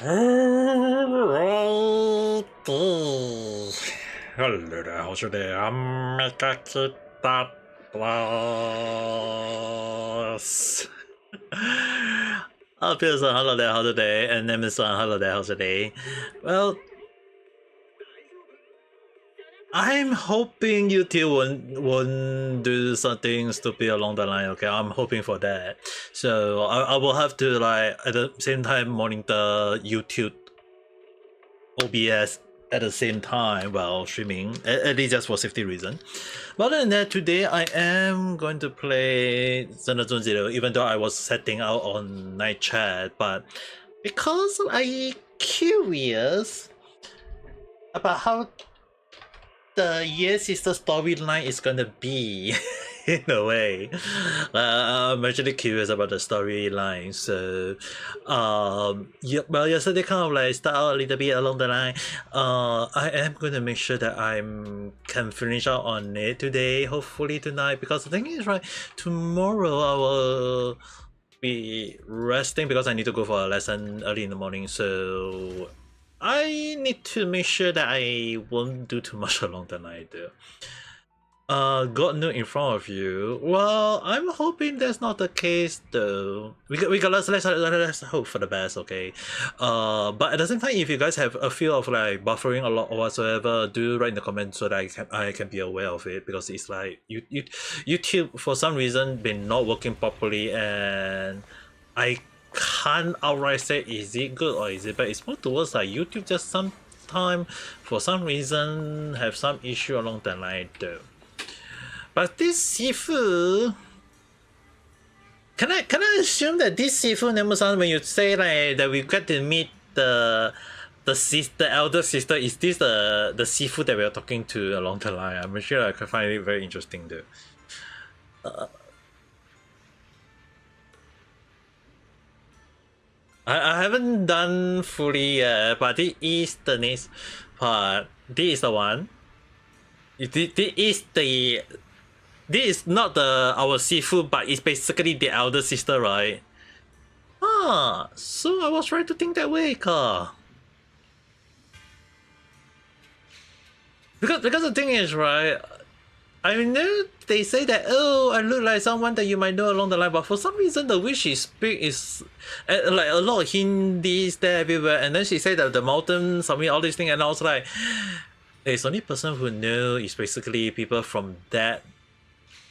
Alrighty. Hello there, how's your day? Ame Gakita plus. Pearson, hello there, how's your day? And Emerson, hello there, how's your day? Well, I'm hoping you two won't do something stupid along the line. Okay, I'm hoping for that. So I will have to like at the same time monitor YouTube OBS at the same time while streaming, at least just for safety reason. But other than that, today I am going to play Zenless Zero, even though I was setting out on night chat, but because I curious about how the Year Sister storyline is gonna be in a way. I'm actually curious about the storyline. So yeah, well, yesterday kind of like start out a little bit along the line. I am gonna make sure that I can finish out on it today, hopefully tonight, because the thing is, right, tomorrow I will be resting because I need to go for a lesson early in the morning, so I need to make sure that I won't do too much along the night though. God Note in front of you. Well, I'm hoping that's not the case though. Let's hope for the best, okay? But at the same time, if you guys have a feel of like buffering a lot or whatsoever, do write in the comments so that I can be aware of it, because it's like YouTube for some reason been not working properly, and I can't outright say is it good or is it bad. It's more towards like YouTube just sometime for some reason have some issue along the line though. But this Sifu, can I assume that this Sifu Nemo-san, when you say like that we get to meet the elder sister, is this the Sifu that we are talking to along the line? I'm sure I can find it very interesting though. I haven't done fully yet, but this is the next part. This is the one. This is not our Sifu, but it's basically the elder sister, right? Ah, so I was right to think that way, ka. Because the thing is, right, I know they say that, oh, I look like someone that you might know along the line, but for some reason the way she speak is like a lot of Hindis there everywhere, and then she said that the mountain, something, all these things, and I was like, the only person who know is basically people from that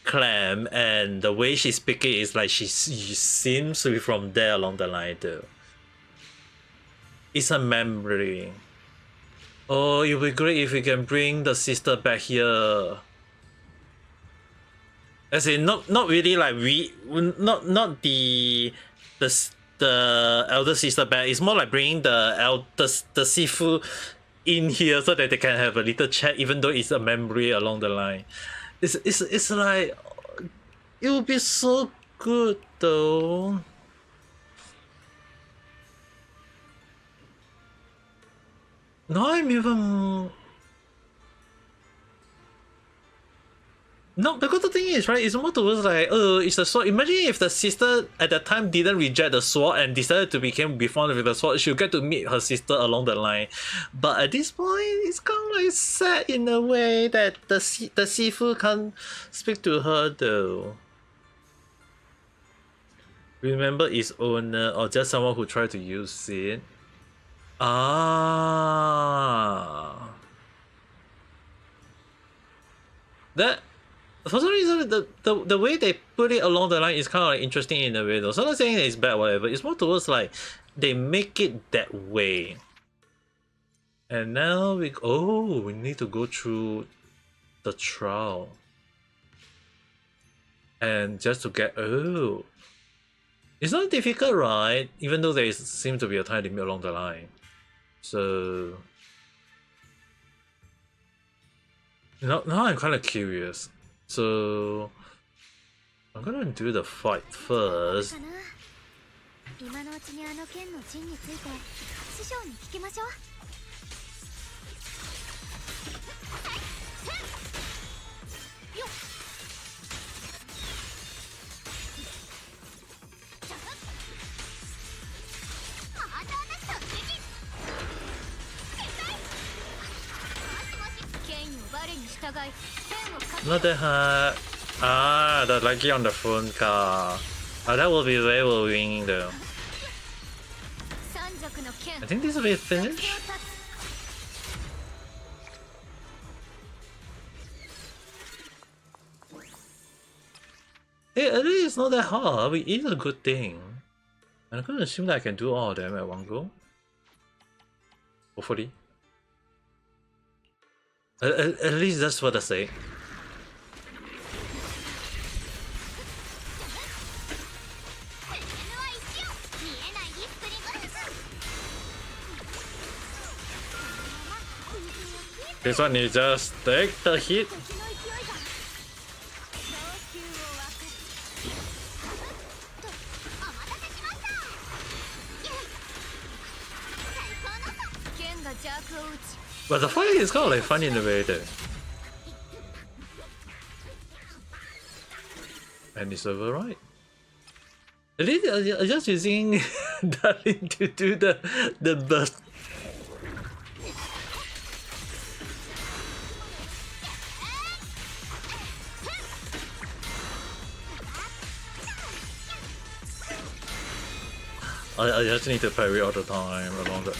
clan, and the way she's speaking is like she seems to be from there along the line though. It's a memory. Oh, it would be great if we can bring the sister back here. As in, not really like not the elder sister back. It's more like bringing the Sifu in here so that they can have a little chat, even though it's a memory along the line. It's like it would be so good though. No, I'm even. No, because the thing is, right, it's more towards like, oh, it's a sword. Imagine if the sister at that time didn't reject the sword and decided to become befriended with the sword, she'll get to meet her sister along the line. But at this point, it's kind of like sad in a way that the Sifu can't speak to her though. Remember its owner or just someone who tried to use it? Ah. That, for some reason, the way they put it along the line is kind of like interesting in a way though. So I'm not saying it's bad, whatever. It's more towards like they make it that way. And now we need to go through the trial. And just to get it's not difficult, right? Even though there seems to be a time limit along the line. So now I'm kind of curious. So I'm gonna do the fight first. Not that hard. Ah, the lucky on the front car. Ah, that will be very winning though. I think this will be finished. Hey, at least it's not that hard. It is a good thing. I'm gonna assume that I can do all of them at one go. Hopefully. At least that's what I say. This one is just take the hit. But the fight is kind of like fun in a way though. And it's over, right? At least I'm just using Darling to do the burst. I just need to parry all the time along the.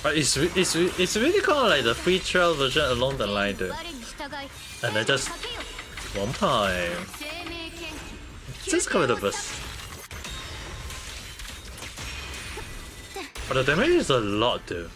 But it's really kind of like the free trial version along the line though. And I just one time. Just cover the bus. But the damage is a lot though.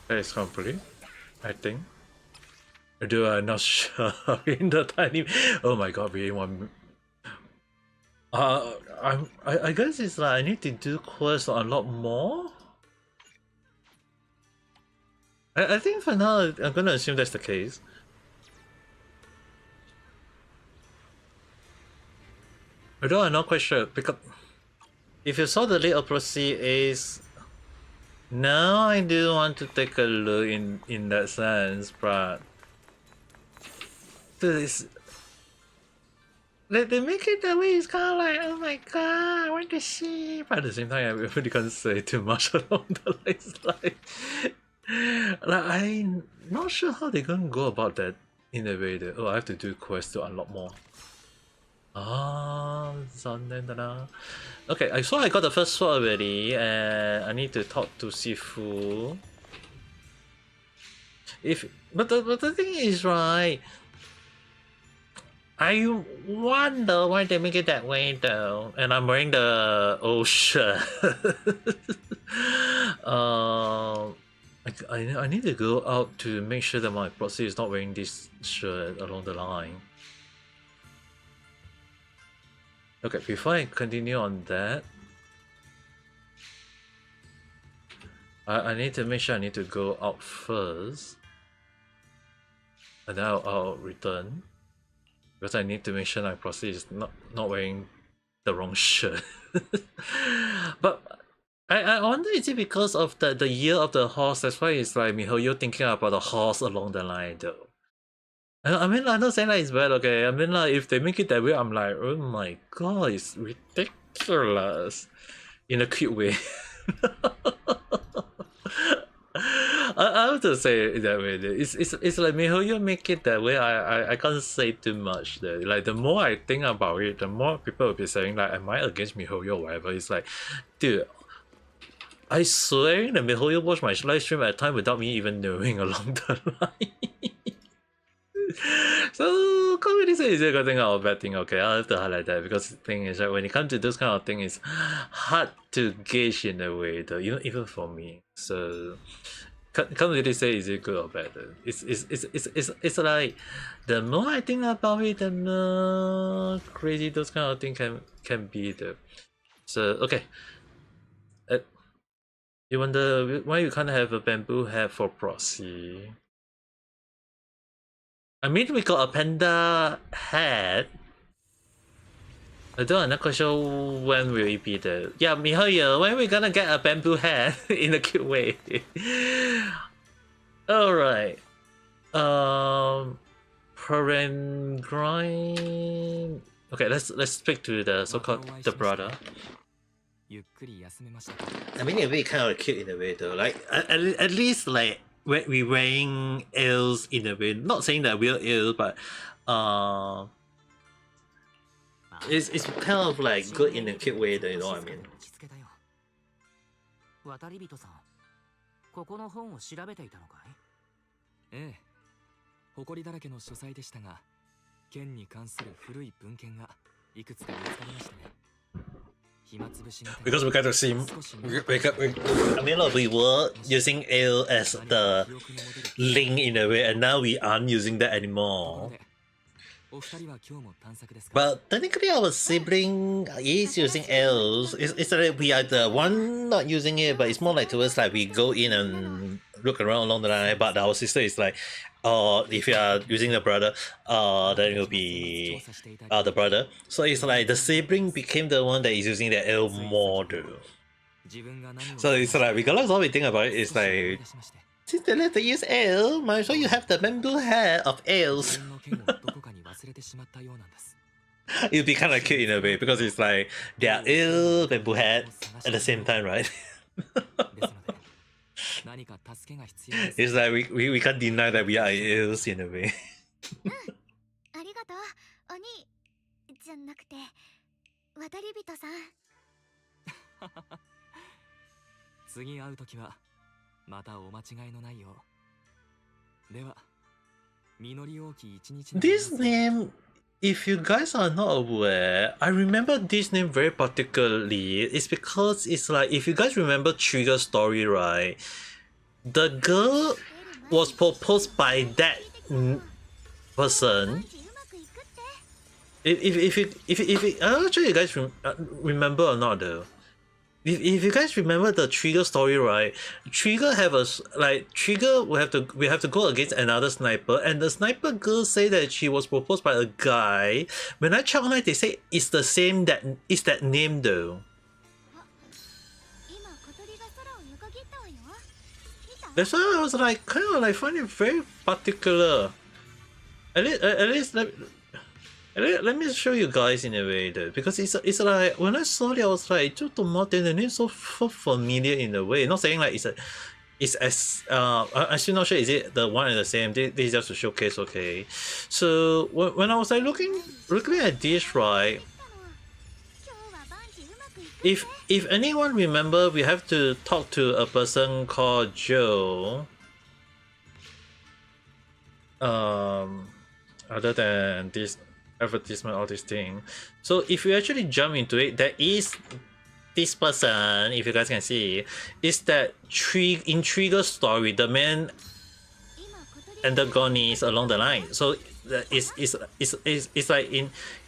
That is complete, I think. Do I not sure in the tiny? Oh my god, we want. I guess it's like I need to do quests a lot more. I think for now I'm gonna assume that's the case. Although I'm not quite sure because if you saw the late prophecy is. Now I do want to take a look in that sense, but this they make it that way. It's kind of like, oh my god, I want to see. But at the same time, I really can't say too much along the lines. Like I'm not sure how they're gonna go about that in a way that I have to do quests to unlock more. Okay, so I got the first sword already, and I need to talk to Sifu. But the thing is, right? I wonder why they make it that way though. And I'm wearing the old shirt. I need to go out to make sure that my proxy is not wearing this shirt along the line. Okay, before I continue on that, I need to make sure I need to go out first, and then I'll return, because I need to make sure my proxy is not wearing the wrong shirt. But I wonder, is it because of the year of the horse? That's why it's like MiHoYo thinking about the horse along the line though. I mean, I'm not saying that it's bad, okay? I mean, like, if they make it that way, I'm like, oh my god, it's ridiculous. In a cute way. I have to say it that way. It's like MiHoYo make it that way. I can't say too much there. Like, the more I think about it, the more people will be saying, like, am I against MiHoYo or whatever? It's like, dude, I swear that MiHoYo watched my live stream at a time without me even knowing along the line. So can't really say it's a good thing or a bad thing. Okay, I'll have to highlight that, because the thing is that when it comes to those kind of things, it's hard to gauge in a way though, even for me. So can't really say is it good or bad though. It's like the more I think about it, the more crazy those kind of things can be though. So okay. You wonder why you can't have a bamboo hat for proxy? I mean, we got a panda hat. I'm not quite sure when will it be there. Yeah, Mihoyo, when we gonna get a bamboo hat in a cute way? Alright. Peregrine. Okay, let's speak to the so-called the brother. I mean, it'd be kind of cute in a way though. Like at least like we wearing ales in a way. Not saying that we're ill, but it's kind of like good in a cute way though. You know what I mean? 渡り人さん、ここの本を調べていたのかい？ええ、誇りだらけの書斎でしたが、剣に関する古い文献がいくつか見つかりましたね。 Because we got to see, I mean, like, we were using ale as the link in a way, and now we aren't using that anymore. But technically, our sibling is using ales. It's like we are the one not using it, but it's more like towards like we go in and look around along the line. But our sister is like, if you are using the brother, then it will be the brother. So it's like the sibling became the one that is using the ale more though. So it's like, regardless of what we think about it, it's like, since they let to use ale, might as well you have the bamboo hat of ales. It'd be kind of cute in a way because it's like they are ale bamboo hat at the same time, right? It's like we can't deny that we are ales in a way. ありがとう、お兄じゃなくて渡り人さん。次会うときはまたお間違いのないよう。では、実り多き一日。This name, if you guys are not aware, I remember this name very particularly. It's because it's like, if you guys remember Trigger story, right? The girl was proposed by that person. If I'm not sure you guys remember or not though. If you guys remember the Trigger story, right? Trigger have a Trigger we have to go against another sniper, and the sniper girl say that she was proposed by a guy. When I check online, they say it's the same that name though. That's why I was like kind of like find it very particular. At least let me show you guys in a way though, because it's like when I saw it I was like, the name so familiar in a way. Not saying like it's as I'm still not sure is it the one and the same. This is just to showcase, okay. So when I was like looking at this, right, if anyone remember, we have to talk to a person called Joe. Other than this advertisement, all this thing. So if you actually jump into it, there is this person, if you guys can see, is that in Trigger story, the main antagonist along the line. So it's like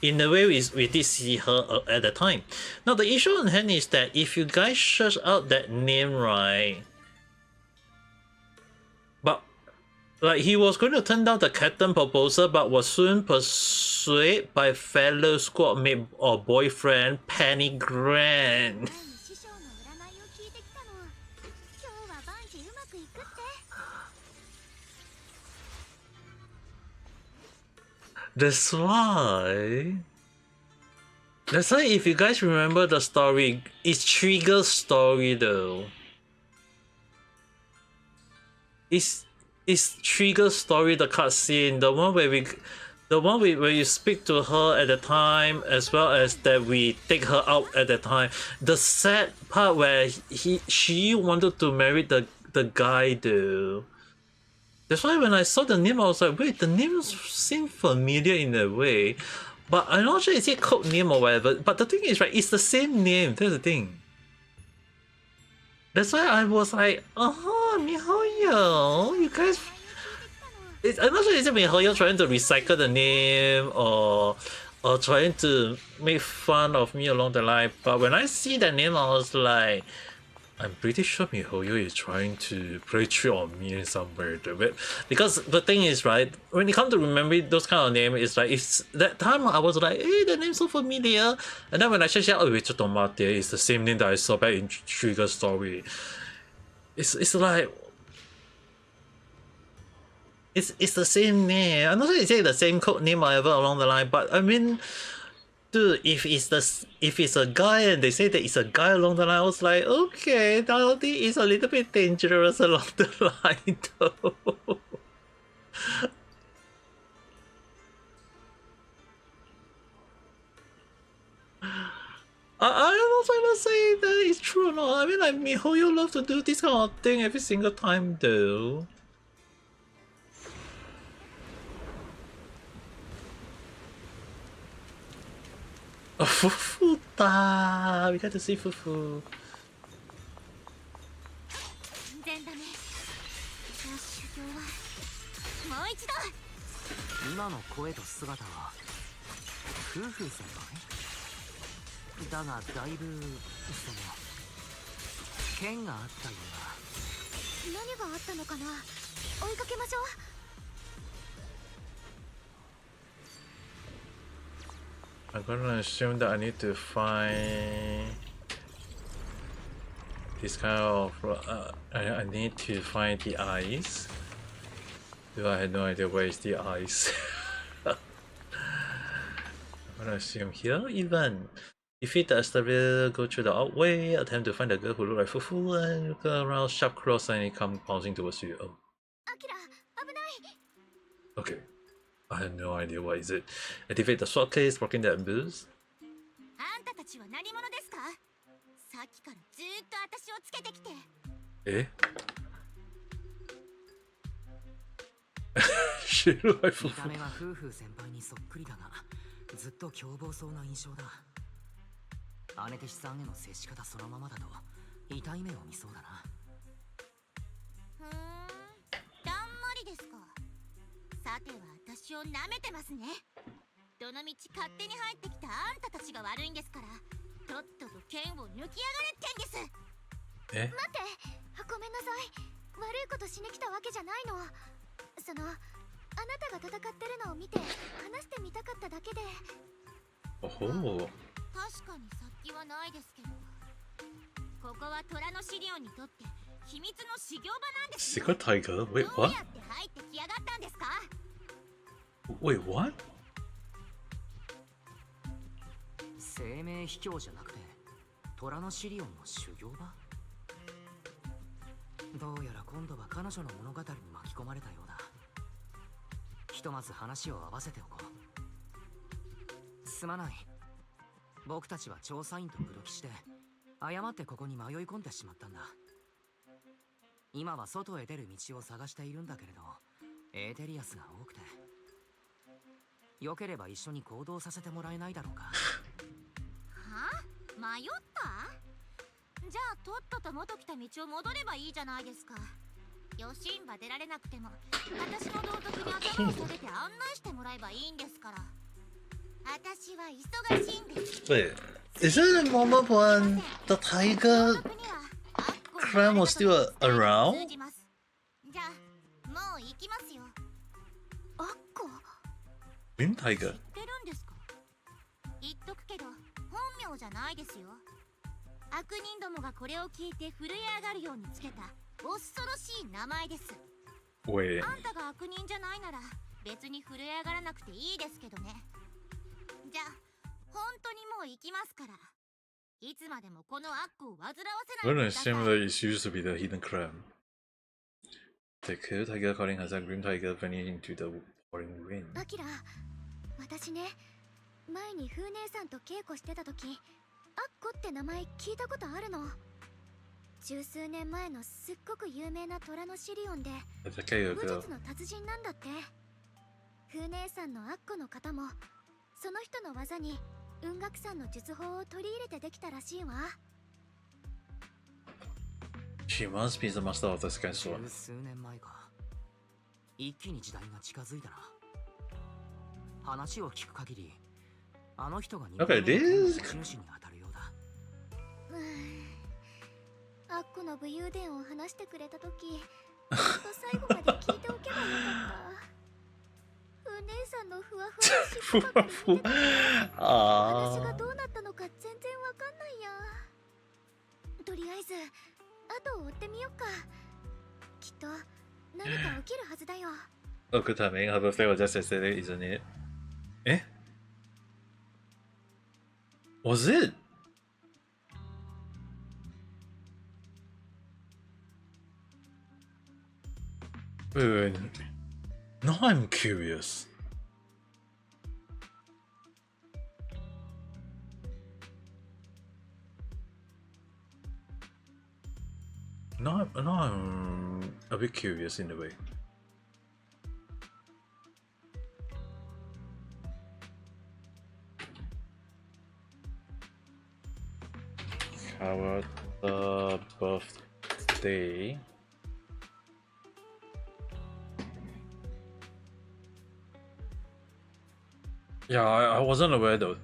in a way we did see her at the time. Now the issue on hand is that if you guys search out that name, right, but like he was going to turn down the captain proposal, but was soon persuaded by fellow squad mate or boyfriend Penny Grant. That's why if you guys remember the story, it's Trigger's story though. It's Trigger's story, the cutscene, the one where you speak to her at the time, as well as that we take her out at the time. The sad part where she wanted to marry the guy though. That's why when I saw the name, I was like, wait, the name seemed familiar in a way. But I'm not sure is it code name or whatever. But the thing is, right, it's the same name. That's the thing. That's why I was like, Mihoyo, you guys... I'm not sure is it Mihoyo trying to recycle the name, or or trying to make fun of me along the line. But when I see that name, I was like, I'm pretty sure MiHoYo is trying to play trick on me in some way. Because the thing is, right, when it comes to remembering those kind of names, it's like, it's that time I was like, hey, the name's so familiar. And then when I check out, oh, it's the same name that I saw back in Trigger Story. It's like, it's the same name. I'm not sure it's the same code name or ever along the line, but I mean, dude, if it's a guy and they say that it's a guy along the line, I was like, okay, now this is a little bit dangerous along the line, though. I'm not trying to say that it's true or not. I mean, like, MiHoYo love to do this kind of thing every single time, though. Oh, Fufu da! We got to see Fufu. 全然ダメ。じゃあ修行はもう一度。今の声と姿は夫婦先輩だが、だいぶその剣があったような。何があったのかな。追いかけましょう。I'm gonna assume that I need to find this kind of. I need to find the eyes. Though I had no idea where is the eyes. I'm gonna assume here even. Defeat the Astaria, go through the outway, attempt to find the girl who look like Fufu, and look around sharp cross and it come bouncing towards you. Oh. Akira, 危ない。 Okay. I have no idea what is it. Activate the sword case, blocking the boost. あんたたちは何者ですか。さっきからずーっと私をつけてきて。Eh? Sharou, I 見た目は夫婦先輩にそっくりだが、ずっと凶暴そうな印象だ。姉弟子さんへの接し方そのままだと痛い目を見そうだな。だんまりですか。さては私を舐めてますね。どのみち勝手に入ってきたあんたたちが悪いんですから、とっとと剣を抜きやがれってんです。え？待って、ごめんなさい。悪いことしに来たわけじゃないの。その、あなたが戦ってるのを見て話してみたかっただけで。おほ。確かに殺気はないですけど、ここは虎のシリオンにとって秘密の修行場なんです。 Secret Tiger? Wait, どう what? やって入ってきやがったんですか。 Wait, what? 生命秘境じゃなくて虎のシリオンの修行場。どうやら今度は彼女の物語に巻き込まれたようだ。ひとまず話を合わせておこう。すまない。僕たちは調査員と黒騎士で誤ってここに迷い込んでしまったんだ。今は外へ出る道を探しているんだけれど、エーテリアスが多くて。よければ一緒に行動させてもらえないだろうか。はあ？迷った？じゃあとっとと元来た道を戻ればいいじゃないですか。よしんば出られなくても私の道徳に頭を下げて案内してもらえばいいんですから。私は忙しいんです。 Wait, is there a moment when the tiger clan was still around? じゃあもう行きますよ。アッコ Green Tiger? 知ってるんですか。言っとくけど本名じゃないですよ。悪人どもがこれを聞いて震え上がるようにつけた恐ろしい名前です。 Wait. あんたが悪人じゃないなら別に震え上がらなくていいですけどね。じゃあ本当にもう行きますから。いつまでもこの悪を煩わせ I'm ない gonna でください。 assume that it used to be the hidden clan. The Kyoto Tiger calling has a Green Tiger vanishing into the pouring rain. アキラ、私ね、前に風姉さんと稽古してた時、アッコって名前聞いたことあるの。十数年前のすっごく有名な虎のシリオンで That's a KO 武 girl. 術の達人なんだって。風姉さんのアッコの方もその人の技に雲岳さんの術法を取り入れてできたらしいわ。 She must be the master of the sky sword. 十数年前か。一気に時代が近づいたな。話を聞く限りあの人が日 Okay, 本の this 持ち主に当たるようだ。アッコの武勇伝を話してくれた時最後まで聞いておけばよかった。お姉さんのふわふわしっぽばかり見てたから私がどうなったのか全然わかんないや。とりあえず後を追ってみよっか。きっと何か起きるはずだよ。Oh, good timing. Her birthday was just yesterday, isn't it? Eh? Was it? Wait. Now I'm curious. Now I'm a bit curious in a way. Cover the birthday. Yeah, I wasn't aware though.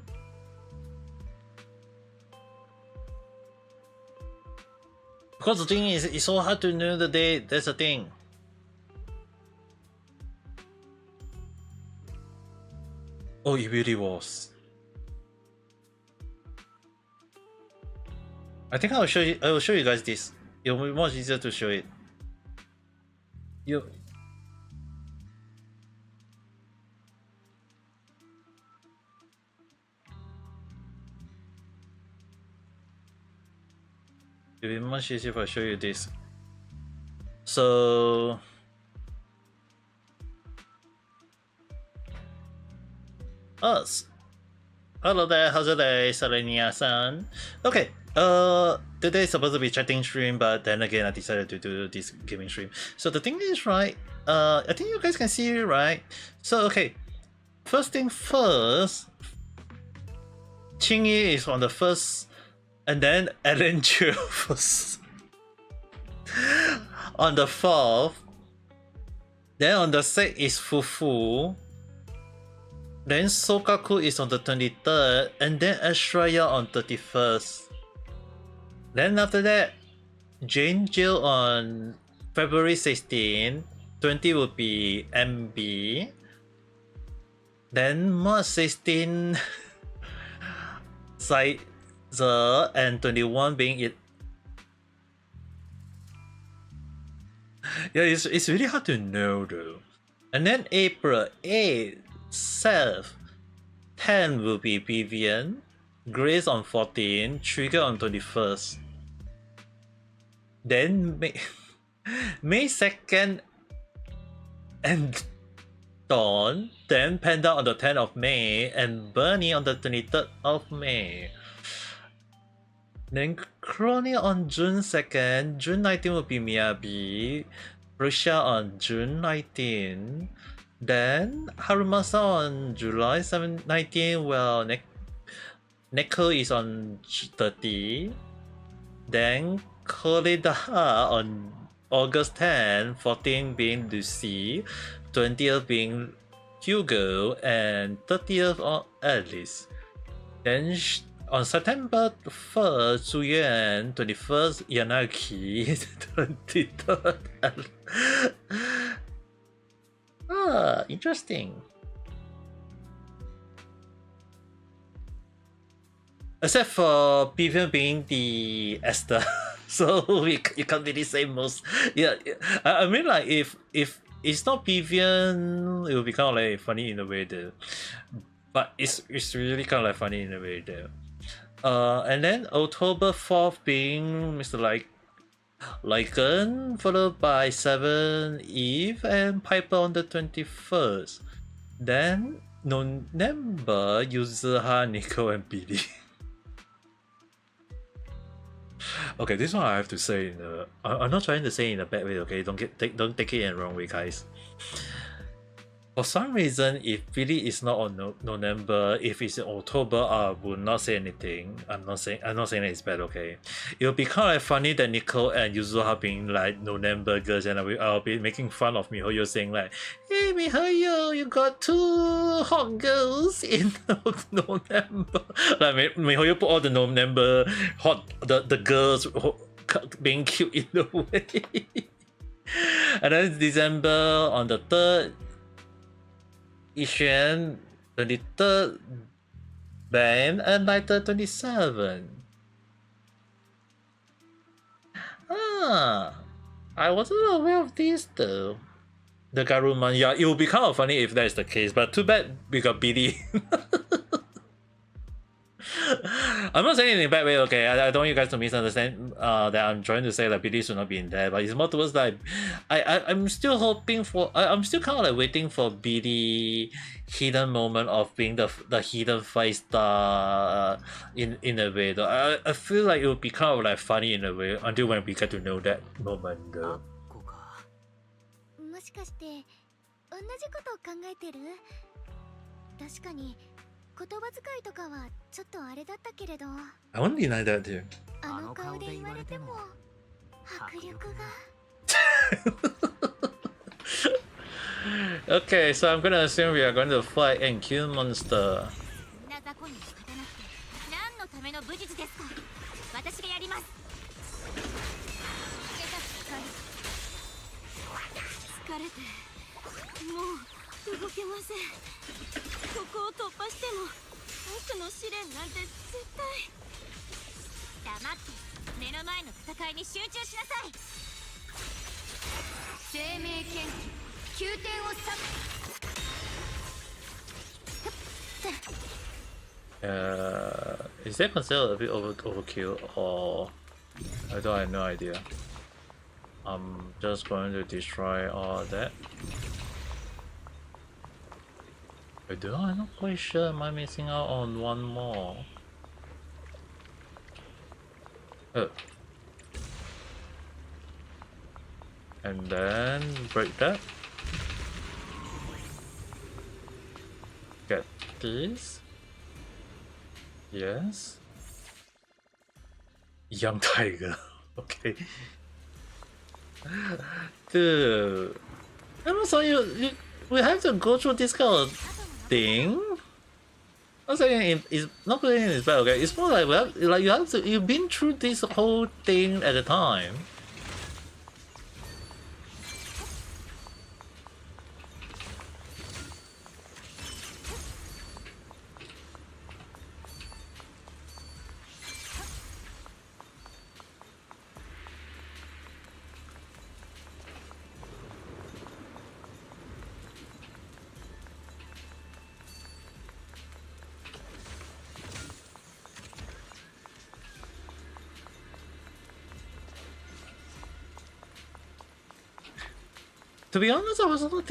Because the thing is, it's so hard to know the date. That's the thing. Oh, it really was. I think I'll show you. I will show you guys this. It'll be much easier to show it. You. It'll be much easier if I show you this. So. Us. Hello there, how's your day, Selenia-san? Okay, today is supposed to be chatting stream, but then again I decided to do this gaming stream. So the thing is, right, I think you guys can see it, right? So, okay, first thing first, Qingyi is on the first, and then Ellen Chiu was on the 4th, then on the 6th is Fufu, then Sokaku is on the 23rd, and then Ashraya on 31st. Then after that, Jane Jill on February 16, 20 will be MB. Then March 16, Saizer, and 21 being it. Yeah, it's really hard to know though. And then April 8, 7, 10 will be Vivian, Grace on 14, Trigger on 21st. Then May 2nd and Dawn, then Panda on the 10th of May, and Bernie on the 23rd of May. Then Crony on June 2nd, June 19 will be Miyabi, Russia on June 19, then Harumasa on July 19, well, Neko is on 30, then Koredaha on August 10, 14 being Lucy, 20th being Hugo, and 30th on Alice. Then on September 1st, Zuyuan, 21st, Yanaki, 23rd. Ah, interesting. Except for Vivian being the Esther, so you can't really say most. Yeah, I mean, like if it's not Vivian, it will be kind of like funny in a way though. But it's really kind of like funny in a way though. And then October 4th being Mr. Lycan, followed by 7 Eve and Piper on the 21st. Then November, Yuzuha, Nico, and Billy. Okay, this one I have to say in a, I'm not trying to say in a bad way, okay? Don't take it in the wrong way, guys. For some reason, if Billy is not on November, if it's in October, I will not say anything. I'm not saying it's bad. Okay, it will be kind of funny that Nicole and Yuzuha being like November girls, and I'll be making fun of Mihoyo saying like, "Hey Mihoyo, you got 2 hot girls in November." Like Mihoyo put all the November hot the girls being cute in a way. And then December on the 3rd. Ishan 23rd, Ben, and Lighter 27. Ah, I wasn't aware of this though. The Garuman, yeah, it would be kind of funny if that's the case, but too bad we got BD. I'm not saying it in a bad way, okay? I don't want you guys to misunderstand that I'm trying to say that BD should not be in there, but it's more towards like I'm still hoping for I'm still kind of like waiting for BD hidden moment of being the hidden 5-star in a way though. I feel like it would be kind of like funny in a way until when we get to know that moment though. もしかして同じことを考えてる？確かに言葉遣いとかはちょっとあれだったけれど。I won't deny that too. あの顔で言われても迫力が。Okay, so I'm gonna assume we are going to fight and kill monster. な雑魚にも勝たなくて何のための武術ですか？私がやります。疲れてもう動けません。ここを突破しても奥の試練なんて絶対。黙って目の前の戦いに集中しなさい。生命研究宮殿をIs that considered a bit overkill or I don't have no idea. I'm just going to destroy all that. I'm not quite sure. Am I missing out on one more? Oh. And then break that. Get this. Yes. Young tiger. Okay. Dude. I'm not saying we have to go through this kind of thing. I'm saying it's not saying it's bad, okay? It's more like you've been through this whole thing at a time. To be honest, I was not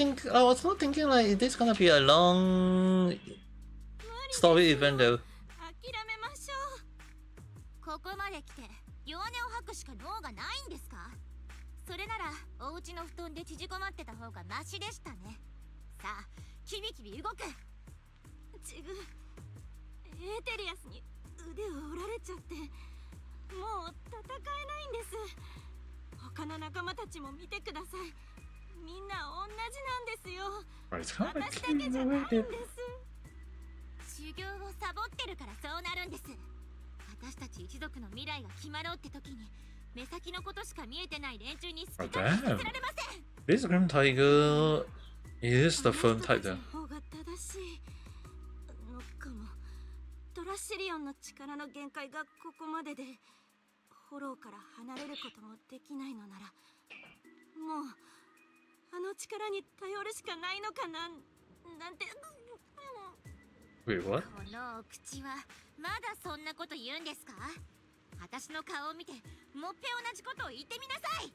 thinking like this gonna be a long story event though. 諦めましょう。ここまで来て弱音を吐くしか能がないんですか？それならお家の布団で縮こまってた方がマシでしたね。さあ、キビキビ動く。ジグ、エーテリアスに腕を折られちゃってもう戦えないんです。他の仲間たちも見てください。みんな同じなんですよ。私だけじゃないんです。修行をサボってるからそうなるんです。私たち一族の未来が決まろうって時に目先のことしか見えてない連中に好き勝手させられません。This Grim Tiger is the firm type then. 方が正しいのかも。トラッシリオンの力の限界がここまでで、フォローから離れることもできないのなら、もうあの力に頼るしかないのかななんて。Wait, what? このお口はまだそんなこと言うんですか？私の顔を見てもっぺ同じことを言ってみなさい。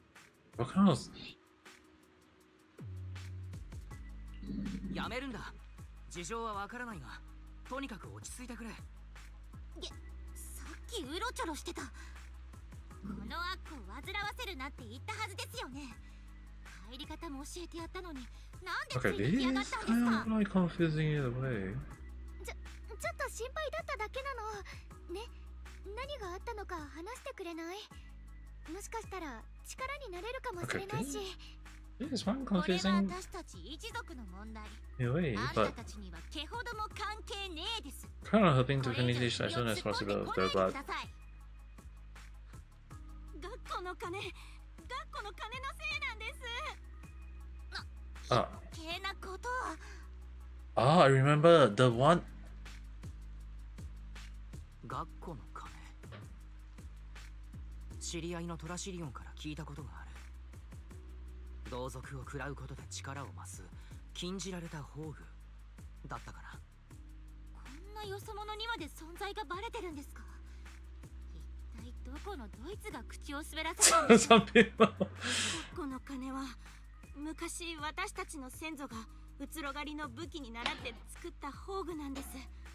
What kind of... やめるんだ。事情はわからないが、とにかく落ち着いてくれ。さっきうろちょろしてた。この悪を煩わせるなって言ったはずですよね。入り方も教えてやったのに、なんで Okay, ついてきやがっ this たんです kind か。 of like confusing either way. ちょっと心配だっただけなの。ね、何があったのか話してくれない？もしかしたら力になれるかもしれないし。This is one これは confusing 私たち一族の問題。 in a way, あんた but たちには毛ほども関係ねえです。 kind of hoping to これ以 finish 上 this as soon as 突っ込んで possible こ though, ないで but ください。学校の金のせいなんです。 ah, 余計なことを。 ah, I remember the one. 学校の金。知り合いのトラシリオンから聞いたことがある。同族を食らうことで力を増す禁じられた宝具だったかな。こんなよそ者にまで存在がバレてるんですか。一体どこのドイツが口を滑らせたんですか。 Some people. この金は昔私たちの先祖が移ろ狩りの武器に習って作った宝具なんです。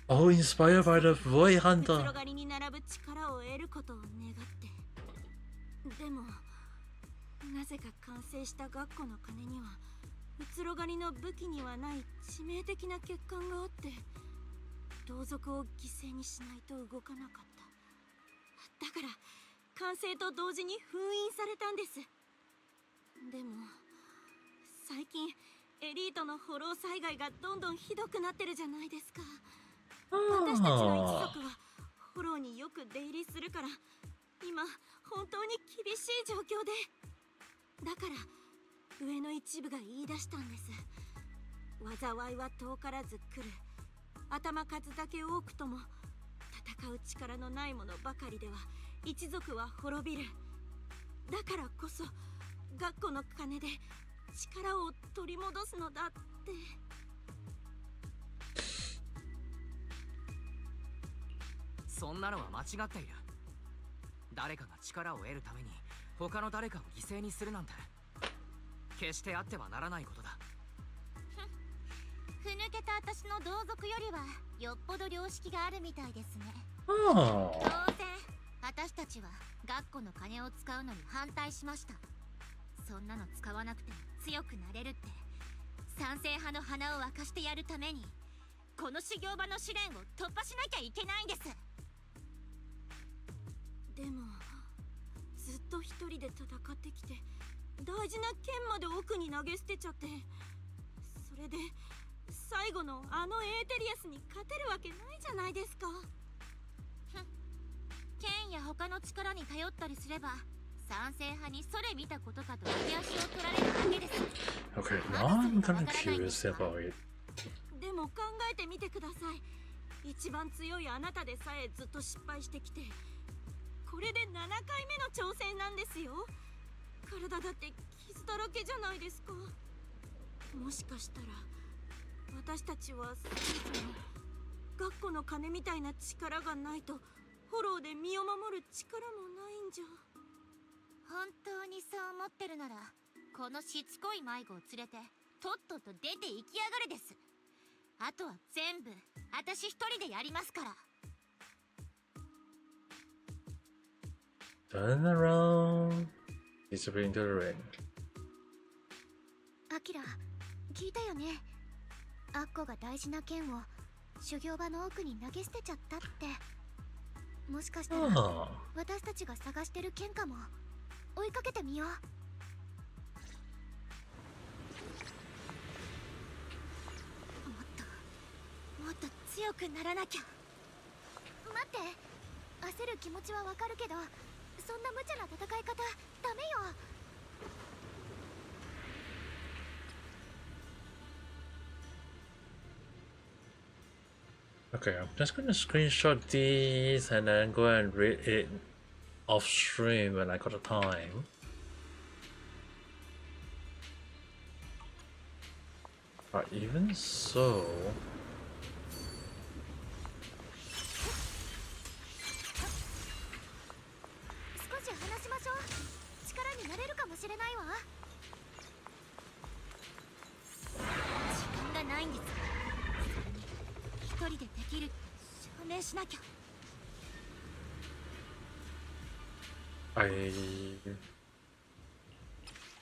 Oh, inspired by the boy 移ろ hunter. 狩りに並ぶ力を得ることを願って。でもなぜか完成した学校の金には移ろ狩りの武器にはない致命的な欠陥があって、同族を犠牲にしないと動かなかった。だから完成と同時に封印されたんです。でも最近エリートのフォロー災害がどんどんひどくなってるじゃないですか。私たちの一族はフォローによく出入りするから、今本当に厳しい状況で、だから上の一部が言い出したんです。災いは遠からず来る。頭数だけ多くとも戦う力のないものばかりでは一族は滅びる。だからこそ学校の金で力を取り戻すのだって。そんなのは間違っている。誰かが力を得るために他の誰かを犠牲にするなんて決してあってはならないことだ。ふぬけた私の同族よりはよっぽど良識があるみたいですね。 Oh. 当然私たちは学校の金を使うのに反対しました。そんなの使わなくても強くなれるって賛成派の鼻を沸かしてやるためにこの修行場の試練を突破しなきゃいけないんです。でもずっと一人で戦ってきて大事な剣まで奥に投げ捨てちゃって、それで最後のあのエーテリアスに勝てるわけないじゃないですか。剣や他の力に頼ったりすれば賛成派にそれ見たことかと右足を取られるだけです。 Okay, now I'm kind of curious about it. でも考えてみてください。一番強いあなたでさえずっと失敗してきて、これで7回目の挑戦なんですよ。体だって傷だらけじゃないですか。もしかしたら私たちはそもそも学校の金みたいな力がないとフォローで身を守る力もないんじゃ。本当にそう思ってるならこのしつこい迷子を連れてとっとと出て行きやがれです。あとは全部私一人でやりますから。 Turn around. Disappear into the rain. アキラ、聞いたよね。アッコが大事な剣を修行場の奥に投げ捨てちゃったって。もしかしたら Oh. 私たちが探してる剣かも。追いかけてみよう。もっと強くならなきゃ。待って、焦る気持ちはわかるけどそんな無茶な戦い方ダメよ。 Okay, I'm just gonna screenshot these and then go and read it off stream when I got the time. But even so, 少し話しましょう。力になれるかもしれないわ。時間がないんです。一人でできるって証明しなきゃ。 I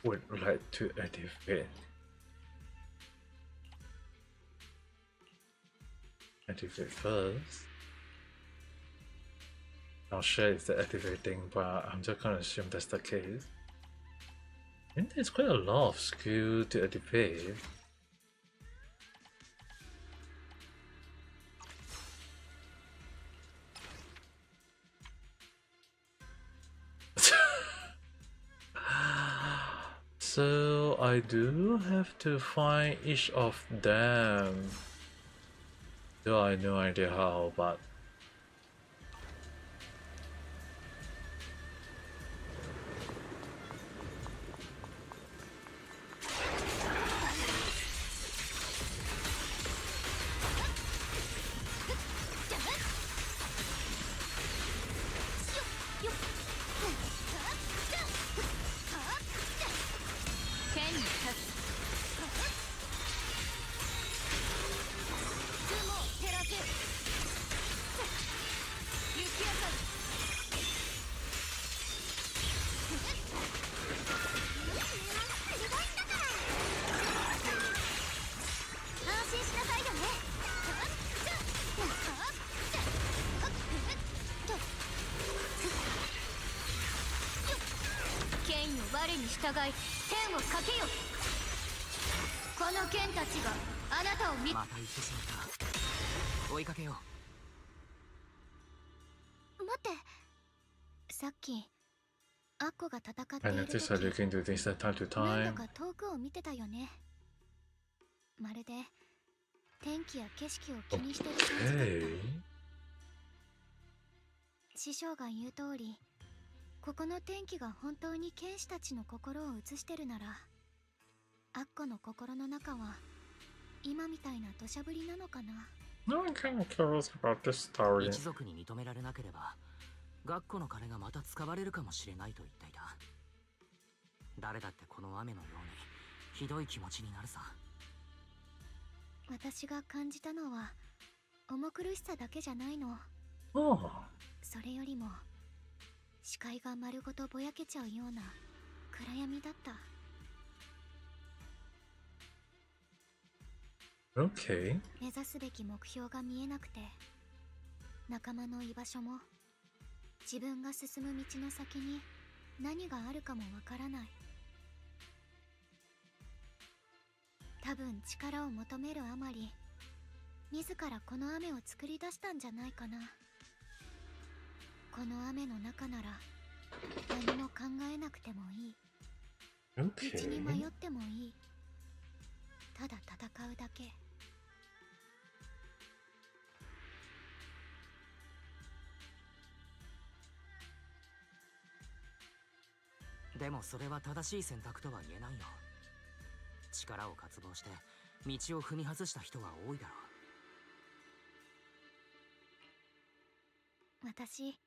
would like to activate. Activate first. Not sure if they're activating, but I'm just gonna assume that's the case. I think there's quite a lot of skill to activate. So I do have to find each of them. Though I have no idea how, but I noticed her looking to things from time to time. まるで天気や景色を気にしてる感じだった。Hey. 師匠が言う通り、ここの天気が本当に剣士たちの心を映してるなら、アッコの心の中は今みたいな土砂降りなのかな。No one kind of cares about this story. 一族に認められなければ、学校の金がまた使われるかもしれないと言っていた。誰だってこの雨のようにひどい気持ちになるさ。私が感じたのは重苦しさだけじゃないの。Oh. それよりも視界が丸ごとぼやけちゃうような暗闇だった。Okay. 目指すべき目標が見えなくて、仲間の居場所も自分が進む道の先に何があるかもわからない。多分力を求めるあまり、自らこの雨を作り出したんじゃないかな。この雨の中なら何も考えなくてもいい。道に迷ってもいい。ただ戦うだけ。でもそれは正しい選択とは言えないよ。力を渇望して道を踏み外した人は多いだろう。私、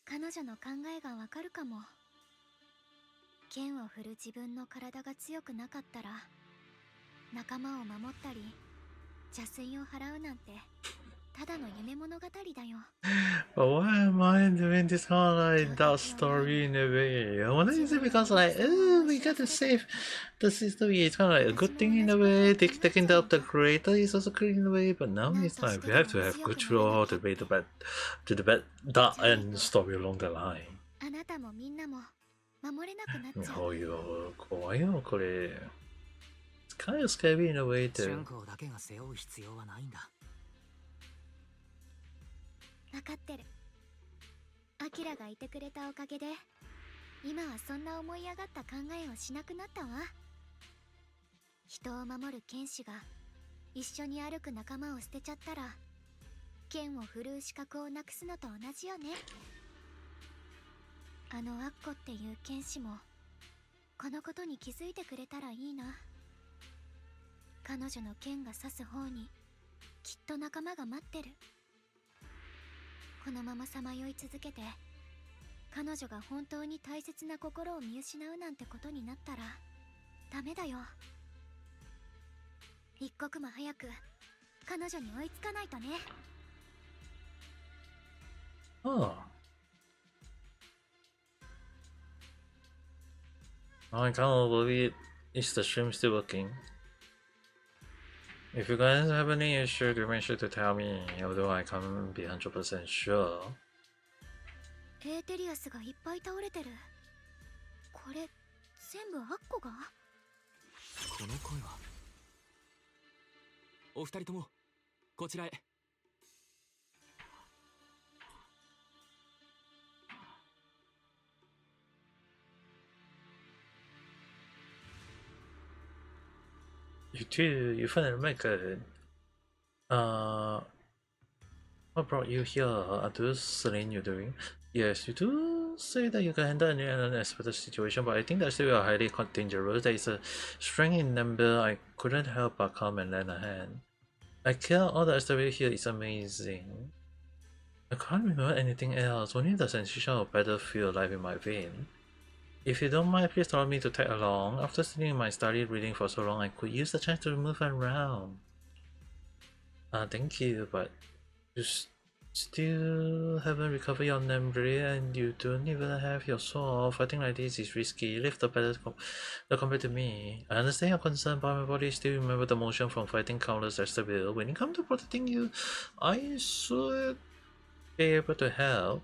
彼女の考えがわかるかも。剣を振る自分の体が強くなかったら、仲間を守ったり邪推を払うなんてただの夢物語だよ。But why am I doing this kind of like that story in a way? I wonder is it because like, oh, we got to save the system. It's kind of like a good thing in a way. Taking up the creator is also good in a way. But now it's like we have to have good flow to be the bad, that end story along the line. あなたもみんなも守れなくなっちゃう。こういう怖いよこれ。It's kind of scary in a way う。 too. 純子だけが背負う必要はないんだ。分かってる。アキラがいてくれたおかげで、今はそんな思い上がった考えをしなくなったわ。人を守る剣士が一緒に歩く仲間を捨てちゃったら、剣を振るう資格をなくすのと同じよね。あのアッコっていう剣士もこのことに気づいてくれたらいいな。彼女の剣が刺す方にきっと仲間が待ってる。このままさまよい続けて、彼女が本当に大切な心を見失うなんてことになったらダメだよ。一刻も早く彼女に追いつかないとね。Oh. Oh, I can't believe is the stream still working? If you guys have any issue, do make sure to tell me, although I can't be 100% sure. エーテリアスがいっぱい倒れてる。これ全部アッコが？この声は。お二人ともこちらへ。You too, you finally make it. What brought you here? Are those Celine you're doing? Yes, you do say that you can handle any unexpected situation, but I think that still are highly dangerous. There is a strength in number. I couldn't help but come and lend a hand. I care all the story here is amazing. I can't remember anything else, only the sensation of battlefield alive in my vein. If you don't mind, please allow me to tag along. After sitting in my study reading for so long, I could use the chance to move around. Thank you, but you still haven't recovered your memory and you don't even have your sword. Fighting like this is risky. Leave the battle compared to me. I understand your concern, but my body still remember the motion from fighting countless as the will. When it comes to protecting you, I should be able to help.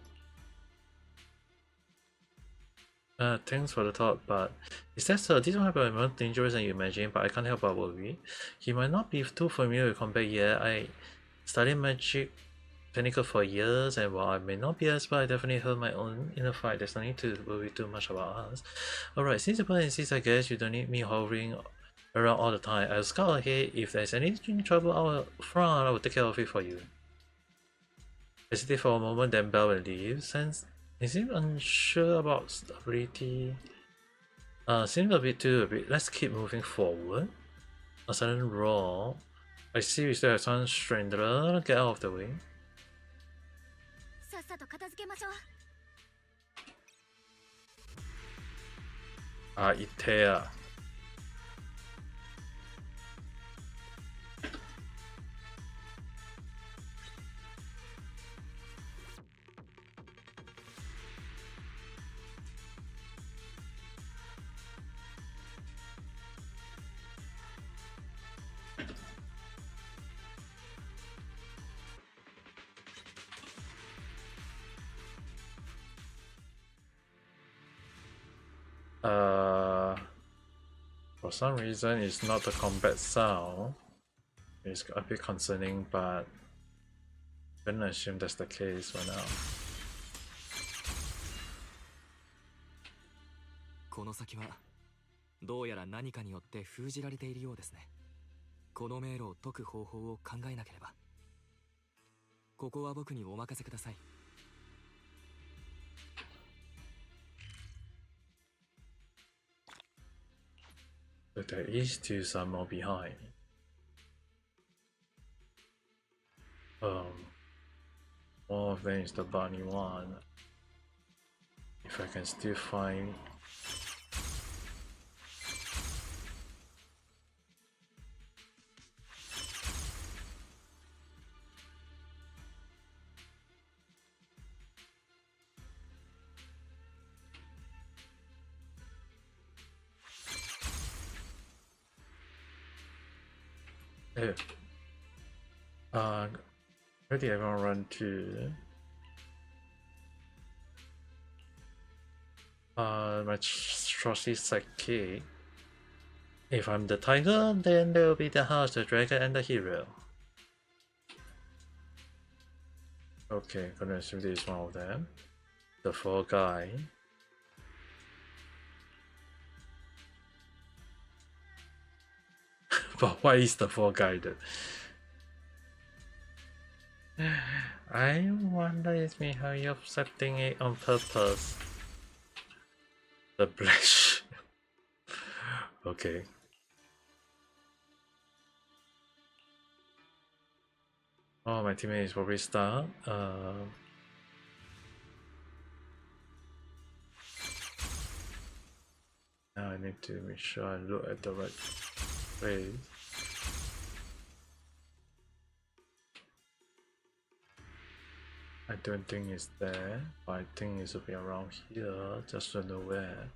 Thanks for the thought, but is that so? This might be more dangerous than you imagine, but I can't help but worry. He might not be too familiar with combat yet. I studied magic technical for years, and while I may not be as well, I definitely held my own in a fight. There's no need to worry too much about us. Alright, since the plan insists, I guess you don't need me hovering around all the time. I'll scout ahead. If there's any trouble out front, I will take care of it for you. Hesitate for a moment, then Bell will leave. Since he seems unsure about stability. Seems a bit. Let's keep moving forward. A sudden roar. I see we still have some stranger. Get out of the way. さっさと片付けましょう。이태야. For some reason it's not the combat sound. It's a bit concerning, but I'm gonna assume that's the case for now. この先はどうやら何かによって封じられているようですね。この迷路を解く方法を考えなければ。ここは僕にお任せください。But there is still some more behind. One of them is the bunny one. If I can still find. Hey. Where did everyone run to? My trusty sidekick. If I'm the tiger, then there will be the horse, the dragon, and the hero. Okay, gonna assume this is one of them. The four guy. But why is the four guy then? I wonder it's me how you're setting it on purpose. The blush. Okay. Oh, my teammate is probably stuck. Now I need to make sure I look at the right place. I don't think it's there, but I think it should be around here, just don't know where.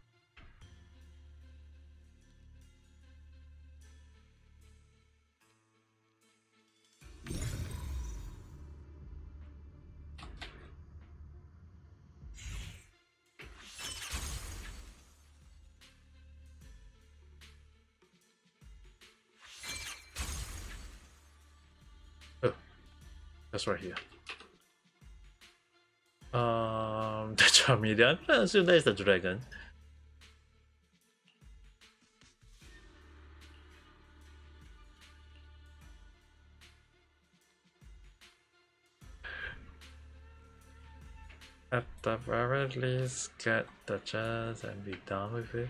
That's right here. The Charmeleon. I assume that is the dragon. At the very least, get the chance and be done with it.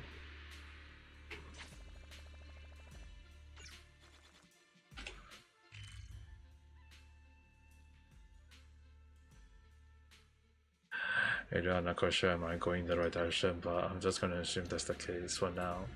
I'm not quite sure am I going in the right direction, but I'm just gonna assume that's the case for now.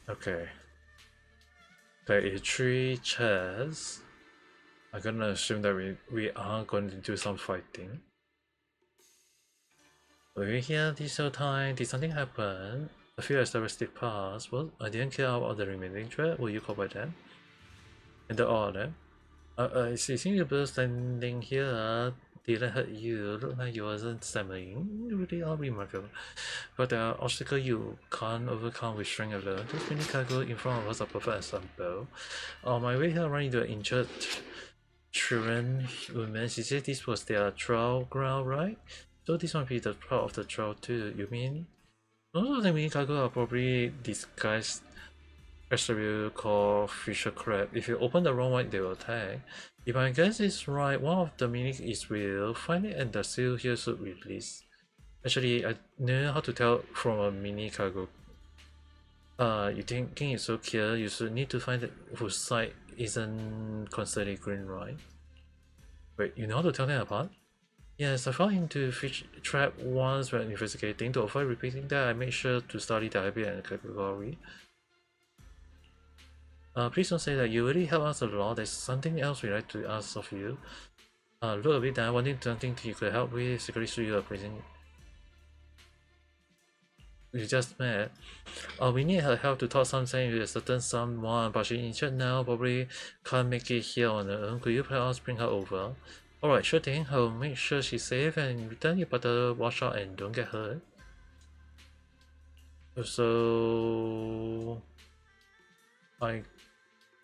Okay. There is 3 chairs. I'm gonna assume that we are going to do some fighting. Over here, this whole time, did something happen? A few established passed. Well, I didn't care about the remaining threat. Were you caught by them? And the order? I see you both standing here didn't hurt you. Look like you wasn't stammering. You really are remarkable. But there are obstacles you can't overcome with strength alone. Those mini cargo in front of us are perfect example. On my way here, I ran into an injured children woman. She said this was their trial ground, right? So this might be the part of the trial too. You mean? Most of the mini cargo are probably disguised attribute called Fisher Crab. If you open the wrong one, they will attack. If my guess is right, one of the mini is real. Find it and the seal here should release. Actually, I know how to tell from a mini cargo. You thinking it's so clear, you should need to find it whose side isn't constantly green, right? Wait, you know how to tell them apart? Yes, I fell into fish trap once when investigating. To avoid repeating that, I made sure to study the habit and category. Please don't say that. You already helped us a lot. There's something else we'd like to ask of you. Look a bit down. Wanting something you could help with. Secretly show you a prison. We just met. We need her help to talk something with a certain someone, but she's injured now. Probably can't make it here on her own. Could you please bring her over? Alright, sure thing. I'll make sure she's safe, and in return you better watch out and don't get hurt. So I'm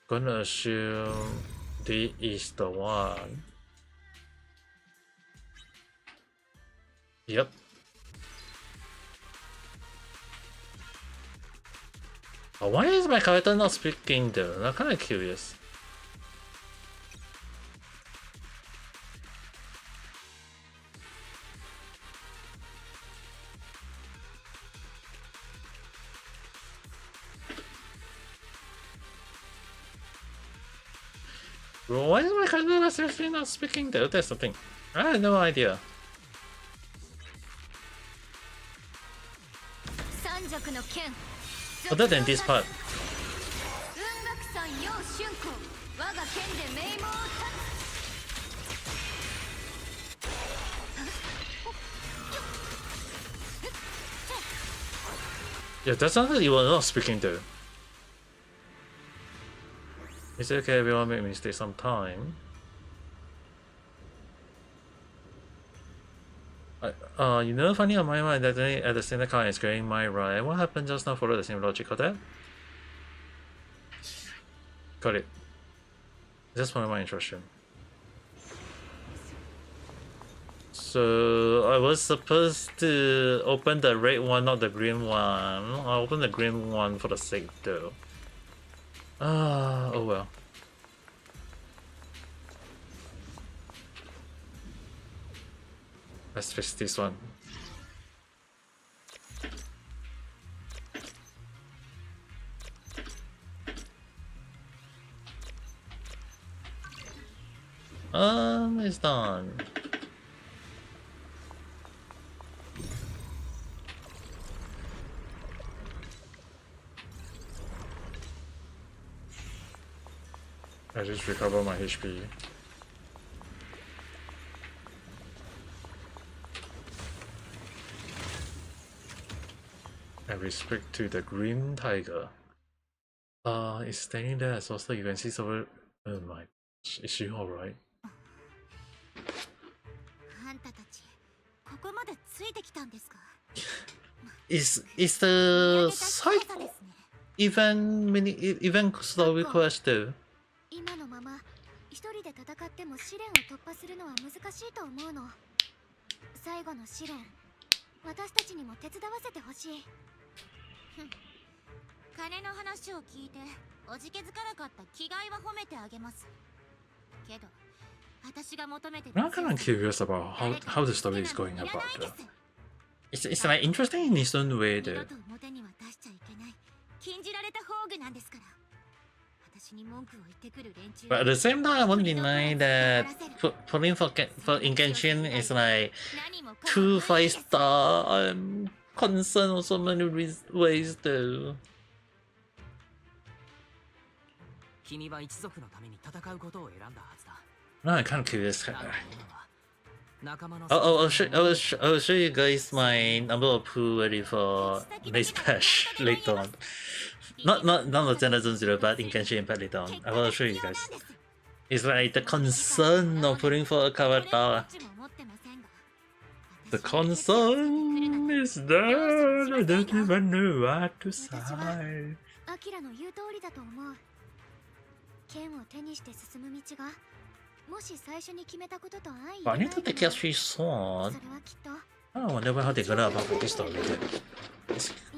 gonna assume this is the one. Yep. Why is my character not speaking though? I'm kinda curious. Bro, why is my character seriously not speaking though? That's the thing. I have no idea. Other than this part. Yeah, that's not that you were not speaking though. It's okay, everyone make mistakes sometime. You know, funny on my mind that at the same time is going my right. What happened just now followed the same logic of that? Got it. Just one of my instruction. So I was supposed to open the red one, not the green one. I'll open the green one for the sake though. Oh well. Let's fix this one. It's done. I just recover my HP. And we speak to the green tiger. It's standing there as also you can see several Oh my. Is she alright? あんたたちここまでついてきたんですか。 Is 見 the 上げた side 強さですね。 event story quest too? 今のまま一人で戦っても試練を突破するのは難しいと思うの。最後の試練、私たちにも手伝わせてほしい。金の話を聞いておじけづかなかった気概は褒めてあげます。けど私が求めてる I'm kind of curious about how the story is going about though. It's like interesting in its own way 二 though. 度と表には出しちゃいけない禁じられた宝具なんですから。私に文句を言ってくる連中 But at the same time, I won't deny that pulling for Ingenshin is like 2 5-star. I'm concerned on so many ways though. 君は一族のために戦うことを選んだはずだ。 No, I'm kind of curious. だが今は仲間の I'll show you guys my number of poo ready for base patch later on. Not the Zenless 0, but Ingenshin Impact later on. I will show you guys. It's like the concern of pulling for a character. The concern is there. I don't even know what to say. アキラの言う通りだと思う。剣を手にして進む道がもし最初に決めたことと相 But I need to take care of his sword. それはきっと I wonder how they gonna about this story.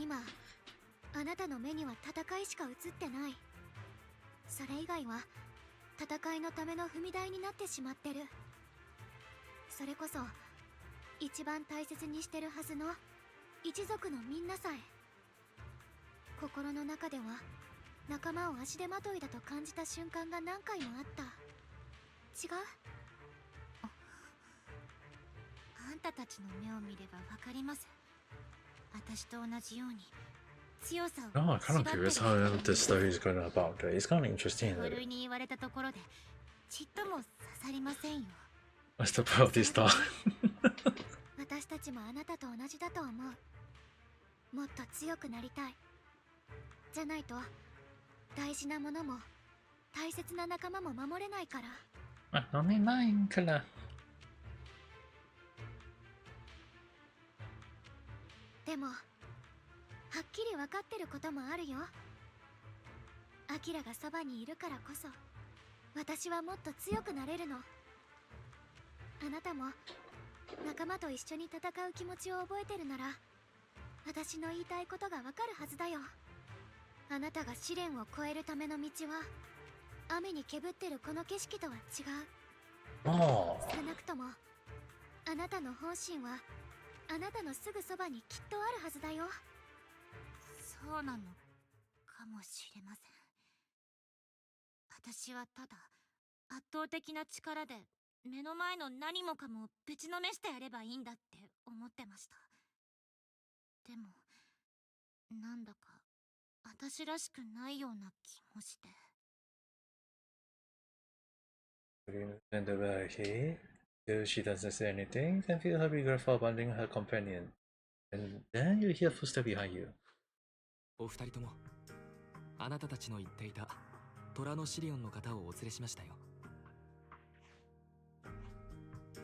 今あなたの目には戦いしか映ってない。それ以外は戦いのための踏み台になってしまってる。それこそ一番大切にしてるはずの一族のみんなさえ。心の中では仲間を足手まといだと感じた瞬間が何回もあった。違う？あんたたちの目を見ればわかります。私と同じように強さを Oh, I'm kind of curious how the story is going about. It's kind of interesting. 部類に言われたところでちっとも刺さりませんよ。 What's the part of this story? 私たちもあなたと同じだと思う。もっと強くなりたい。じゃないと大事なものも大切な仲間も守れないから。 Only 9 から。でもはっきり分かってることもあるよ。アキラがそばにいるからこそ私はもっと強くなれるの。あなたも仲間と一緒に戦う気持ちを覚えてるなら私の言いたいことがわかるはずだよ。あなたが試練を越えるための道は雨にけぶってるこの景色とは違う。Oh. 少なくともあなたの本心はあなたのすぐそばにきっとあるはずだよ。そうなのかもしれません。私はただ圧倒的な力で目の前の何もかもぶちのめしてやればいいんだって思ってました。でもなんだか私らしくないような気もして。 And over here, though she doesn't say anything, you can feel her regret for abandoning her companion. And then you hear footsteps behind you. お二人ともあなたたちの言っていた虎のシリオンの方をお連れしましたよ。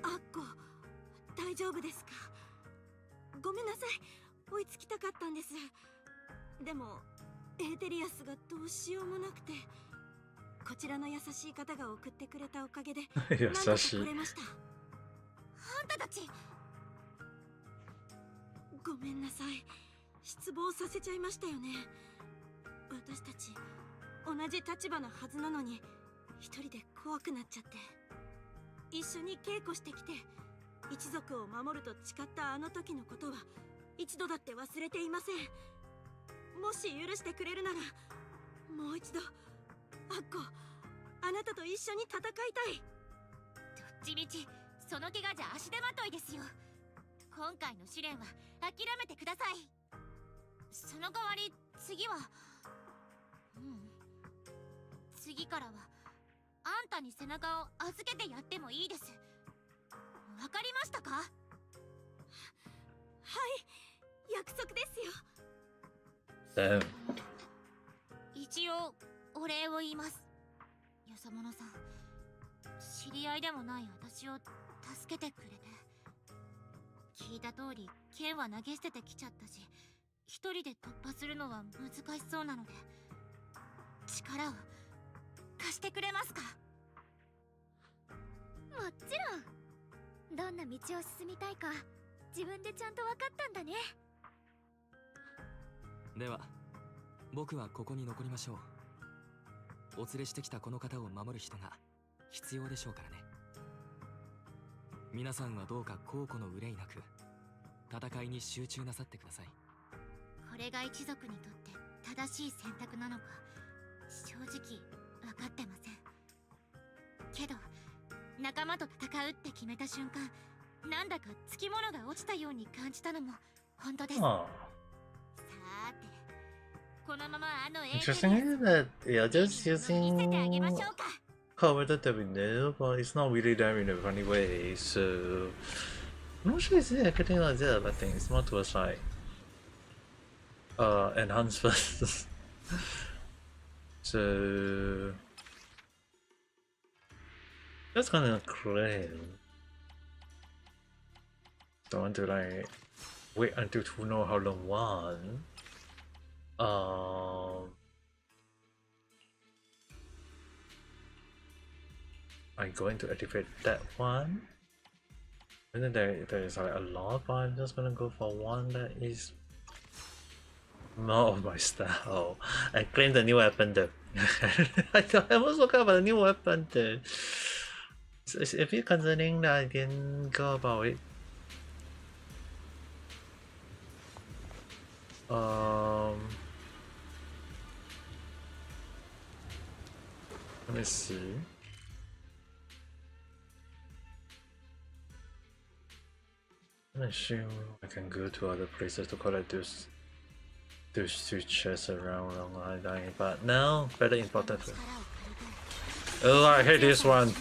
アッコ、大丈夫ですか？ごめんなさい、追いつきたかったんです。でもエーテリアスがどうしようもなくて、こちらの優しい方が送ってくれたおかげで優なんとかしい。来れました。あんたたちごめんなさい、失望させちゃいましたよね。私たち同じ立場のはずなのに一人で怖くなっちゃって。一緒に稽古してきて一族を守ると誓ったあの時のことは一度だって忘れていません。もし許してくれるならもう一度アッコ、あなたと一緒に戦いたい。どっちみちその怪我じゃ足手まといですよ。今回の試練は諦めてください。その代わり次は次からはあんたに背中を預けてやってもいいです。わかりましたか？はい、約束ですよ。Damn. 一応お礼を言います。よそ者さ知り合いでもない私を助けてくれて。聞いた通り剣は投げ捨ててきちゃったし、一人で突破するのは難しそうなので、力を貸してくれますか？もちろん。どんな道を進みたいか自分でちゃんと分かったんだね。では僕はここに残りましょう。お連れしてきたこの方を守る人が必要でしょうからね。皆さんはどうか後顧の憂いなく戦いに集中なさってください。これが一族にとって正しい選択なのか正直分かってませんけど、仲間と戦うって決めた瞬間、なんだかつきものが落ちたように感じたのも本当です。さーて、このままあのInteresting that yeah, just 見せてあげま using しょうか。 cover that we know, but it's not really done in a funny way. So I'm not sure it's anything like that. I think it's more towards like enhancement. So that's kind of clear. Don't want to like wait until to know how long one. I'm going to activate that one. And then there is like a lot, but I'm just gonna go for one that is more of my style. I claim the new weapon though. I almost forgot about the new weapon though. So it's a bit concerning that I didn't go about it. Let me see. I assume I can go to other places to collect those two chests around Long Island, but now better important. Oh, I hate this one.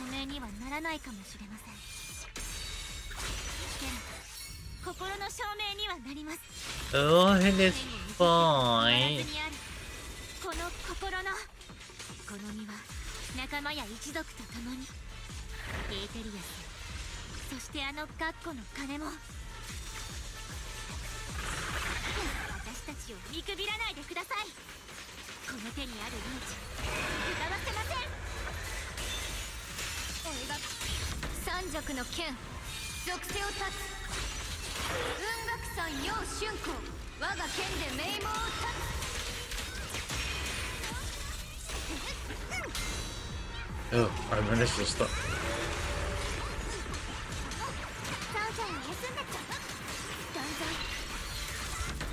心の証明にはなります。 Oh, I hate this point. この心のこの身は仲間や一族と共にエーテリアス、そしてあのガッコの金も。私たちを見くびらないでください。この手にある命歌わせません。俺が三尺の剣属性を断つ。雲岳山陽春光、我が剣で名門を断つ。 Oh, I managed to stop. サウジャーに休んでった。断罪。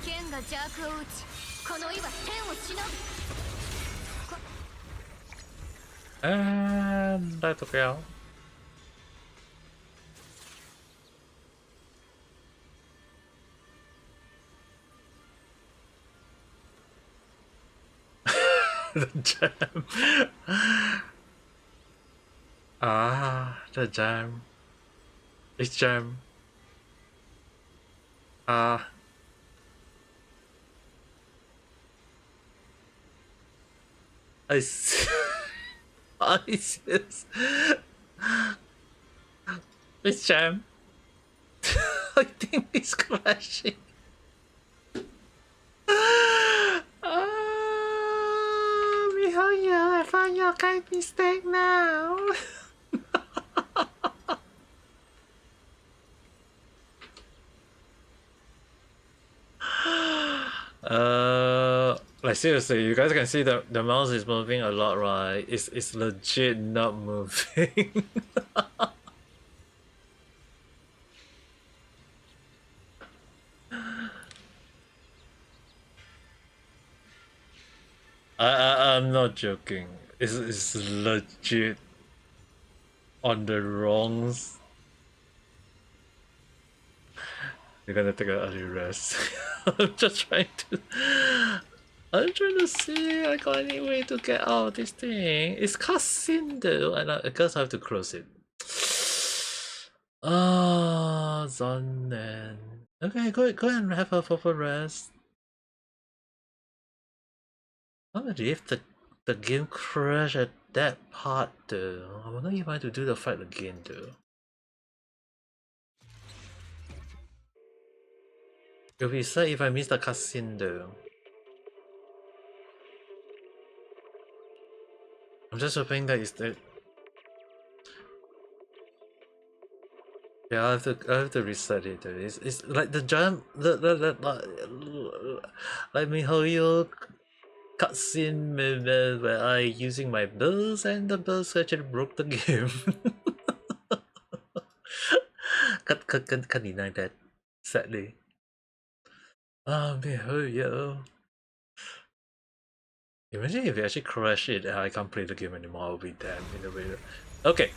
剣が邪悪を打ち、この意は天をしのぐ。 And that took out. The jam. Ah, the jam. It's jam. Ah. I see. I see this. It's jam. I think it's crashing. I found your kind mistake now. Like seriously, you guys can see the mouse is moving a lot, right? It's legit not moving. I'm not joking. It's legit on the wrongs. You're gonna take an early rest. I'm trying to see I got any way to get out of this thing. It's cutscene though, and I guess I have to close it. Ah, Zonnen. Okay, go ahead and have a proper rest. I believe the game crashed at that part though. I wonder if I have to do the fight again though. It'll be sad if I miss the cutscene though. I'm just hoping that is the. Yeah, I have to reset it though. It's like the jump like Mihoyo cutscene where I using my bills and the bills actually broke the game. Can't deny that, sadly. Mihoyo. Imagine if you actually crash it and I can't play the game anymore, I'll be damned in a way. Okay.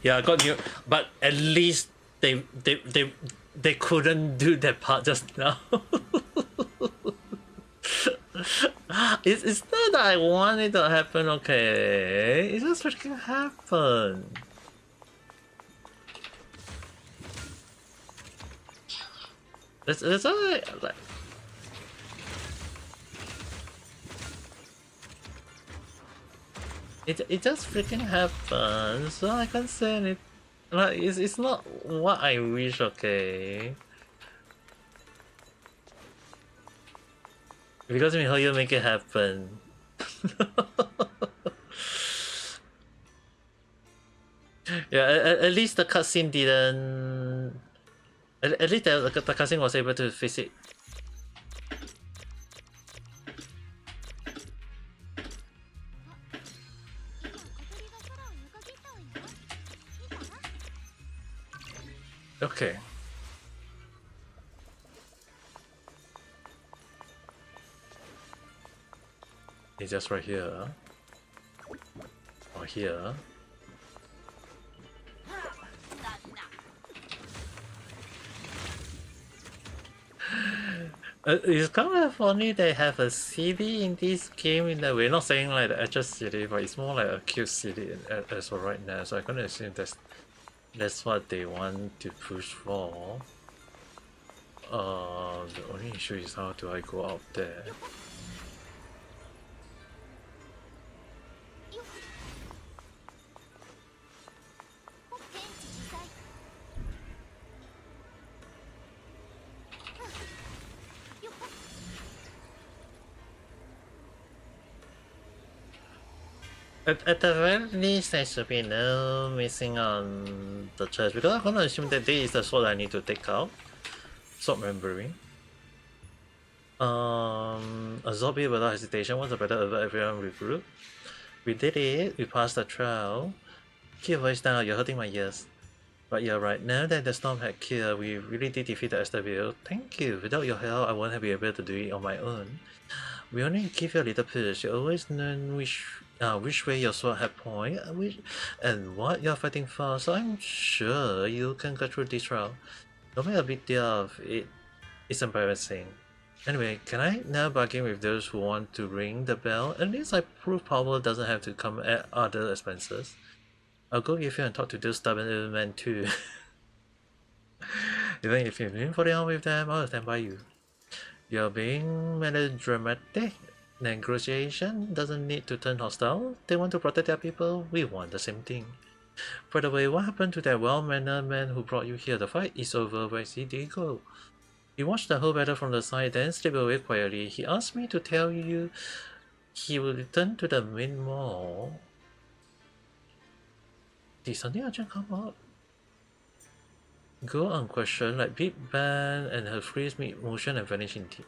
Yeah, I got new, but at least they couldn't do that part just now. It's not that I want it to happen, okay? It just freaking happened. It's alright. Like, it just freaking happens, so I can't say anything. Like, it's not what I wish, okay? Because how you make it happen. Yeah, at least the cutscene didn't. At least the cutscene was able to fix it. Okay. It's just right here. Or here. It's kind of funny they have a city in this game in a way. Not saying like the actual city, but it's more like a cute city as of right now. So I'm gonna assume that's what they want to push for. The only issue is how do I go out there? At the very least, there should be no missing on the chest because I'm gonna assume that this is the sword I need to take out. Sword remembering. Absorb it without hesitation. Once a better over everyone regroup. We did it. We passed the trial. Keep your voice down. You're hurting my ears. But you're right. Now that the storm had cleared, we really did defeat the Estaville. Thank you. Without your help, I won't have been able to do it on my own. We only give you a little push. You always know which way your sword had point, and what you're fighting for. So I'm sure you can get through this trial. Don't make a big deal of it. It's embarrassing. Anyway, can I now bargain with those who want to ring the bell? At least I prove power doesn't have to come at other expenses. I'll go with you and talk to those stubborn little men too. Even if you're in for the arm with them, I'll stand by you. You're being melodramatic. Negotiation doesn't need to turn hostile. They want to protect their people. We want the same thing. By the way, what happened to that well-mannered man who brought you here? The fight is over. Where did he go? He watched the whole battle from the side, then slipped away quietly. He asked me to tell you he will return to the main mall. Did something urgent come up? Go unquestioned, like Big Bang and her freeze mid-motion and vanish in deep.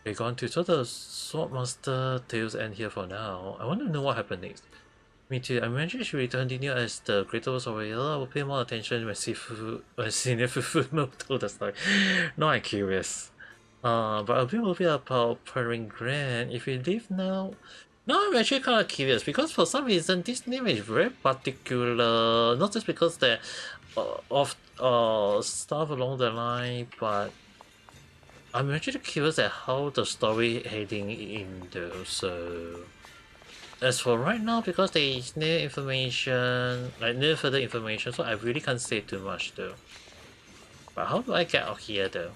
They're gone too, so the Swordmaster tales end here for now. I want to know what happened next. Me too. I imagine she will continue as the Greater Warrior. I will pay more attention when Senior Fufu told the story. Now I'm curious. But I'll be worried about Pairing Grand. If we leave now... Now I'm actually kind of curious because for some reason this name is very particular. Not just because they're of stuff along the line, but I'm actually curious at how the story heading in though. So as for right now, because there is no information, like no further information, so I really can't say too much though. But how do I get out here though?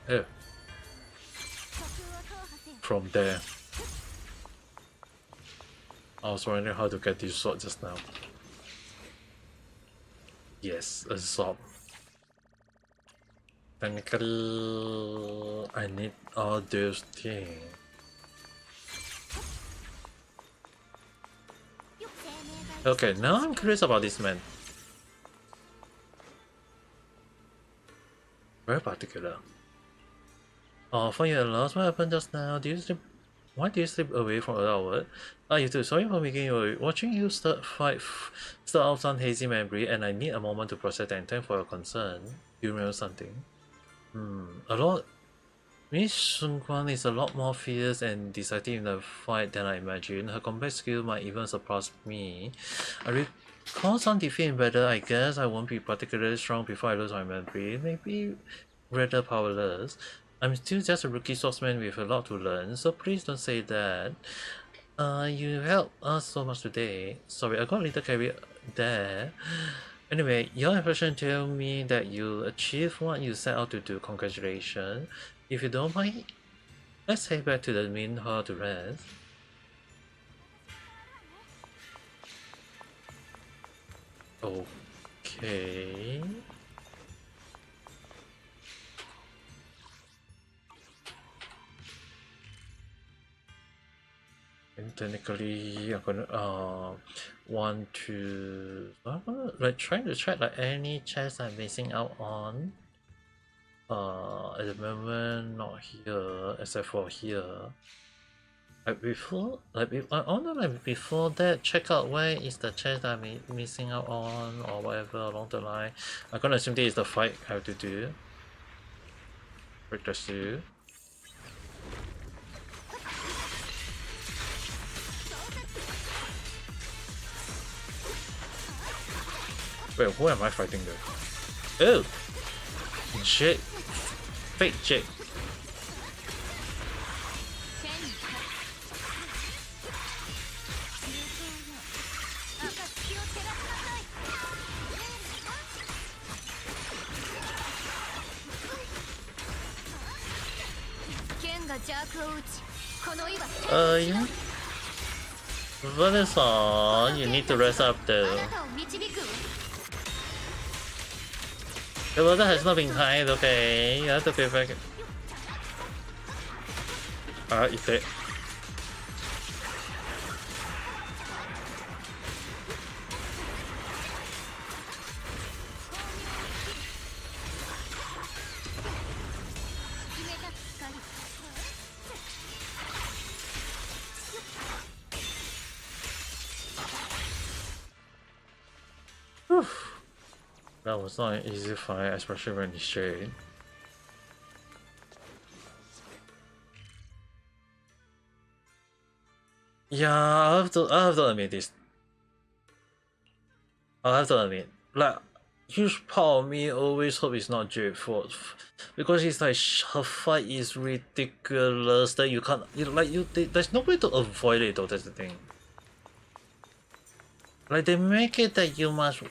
Oh. From there. I was wondering how to get this sword just now. Yes, a sword. Technically, I need all those things. Okay, now I'm curious about this man. Very particular. Oh, for your loss, what happened just now? Do you sleep? Why do you slip away from adulthood? Ah, you too. Sorry for making you watching you start off some hazy memory, and I need a moment to process and thank for your concern. Do you remember something? A lot. Miss Sun Quan is a lot more fierce and decisive in the fight than I imagined. Her combat skill might even surpass me. I recall some defeat in battle. I guess I won't be particularly strong before I lose my memory. Maybe rather powerless. I'm still just a rookie swordsman with a lot to learn, so please don't say that. You helped us so much today. Sorry, I got a little carried there. Anyway, your impression tell me that you achieved what you set out to do. Congratulations. If you don't mind, let's head back to the main hall to rest. Okay. And technically, I'm gonna want to. I'm gonna like trying to check like any chests I'm missing out on. At the moment, not here, except for here. Like before, before that, check out where is the chest I'm missing out on or whatever along the line. I'm gonna assume this is the fight I have to do. Break the seal. Wait, who am I fighting though? Oh! Jake. Fake Jake. Yeah. What is on? You need to rest up though. The weather has not been kind, okay? You have to be back. Eat it. That was not an easy fight, especially when it's shade. Yeah, I have to admit this. I have to admit, like, huge part of me always hope it's not Jade's fault, because it's like her fight is ridiculous that you can't, there's no way to avoid it though. That's the thing. Like they make it that you must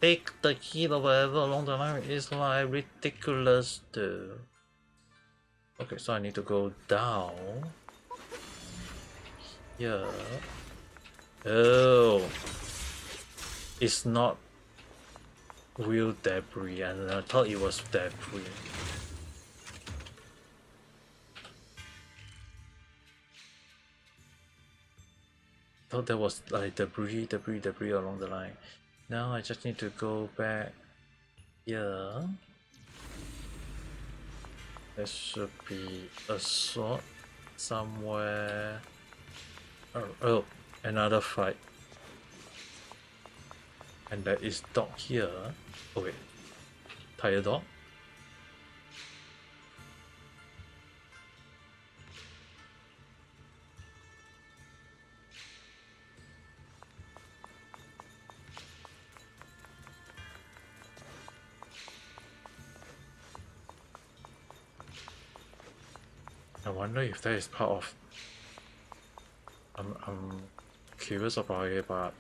take the hit or whatever along the line. It's like ridiculous though. Okay, so I need to go down. Yeah. Oh. It's not real debris, and I thought it was debris. Thought there was like debris along the line. Now I just need to go back here. There should be a sword somewhere. Oh, another fight. And there is dog here. Oh wait, tire dog. I wonder if that is part of. I'm curious about it, but.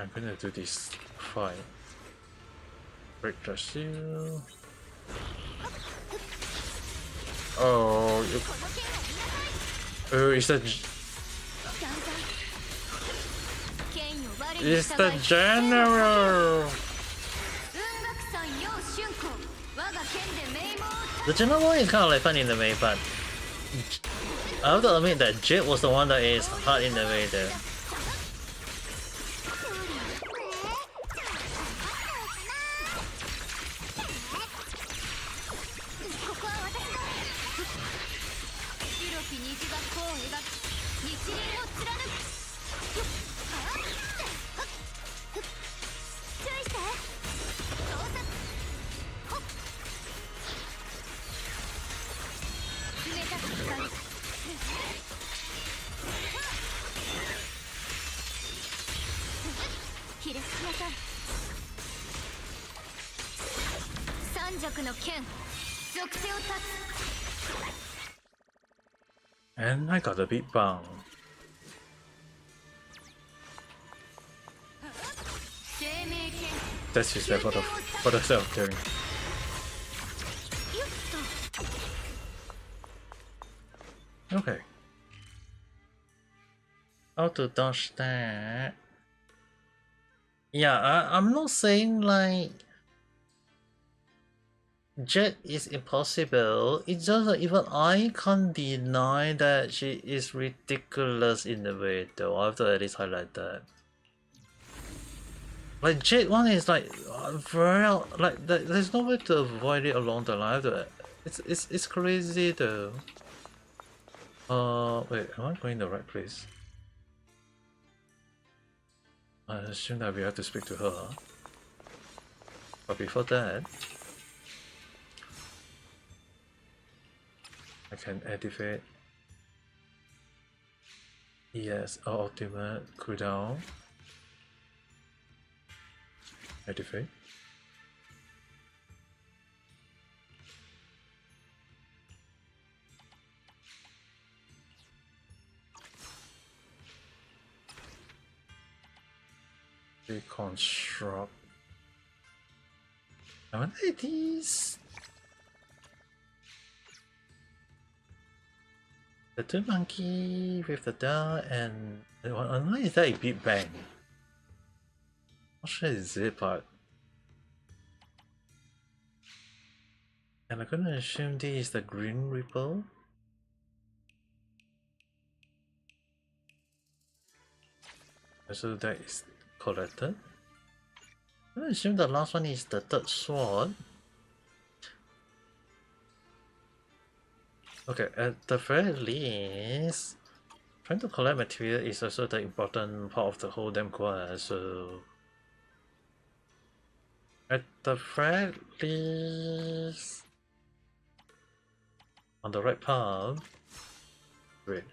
I'm gonna do this fight. Break the shield. Oh, oh, it's the general. The general one is kind of like fun in the way, but I have to admit that Jade was the one that is hard in the way there. And I got a bit bummed. That's just there for the self-carrying. Okay. How to dodge that? Yeah, I'm not saying like Jet is impossible. It's just that even I can't deny that she is ridiculous in a way though. I have to at least highlight that. Like Jet one is like very like there's no way to avoid it along the line. It's crazy though. Wait, am I going the right place? I assume that we have to speak to her. But before that, I can activate. Yes, our ultimate cooldown. Activate. Reconstruct. I wonder if these. The two monkey with the dog and online is that a Big Bang? Not sure is it, but and I'm gonna assume this is the Green Ripple. So that is collected. I'm gonna assume the last one is the third sword. Okay, at the very least, trying to collect material is also the important part of the whole damn quest, so at the very least, on the right path. Wait,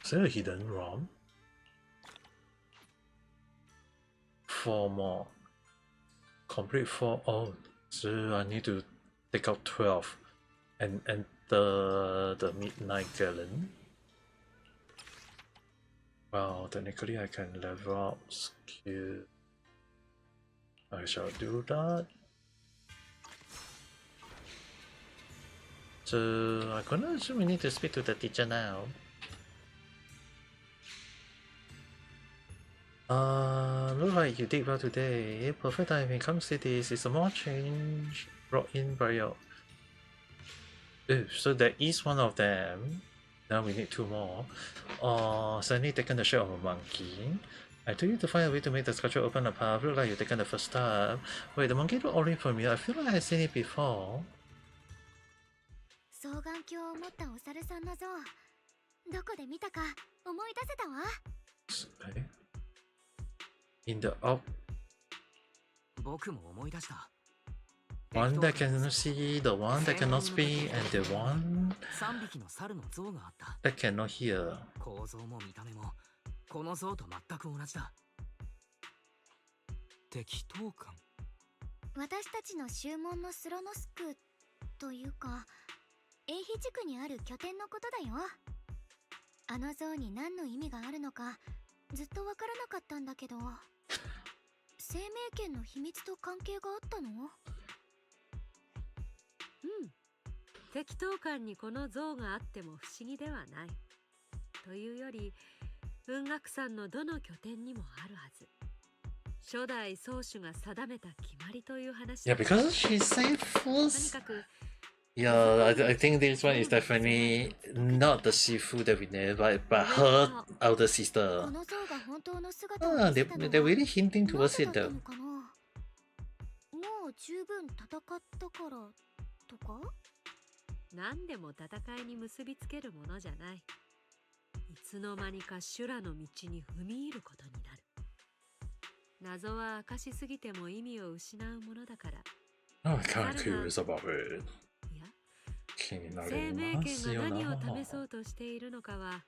is there a hidden ROM? 4 more. Complete 4. Oh, so I need to take out 12 and the midnight gallon. Well, technically I can level up skill. I shall do that. So I'm gonna assume we need to speak to the teacher now. Look like you did well today. Perfect timing. Come see this. It's a more change brought in by your. So there is one of them. Now we need 2 more. Suddenly taken the shape of a monkey. I told you to find a way to make the sculpture open a path. Look like you've taken the first step. Wait, the monkey look already familiar. I feel like I've seen it before. 双眼鏡を持ったお猿さんの像、どこで見たか思い出せたわ。In the up. 僕も思い出した。One that can see, the one that cannot speak, and the one 3匹の猿の像があった。that cannot hear. 構造も見た目もこの像と全く同じだ。適当感。私たちの宗門のスロノスクというか、永飛地区にある拠点のことだよ。あの像に何の意味があるのかずっとわからなかったんだけど。生命圏の秘密と関係があったの？適当感にこの像があっても不思議ではない。というより、雲岳山のどの拠点にもあるはず。初代宗主が定めた決まりという話 Yeah, だ。 because she said とに false. かく Yeah, I think this one is definitely not the Shifu that we know, but her elder こ sister. の像が本当の姿を Ah, 見せたの they're は really hinting な towards ぜだ it った though. のかな。もう十分戦ったからとか？何でも戦いに結びつけるものじゃない。いつの間にか修羅の道に踏み入ることになる。謎は明かしすぎても意味を失うものだから。 I'm kind of curious about it. いや、気にな生命ります圏がよな。何を試そうとしているのかは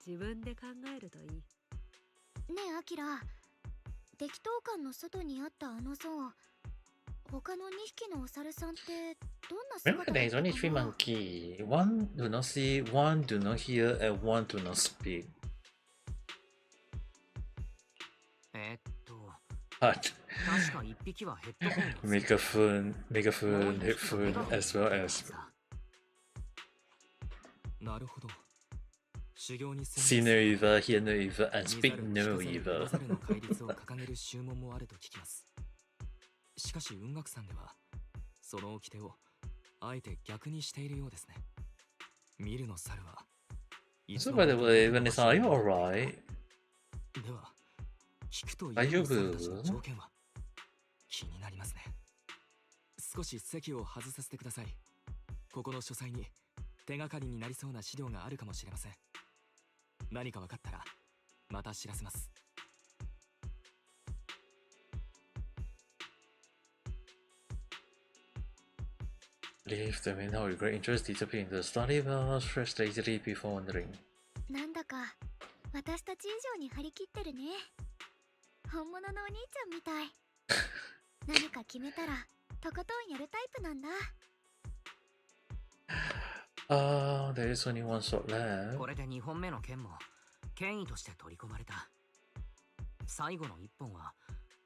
自分で考えるといい。ねえアキラ、適当感の外にあったあの像、他の2匹のお猿さんってどんな Remember 姿だ there っ is た only か three な？ monkey. One do not see, one do not hear, and one do not speak. はい。確か一匹はヘッドホンをつけて Megaphone, headphone, as well as なるほど。修行に see no evil, hear no evil, and 見 speak ざる no 聞 evil. かざるの戒律を掲げる宗門もあると聞きます。しかし雲岳山ではその掟をあえて逆にしているようですね。見るの猿は So by the way, Vanessa, are you alright? では聞くという大丈夫？条件は気になりますね。少し席を外させてください。ここの書斎に手がかりになりそうな資料があるかもしれません。何か分かったらまた知らせます。 Leave them in now with great interest, disappear into the study bar, stretched lazily before wandering. なんだか私たち以上に張り切ってるね。本物のお兄ちゃんみたい。何か決めたらとことんやるタイプなんだ。There is only one shot left. これで2本目の剣も権威として取り込まれた。最後の1本は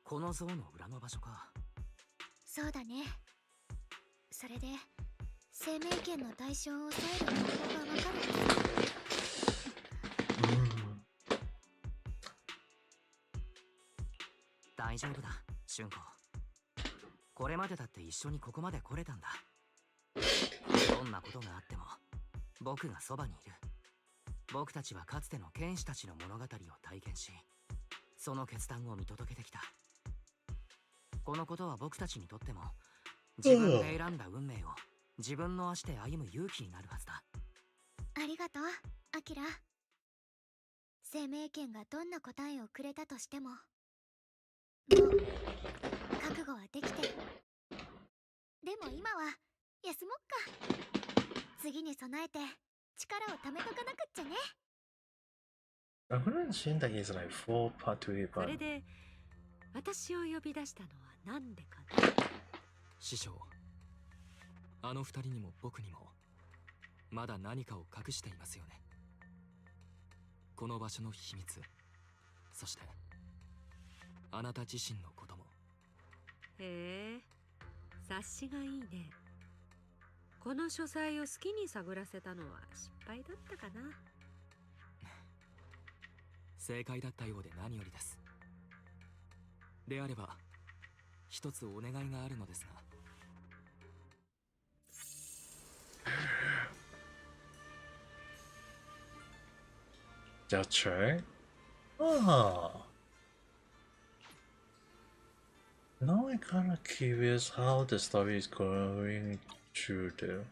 この像の裏の場所か。そうだね。それで生命圏の対象を抑える方法がわかる。大丈夫だ、俊子。これまでだって一緒にここまで来れたんだ。どんなことがあっても僕がそばにいる。僕たちはかつての剣士たちの物語を体験し、その決断を見届けてきた。このことは僕たちにとっても自分で選んだ運命を自分の足で歩む勇気になるはずだ。ありがとう、アキラ。生命圏がどんな答えをくれたとしても、もう覚悟はできてる。でも今は休もっか。次に備えて力を貯めとかなくっちゃね。I couldn't assume that he's like 4-part to it, そ but れで私を呼び出したのはなんでかな。師匠、あの二人にも僕にもまだ何かを隠していますよね。この場所の秘密、そしてあなた自身のことも。へえ、察しがいいね。この書斎を好きに探らせたのは失敗だったかな。正解だったようで何よりです。であれば一つお願いがあるのですが。That's right. Ah. Now I'm kind of curious how the story is going through there.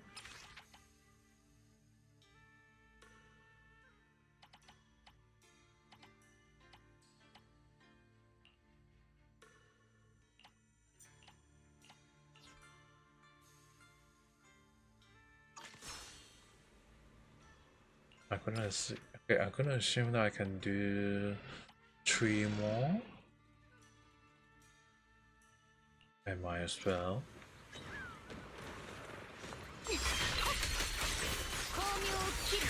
I'm gonna assume that I can do 3 more. I might as well. 巧妙を切る。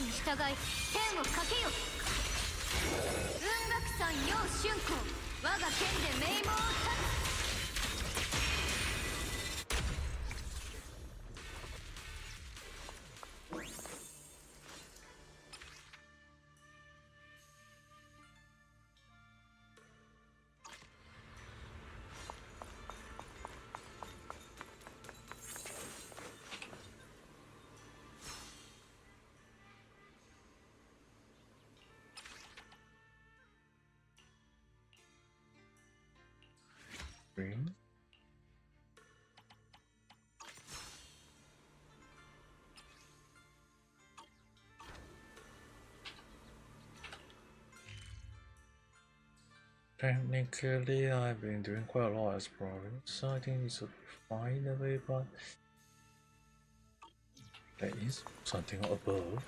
に従い天をかけよ。雲岳山陽春光、我が剣で名門を立つ。Green. Technically, I've been doing quite a lot of exploring, so I think this will find a way, but there is something above.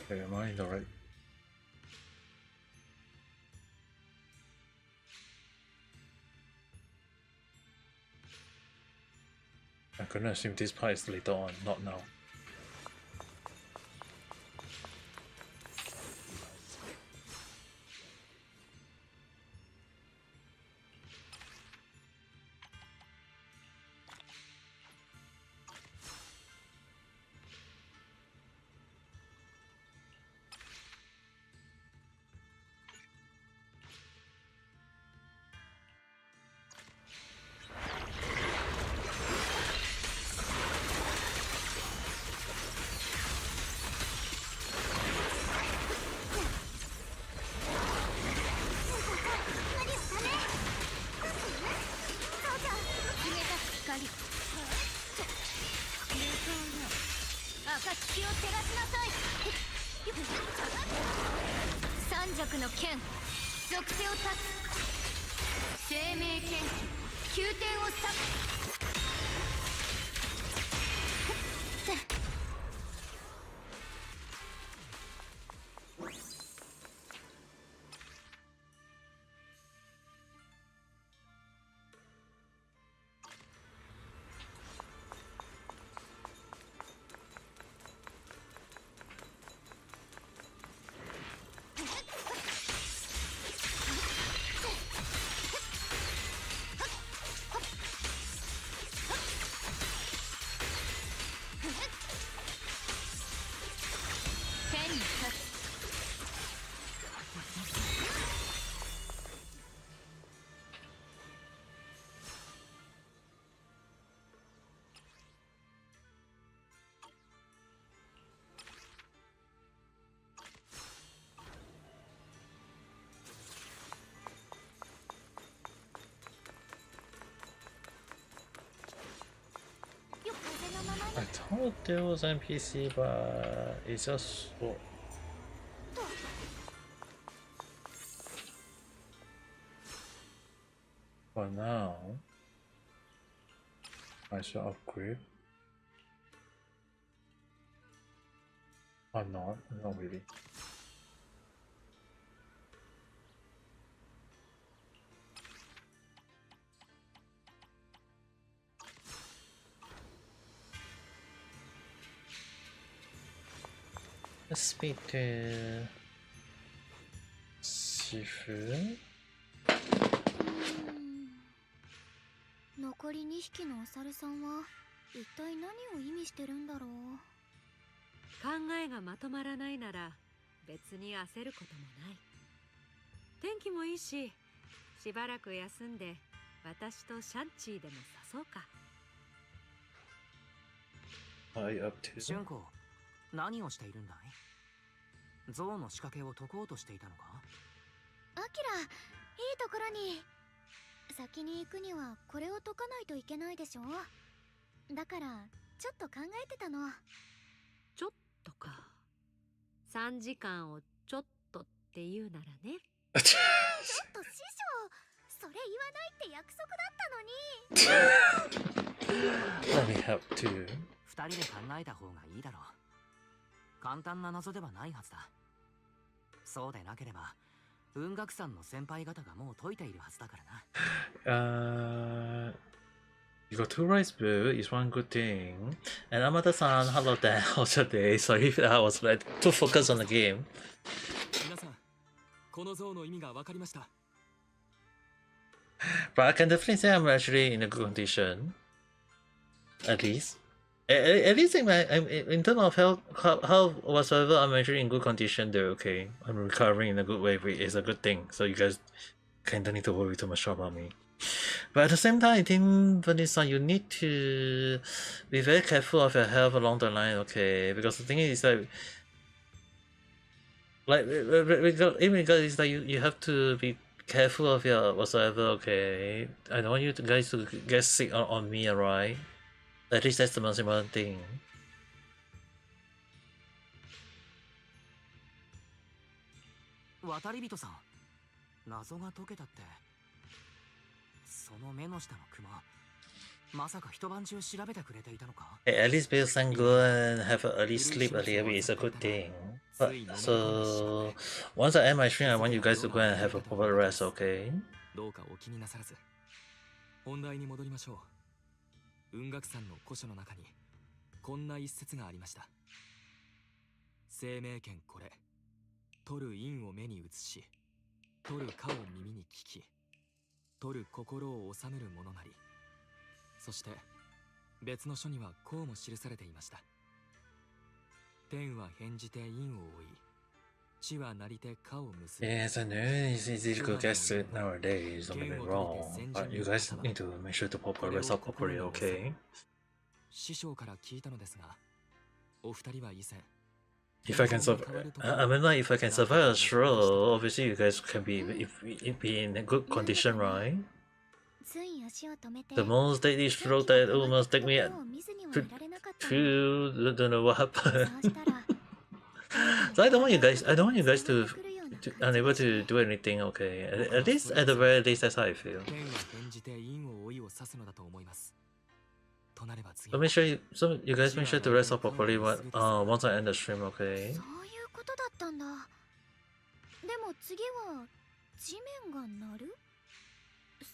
Okay, am I in the right? I couldn't assume this part is later on, not now.三尺の剣、属性を断つ。生命剣気、宮殿を裂く。I thought there was NPC, but it's just what. For now, I should upgrade. Or not really. Let's speak to Shifu. 残り2匹のお猿さんは一体何を意味してるんだろう。考えがまとまらないなら別に焦ることもない。天気もいいし、しばらく休んで私とシャンチーでも誘うか。Hi, up to. 春光、何をしているんだい？象の仕掛けを解こうとしていたのか？アキラ、いいところに。先に行くにはこれを解かないといけないでしょ。だからちょっと考えてたの。ちょっとか。3時間をちょっとって言うならね。ちょっと師匠、それ言わないって約束だったのに。Let me help too. 2人で考えた方がいいだろう。簡単な謎ではないはずだ。そうでなければ文学さんの先輩方がもう解いているはずだからな。You got two rice blue is one good thing. And Amada-san, hello there. How's your day? Sorry if I was like too focused on the game. 皆さん、この像の意味が分かりました。 But I can definitely say I'm actually in a good condition. At least. At least in terms of health whatsoever, I'm actually in good condition though, okay? I'm recovering in a good way, which is a good thing. So you guys don't need to worry too much about me. But at the same time, I think, Vanessa, you need to be very careful of your health along the line, okay? Because the thing is that, it's like you have to be careful of your whatsoever, okay? I don't want you guys to get sick on me, alright? At least that's the most important thing. 渡り人さん、謎が解けたって。その目の下のクマ、まさか一晩中調べてくれていたのか? Hey, at least Bill can go and have an early sleep earlier, which is a good thing. But, so, once I end my stream, I want you guys to go and have a proper rest, okay? どうかお気になさらず。本題に戻りましょう。雲岳山の古書の中にこんな一節がありました。生命圏これ、取る陰を目に映し、取る科を耳に聞き、取る心を治めるものなり。そして別の書にはこうも記されていました。天は返じて陰を追い、地はなりて科を結ぶ。 Yes, I know it's easy to go get sick nowadays, don't get me wrong. But you guys need to make sure to proper rest up properly, okay? 師匠から聞いたのですが、お二人は以前 If I can survive, I mean, like, if I can survive, sure. Obviously, you guys can be in a good condition, right? The most deadly stroke that almost take me to don't know what happened. So I don't want you guys to unable to do anything, okay? At least, at the very least, that's how I feel. 天は返じて陰を追いを指すのだと思います。となれば次 So make sure you guys make sure to rest up properly once I end the stream, okay? そういうことだったんだ。でも次は地面が鳴る？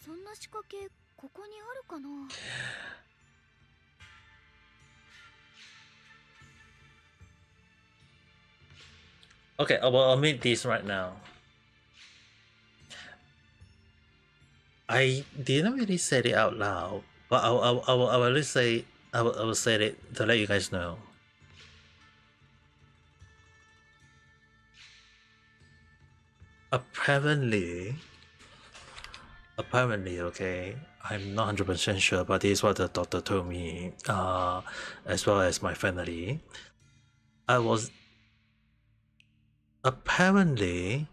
そんな仕掛けここにあるかな？ Okay, I'll admit this right now. I didn't really say it out loud, but I will say I will say it to let you guys know. Apparently, okay, I'm not 100% sure, but this is what the doctor told me, as well as my family. I was apparently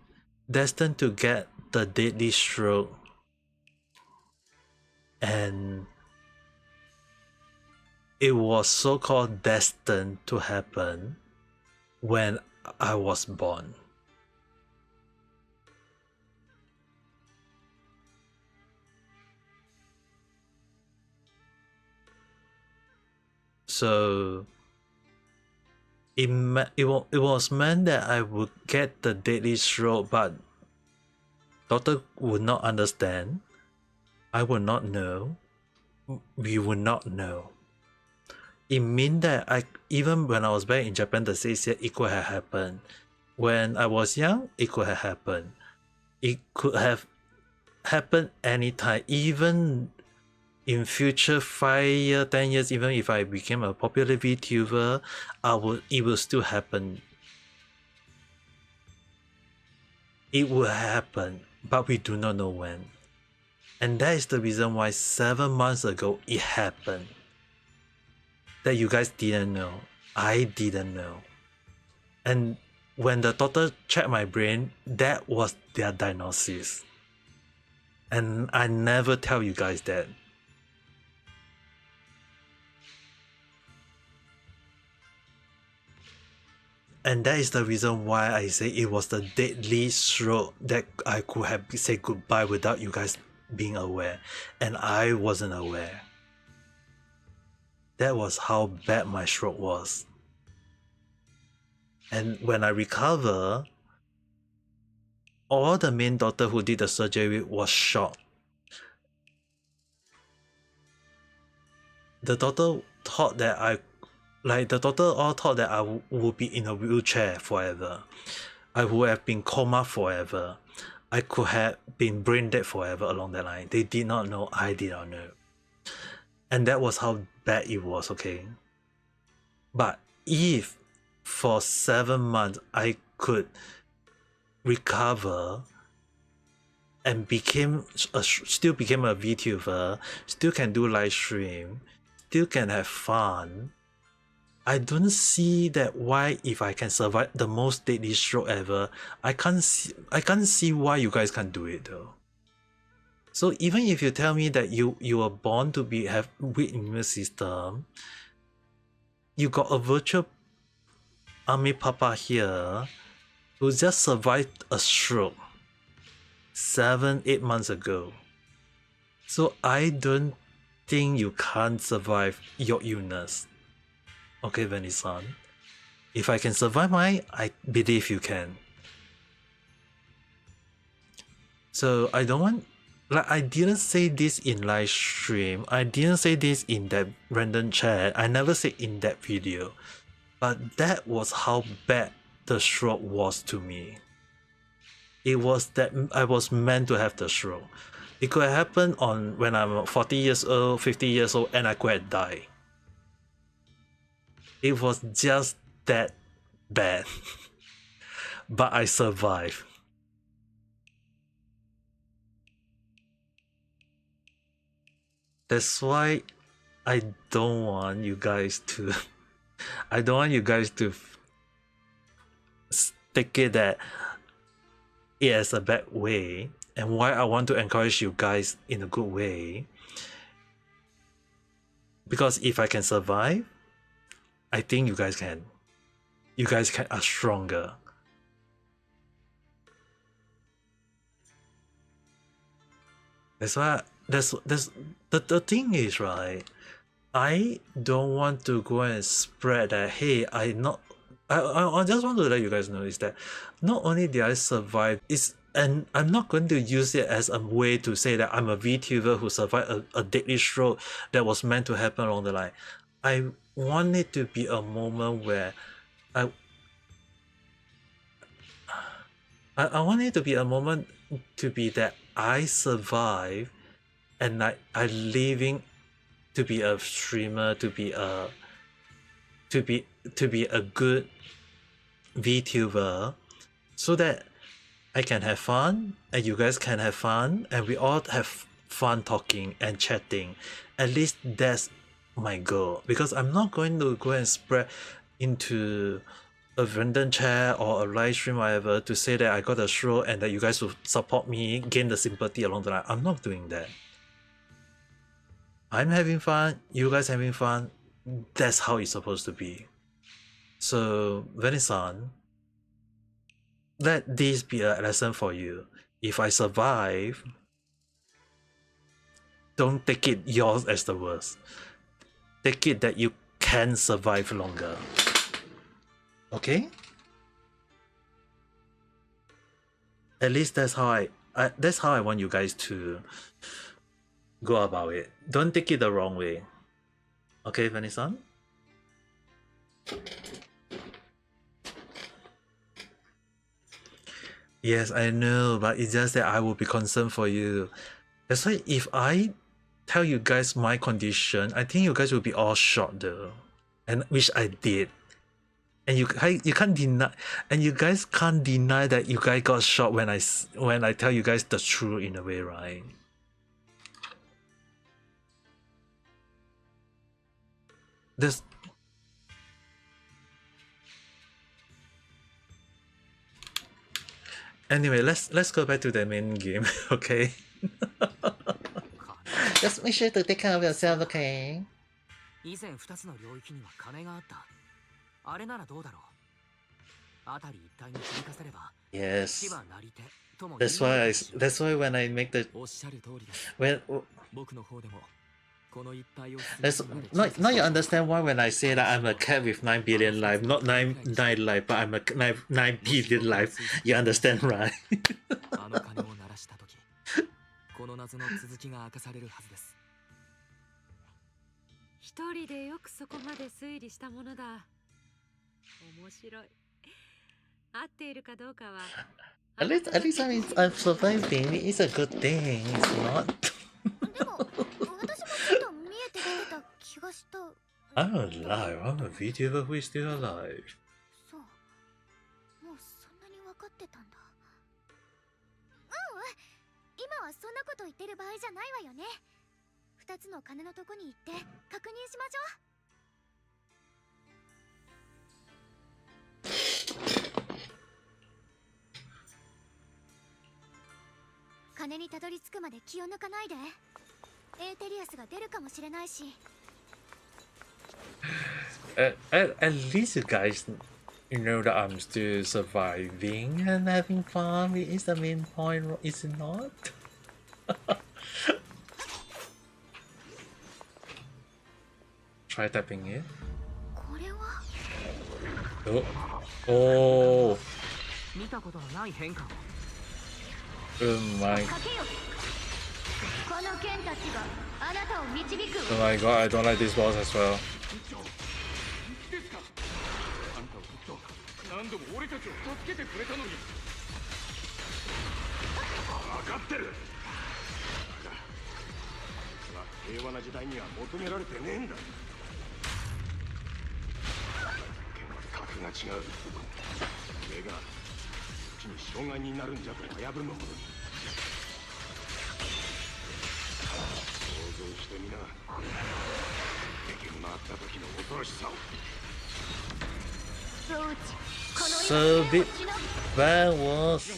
destined to get the deadly stroke, and it was so-called destined to happen when I was born. So it was meant that I would get the deadly stroke, but doctor would not understand. I would not know. We would not know. It means that even when I was back in Japan the 6th year, it could have happened. When I was young, it could have happened. It could have happened anytime, even in future 5 years, 10 years, even if I became a popular VTuber, it will still happen. It will happen, but we do not know when. And that is the reason why 7 months ago it happened. That you guys didn't know. I didn't know. And when the doctor checked my brain, that was their diagnosis. And I never tell you guys that. And that is the reason why I say it was the deadly stroke that I could have said goodbye without you guys being aware. And I wasn't aware. That was how bad my stroke was. And when I recover, all the main doctor who did the surgery was shocked. The doctor thought that the doctor all thought that I would be in a wheelchair forever. I would have been coma forever. I could have been brain dead forever along that line. They did not know, I did not know. And that was how bad it was, okay? But if for 7 months I could recover and still became a VTuber, still can do live stream, still can have fun, I don't see that why if I can survive the most deadly stroke ever, I can't see why you guys can't do it though. So even if you tell me that you were born to have weak immune system, you got a virtual army papa here who just survived a stroke 7-8 months ago. So I don't think you can't survive your illness. Okay, Venisan. If I can survive mine, I believe you can. So I don't want, like, I didn't say this in live stream. I didn't say this in that random chat. I never said in that video. But that was how bad the stroke was to me. It was that I was meant to have the stroke. It could have happened when I'm 40 years old, 50 years old, and I could have died. It was just that bad. But I survived. That's why I don't want you guys to take it that it as a bad way, and why I want to encourage you guys in a good way. Because if I can survive, I think you guys can. You guys are stronger. That's why the thing is, right? I don't want to go and spread that, hey, I just want to let you guys know is that not only did I survive, and I'm not going to use it as a way to say that I'm a VTuber who survived a deadly stroke that was meant to happen along the line. I want it to be a moment where I want it to be a moment to be that I survive and I living to be a streamer, to be a good VTuber, so that I can have fun and you guys can have fun and we all have fun talking and chatting. At least that's my goal, because I'm not going to go and spread into a random chat or a live stream or whatever to say that I got a stroke and that you guys will support me, gain the sympathy along the line. I'm not doing that. I'm having fun, you guys having fun. That's how it's supposed to be. So, Venisan, let this be a lesson for you. If I survive, don't take it yours as the worst. Take it that you can survive longer. Okay? At least that's how I want you guys to go about it. Don't take it the wrong way. Okay, Venisan? Yes, I know, but it's just that I will be concerned for you. That's why if I tell you guys my condition, I think you guys will be all shocked though. And which I did. And you can't deny, and you guys can't deny that you guys got shocked when I tell you guys the truth in a way, right? This. Anyway, let's go back to the main game, okay? Just make sure to take care of yourself, okay? 以前2つの領域には金があった。あれならどうだろう。辺り一帯に響かせれば。Yes. 死はなり手とも。That's why when I make the おっしゃる通りです。when 僕の方でもこの一杯を That's, now you understand why when I say that I'm a cat with 9 billion life, not 9 life, but I'm a 9 billion life. You understand, right? あの鐘を鳴らした時、この謎の続きが明かされるはずです。一人でよくそこまで推理したものだ。面白い。合っているかどうかは。At least I'm surviving. It's a good thing. It's not. でも私もちょっと見えてきてた気がした。I'm alive. I'm a VTuber who is still alive. そう。もうそんなに分かってたんだ。今はそんなこと言ってる場合じゃないわよね。2つの鐘のとこに行って確認しましょう。鐘にたどり着くまで気を抜かないで。エーテリアスが出るかもしれないし。At least you guys, you know that I'm still surviving and having fun. It is the main point, is it not? Try tapping it. これは Oh. 見たことのない変化を。Oh my. かけよ。この剣たちがあなたを導く。 Oh my god, I don't like this boss as well. 何度も俺たちを助けてくれたのに。分かってる。だが平和な時代には求められてねえんだ。剣は格が違う。それが時に障害になるんじゃと危ぶむほどに。想像してみな。敵に回った時の恐ろしさを。 So big bad was. フ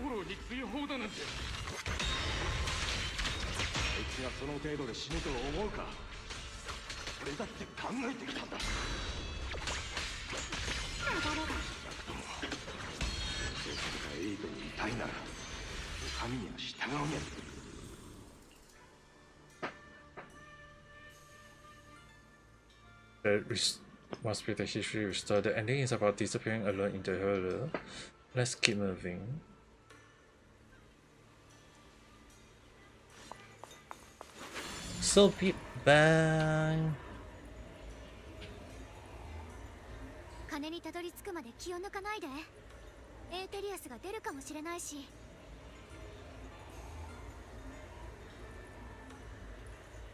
ォローに追放だなんて。あいつがその程度で死ぬと思うか。俺だって考えてきたんだ。生徒がエイトにいたいなら神には従うね。Must be the history restored. The ending is about disappearing alone into hell. Let's keep moving. So big bang. 鐘にたどり着くまで気を抜かないで。エーテリアスが出るかもしれないし。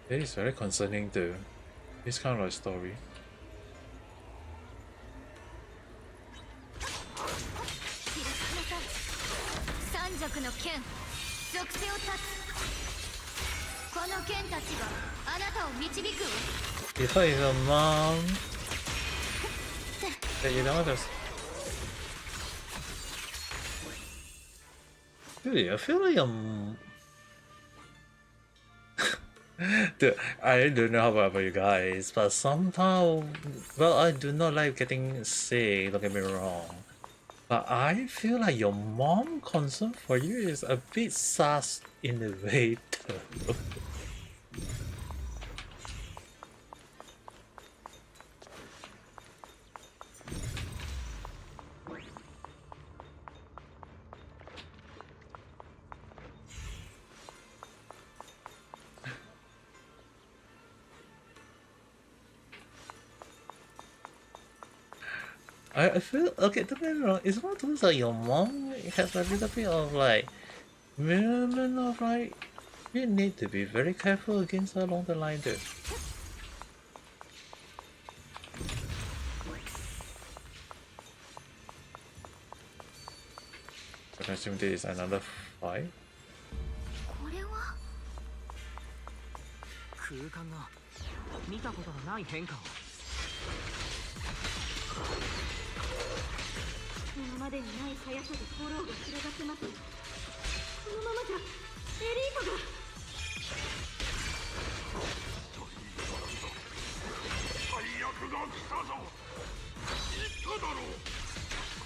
It is very concerning though. This kind of story. 三尺の剣、属性を断つ。この剣たちがあなたを導く。 If I is your mom, yeah, you know this. Dude, I feel like Dude, I don't know how about you guys, but somehow, well, I do not like getting sick, don't get me wrong. But I feel like your mom concern for you is a bit sus in a way though. I feel okay. Don't get me wrong. It's not just like your mom has a little bit of like movement of like you need to be very careful against her along the line, dude. I assume this is another fight. これは空間が見たことのない変化を。今までにない速さでフォローが広がってます。このままじゃエリートが。最悪が来たぞ。言っただろう。こ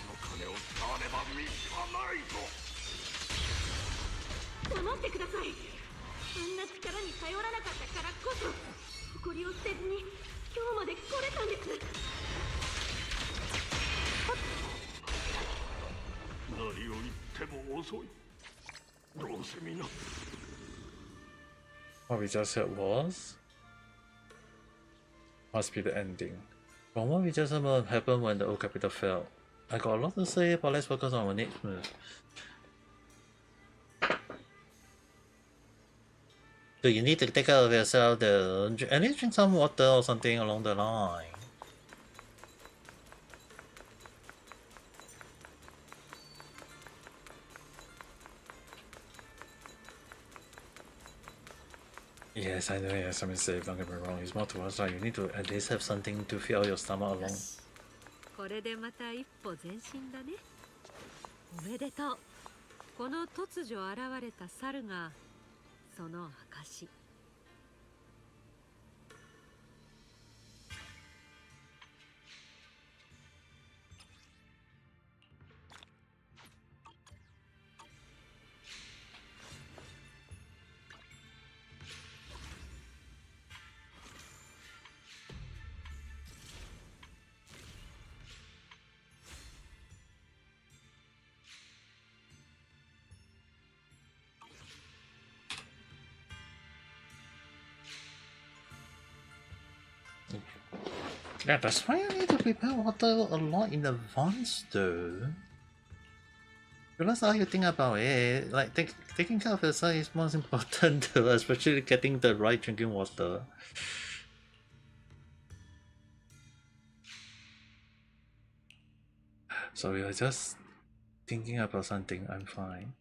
の金を使わねば道はないと。黙ってください。んな力に頼らなかったからこそ誇りを捨てずに今日まで来れたんです。何を言っても遅い。どうせみんな What we just said was must be the ending. From what we just said what happened when the old capital fell. I got a lot to say, but let's focus on our next move. Do you need to take care of yourself though? At least drink some water or something along the line. Yes, I know you have something to say, don't get me wrong. It's more towards like you need to at least have something to fill your stomach along. これでまた一歩前進だね。おめでとう。この突如現れた猿がその証。Yeah, that's why you need to prepare water a lot in advance though. Because how you think about it, like taking care of yourself is most important though, especially getting the right drinking water. So you're just thinking about something, I'm fine.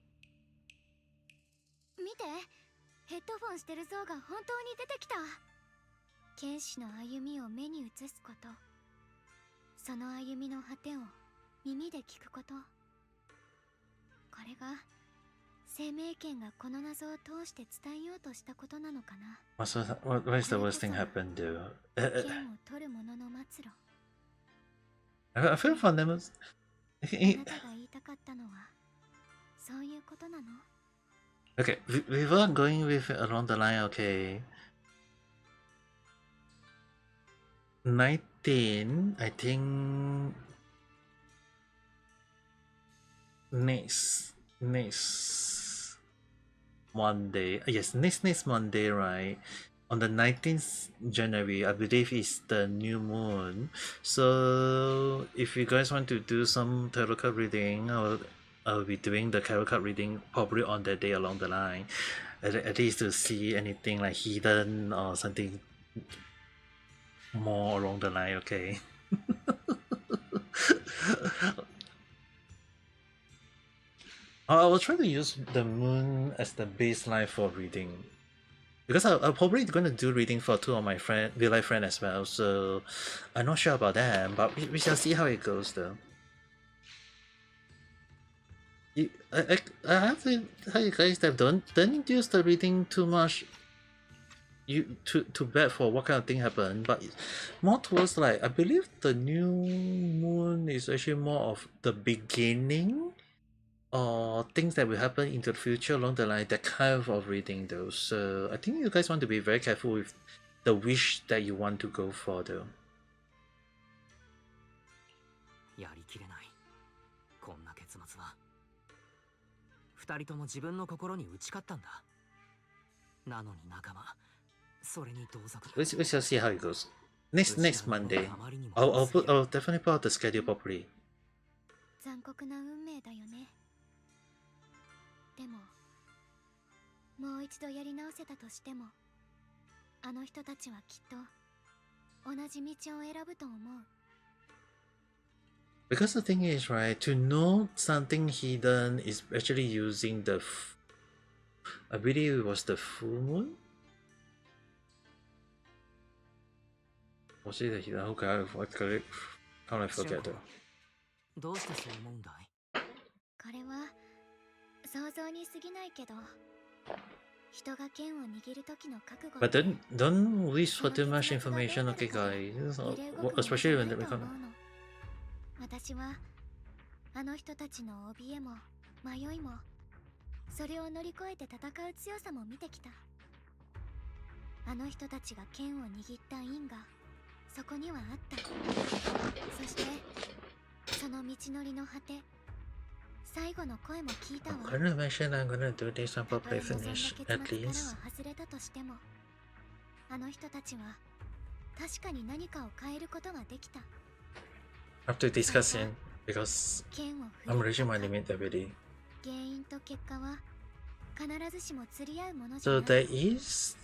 見て、ヘッドフォンしてる像が本当に出てきた。剣士の歩みを目に映すこと、その歩みの果てを耳で聞くこと、これが生命剣がこの謎を通して伝えようとしたことなのかな。What is the worst thing happened though? 剣を取る者の末路。I feel for them. あなたが言いたかったのはそういうことなの？ Okay, we were going with along the line, okay. 19, I think next Monday. Yes, next Monday, right? On the 19th January, I believe is the new moon. So if you guys want to do some tarot card reading, I'll be doing the tarot card reading probably on that day along the line. At least to see anything like hidden or something more along the line, okay? I will try to use the moon as the baseline for reading. Because I'm probably going to do reading for two of my real life friends as well, so I'm not sure about that, but we shall see how it goes though. I have to tell you guys that don't use the reading too much too bad for what kind of thing happened, but more towards like I believe the new moon is actually more of the beginning or things that will happen into the future along the line, that kind of reading though. So I think you guys want to be very careful with the wish that you want to go for though. やりきれない。こんな結末は。二人とも自分の心に打ち勝ったんだ。なのに仲間。それに同族。We shall see how it goes. Next Monday, I'll definitely put out the schedule properly. 残酷な運命だよね。でも、もう一度やり直せたとしても、あの人たちはきっと同じ道を選ぶと思う。Because the thing is, right, to know something hidden is actually using the I believe it was the full moon? Was it the hidden? Okay, how do I forget though? どうしてそう思うんだい？これは想像に過ぎないけど、人が剣を握る時の覚悟。 But don't wish for too much information, okay, guys? Especially when they become. 私はあの人たちの怯えも迷いも、それを乗り越えて戦う強さも見てきた。あの人たちが剣を握った因がそこにはあった。そしてその道のりの果て、最後の声も聞いたわ。I'm gonna mention I'm gonna do this and たと probably え望んだ finish 結 at 末から least は外れたとしても、あの人たちは確かに何かを変えることができた。 after discussing because 剣を I'm 振る reaching my った limit already. 原因と結果は必ずしも釣り合うものじゃ So ない。 there is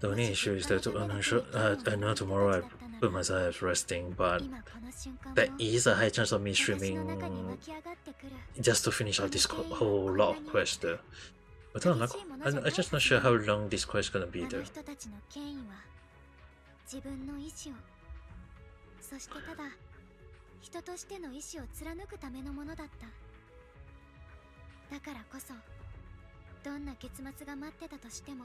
the only issue is that I know tomorrow I put myself resting, but 今この瞬間も there is a high chance of me 私の streaming 中に湧き上がってくる just to finish out this whole lot of quests. I don't know. I'm just not sure how long this quest is gonna be あ though. の人たちの権威は自分の意志を、そしてただ人としての意志を貫くためのものだった。だからこそどんな結末が待ってたとしても、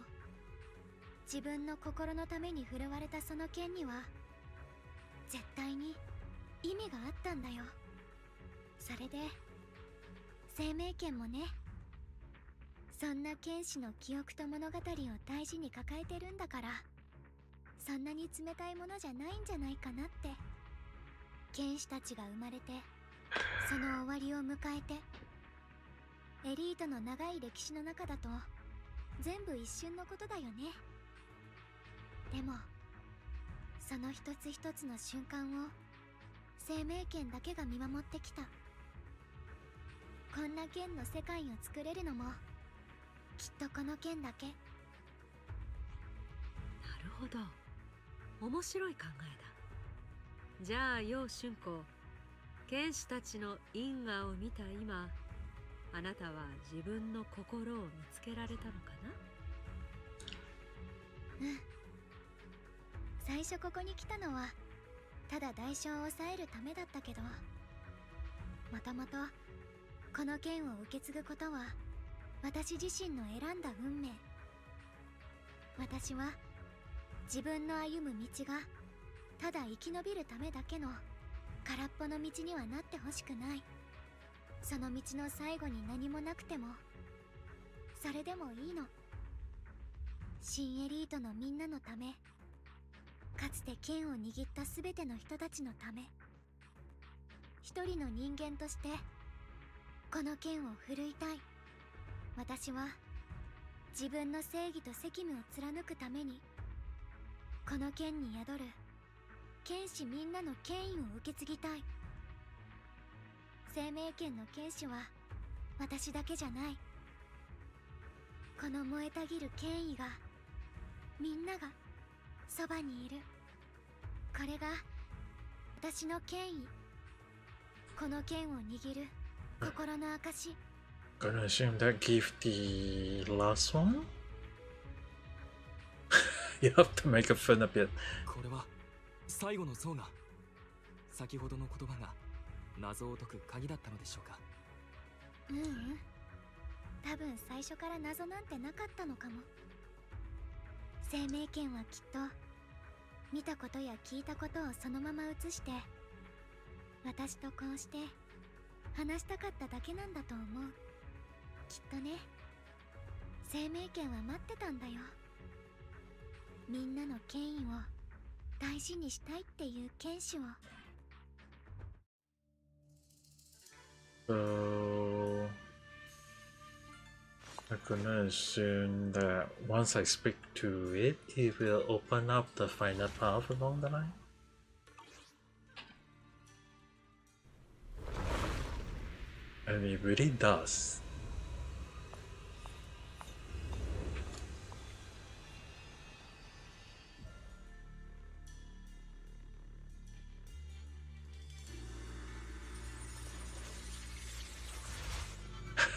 自分の心のために振るわれたその剣には絶対に意味があったんだよ。それで生命剣もね、そんな剣士の記憶と物語を大事に抱えてるんだから、そんなに冷たいものじゃないんじゃないかなって。剣士たちが生まれてその終わりを迎えて、エリートの長い歴史の中だと全部一瞬のことだよね。でもその一つ一つの瞬間を生命剣だけが見守ってきた。こんな剣の世界を作れるのもきっとこの剣だけ。なるほど、面白い考えだ。じゃあ楊春子、剣士たちの因果を見た今、あなたは自分の心を見つけられたのかな？うん。最初ここに来たのはただ代償を抑えるためだったけど、もともとこの剣を受け継ぐことは私自身の選んだ運命。私は自分の歩む道がただ生き延びるためだけの空っぽの道にはなってほしくない。その道の最後に何もなくてもそれでもいいの。新エリートのみんなのため、かつて剣を握ったすべての人たちのため、一人の人間としてこの剣を振るいたい。私は自分の正義と責務を貫くためにこの剣に宿る剣士みんなの権威を受け継ぎたい。生命剣の剣士は私だけじゃない。この燃えたぎる権威が、みんながそばにいる。これが私の権威。この剣を握る心の証。 Gonna assume that give the last one? You have to make it fun a bit. これは最後の像が先ほどの言葉が謎を解く鍵だったのでしょうか？ううん、多分最初から謎なんてなかったのかも。生命剣はきっと見たことや聞いたことをそのまま映して私とこうして話したかっただけなんだと思う。きっとね、生命剣は待ってたんだよ。みんなの権威を大事にしたいっていう剣士を。 So I'm gonna assume that once I speak to it, it will open up the final path along the line. And it really does.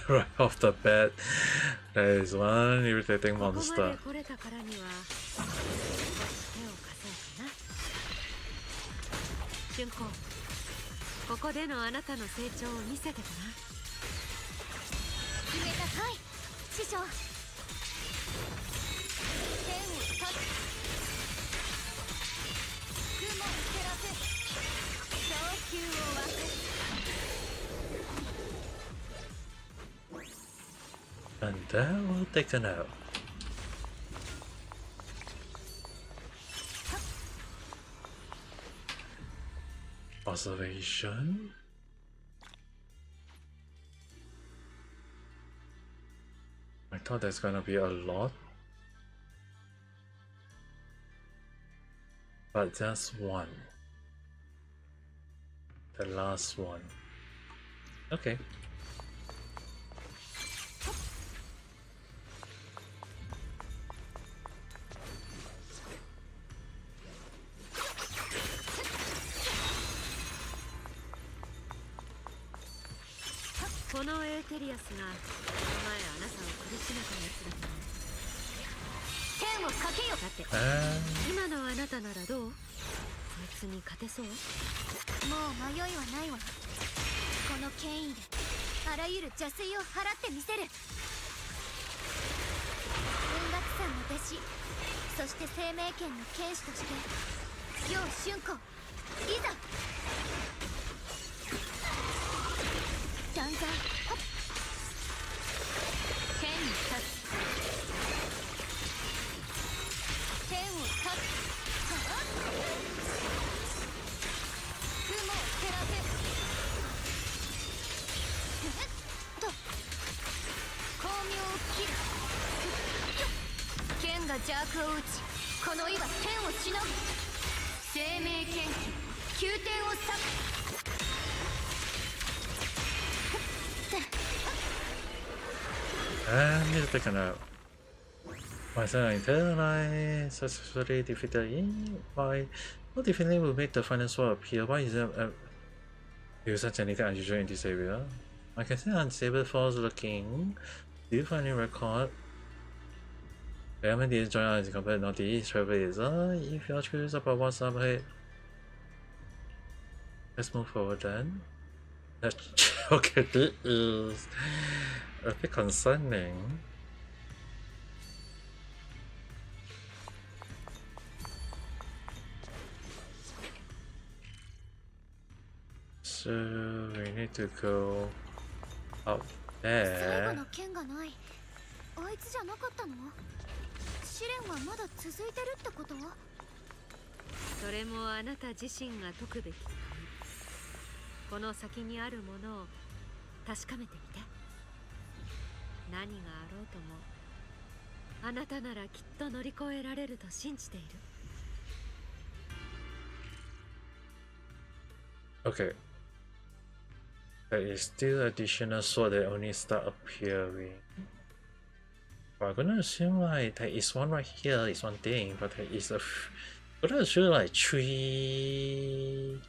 Right off the bat, there is one irritating ここまで monster. 来れたからには少し手を貸そうかな。春子、ここでのあなたの成長を見せてかな。決めたかい師匠。剣を断つ。雲を照らせ。昇級を分け。 And that will take an out. Observation. I thought there's gonna be a lot, but just one. The last one. Okay. I need to take a note. My son internalized successfully defeated by what definitely will make the final sword appear. Why is there such anything unusual in this area? I can see unstable force looking. Do you find any record? The element is join us compared to the trailblazer. If you're curious about what's up here, let's move forward then. Okay, this is a bit concerning. So we need to go up there. それもあなた自身が解くべき。この先にあるものを確かめてみて。何があろうとも、あなたならきっと乗り越えられると信じている。Okay. There is still additional sword that only start appearing. But I'm gonna assume like there is one right here is one thing, but there is I'm gonna assume like 3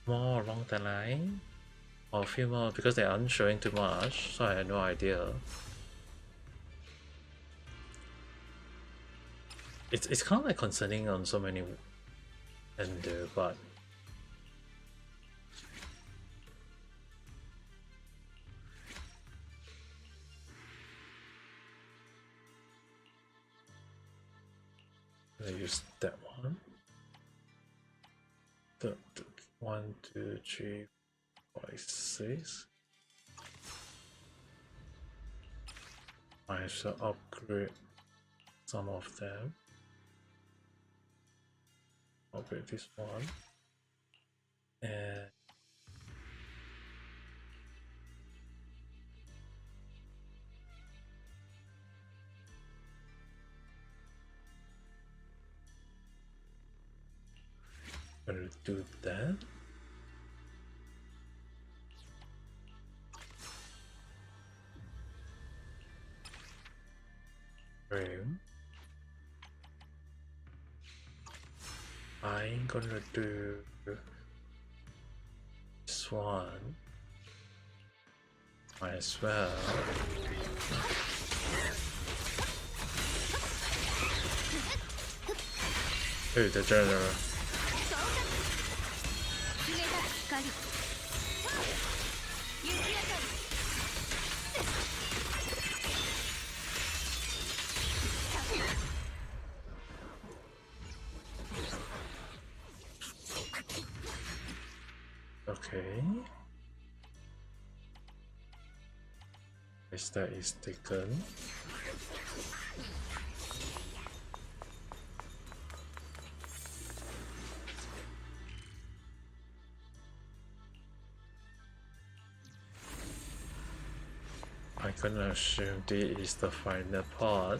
more along the line, or a few more because they aren't showing too much, so I had no idea. It's kind of like concerning on so many ends, but I use that one. The 1, 2, 3, 4, 6. I shall upgrade some of them. Upgrade this one. And I'm gonna do that. Frame. I'm gonna do this one. Might as well. Oh, the general. Okay. Yes, that is taken. I can assume this is the final part.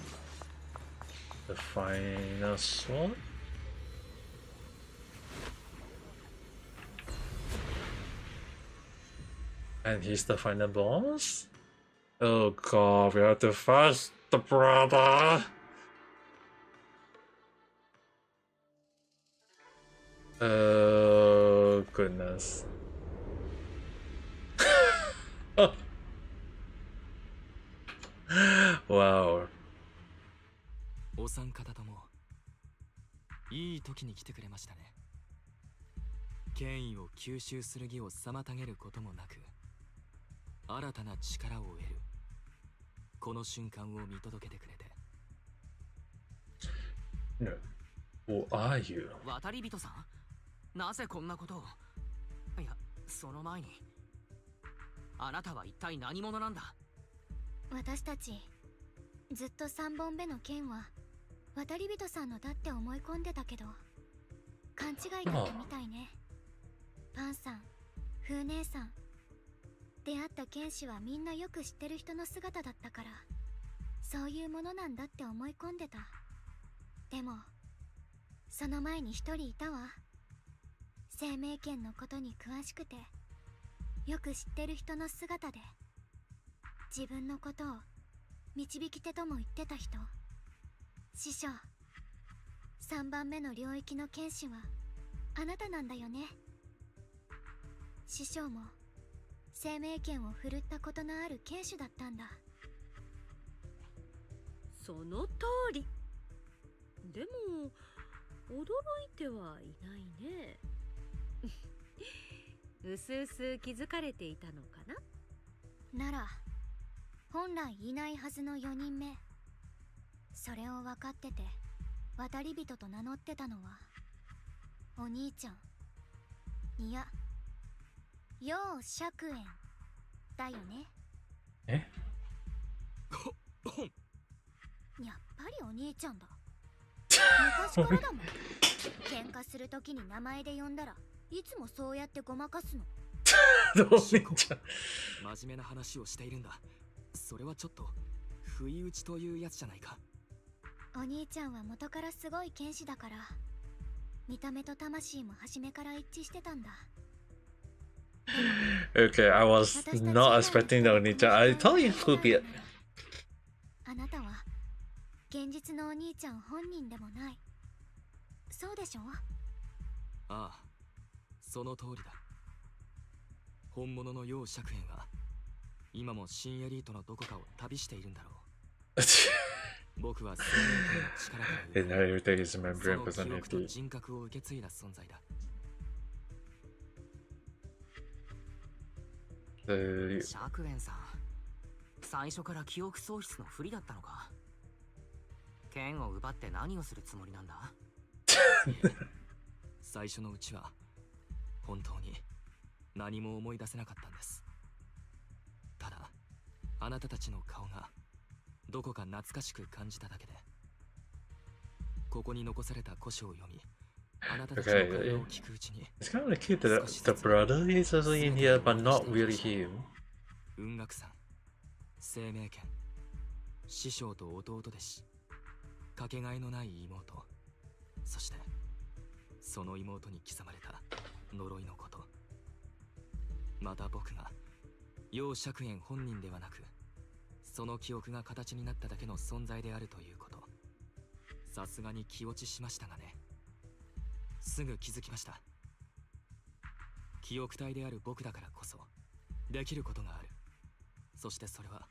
The final sword? And he's the final boss? Oh god, we have to fast the brother! Oh goodness. Wow. お三方ともいい時に来てくれましたね。権威を吸収する儀を妨げることもなく、新たな力を得るこの瞬間を見届けてくれて。No. Who are you? 渡り人さん、なぜこんなことを。いや、その前に、あなたは一体何者なんだ。私たちずっと3本目の剣は渡り人さんのだって思い込んでたけど、勘違いだったみたいね。パンさん、風姉さん、出会った剣士はみんなよく知ってる人の姿だったから、そういうものなんだって思い込んでた。でもその前に一人いたわ。生命剣のことに詳しくてよく知ってる人の姿で、自分のことを導き手とも言ってた人。師匠、3番目の領域の剣士はあなたなんだよね。師匠も生命剣を振るったことのある剣士だったんだ。その通り。でも驚いてはいないね。うすうす気づかれていたのかな。なら本来いないはずの4人目、それを分かってて渡り人と名乗ってたのはお兄ちゃん、いや楊釈炎だよね。え？やっぱりお兄ちゃんだ。昔からだもん。喧嘩するときに名前で呼んだらいつもそうやってごまかすの。どうしちゃ真面目な話をしているんだ。それはちょっと不意打ちというやつじゃないか。お兄ちゃんは元からすごい剣士だから、見た目と魂も初めから一致してたんだ。Okay, I was not expecting the Onita. I thought it could be. あなたは現実のお兄ちゃん本人でもない。そうでしょ？ああ、その通りだ。本物の楊釈炎は今も新エリートのどこかを旅しているんだろう。僕は生命の力から And everything is その remembering 記憶と personality. 人格を受け継いだ存在だ。釈炎さん、最初から記憶喪失のふりだったのか。剣を奪って何をするつもりなんだ。最初のうちは本当に何も思い出せなかったんです。ただあなたたちの顔がどこか懐かしく感じただけで、ここに残された古書を読み、あなたたちの会話を聞くうちに、 It's kind of cute that the brother is also in here, but not really him. 雲岳さん、生命剣、師匠と弟弟子、かけがえのない妹、そしてその妹に刻まれた呪いのこと、また僕が楊釈炎本人ではなく、その記憶が形になっただけの存在であるということ、さすがに気落ちしましたがね。すぐ気づきました。記憶体である僕だからこそできることがある。そしてそれは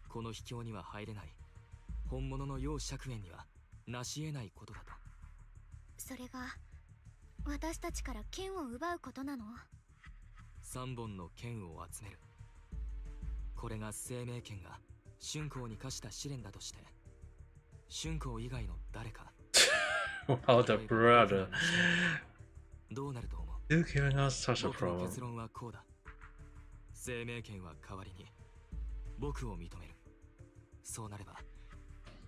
この秘境には入れない本物の楊釈炎には成し得ないことだと。それが私たちから剣を奪うことなの？3本の剣を集める。これが生命剣が春光に課した試練だとして、春光以外の誰かWow, the brother. どうなると思う？ You giving us such a 僕の problem. 結論はこうだ。生命剣は代わりに僕を認める。そうなれば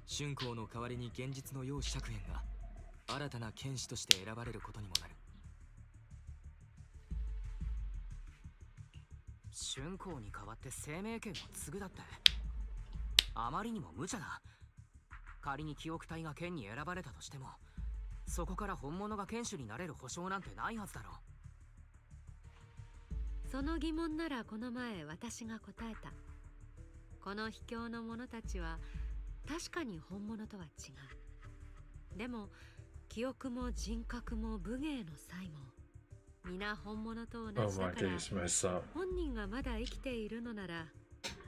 春光の代わりに現実の楊釈炎が新たな剣士として選ばれることにもなる。春光に代わって生命剣を継ぐだって。あまりにも無茶だ。仮に記憶体が剣に選ばれたとしても、そこから本物が剣士になれる保証なんてないはずだろう。その疑問ならこの前私が答えた。この秘境の者たちは確かに本物とは違う。でも記憶も人格も武芸の才も皆本物と同じだから、本人がまだ生きているのなら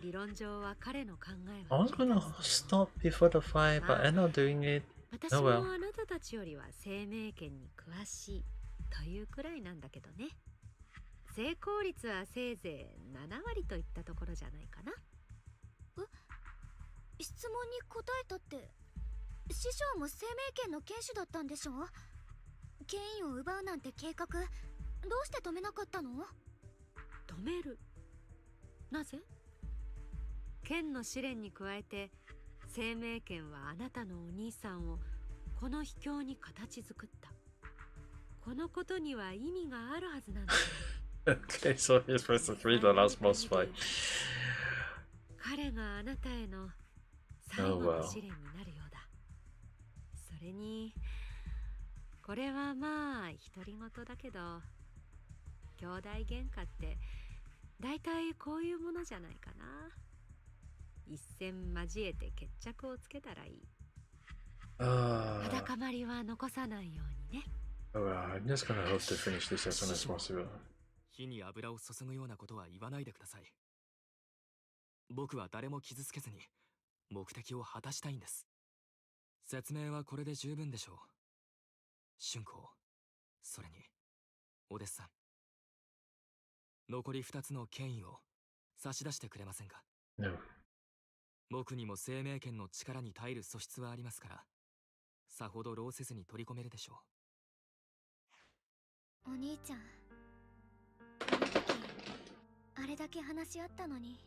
理論上は彼の考えは I'm gonna stop before the fight, but I'm not doing it. 私もあなたたちよりは生命圏に詳しいというくらいなんだけどね。成功率はせいぜい7割といったところじゃないかな。質問に答えたって、師匠も生命圏の剣士だったんでしょ？権威を奪うなんて計画、どうして止めなかったの？止める？なぜ？剣の試練に加えて生命剣はあなたのお兄さんをこの秘境に形作った。このことには意味があるはずなんだ。Okay, so he's supposed to read the last boss fight. 彼があなたへの最後の試練になるようだ。それにこれはまあ独り言だけど、兄弟喧嘩ってだいたいこういうものじゃないかな。一戦交えて決着をつけたらいい。裸まりは残さないようにね。I'm just gonna hope to finish this as soon as possible. 火に油を注ぐようなことは言わないでください。僕は誰も傷つけずに目的を果たしたいんです。説明はこれで十分でしょう。春光、それにお弟子さん、残り2つの権威を差し出してくれませんか？ No. 僕にも生命権の力に耐える素質はありますから、さほど労せずに取り込めるでしょう。お兄ちゃん、あの時あれだけ話し合ったのに、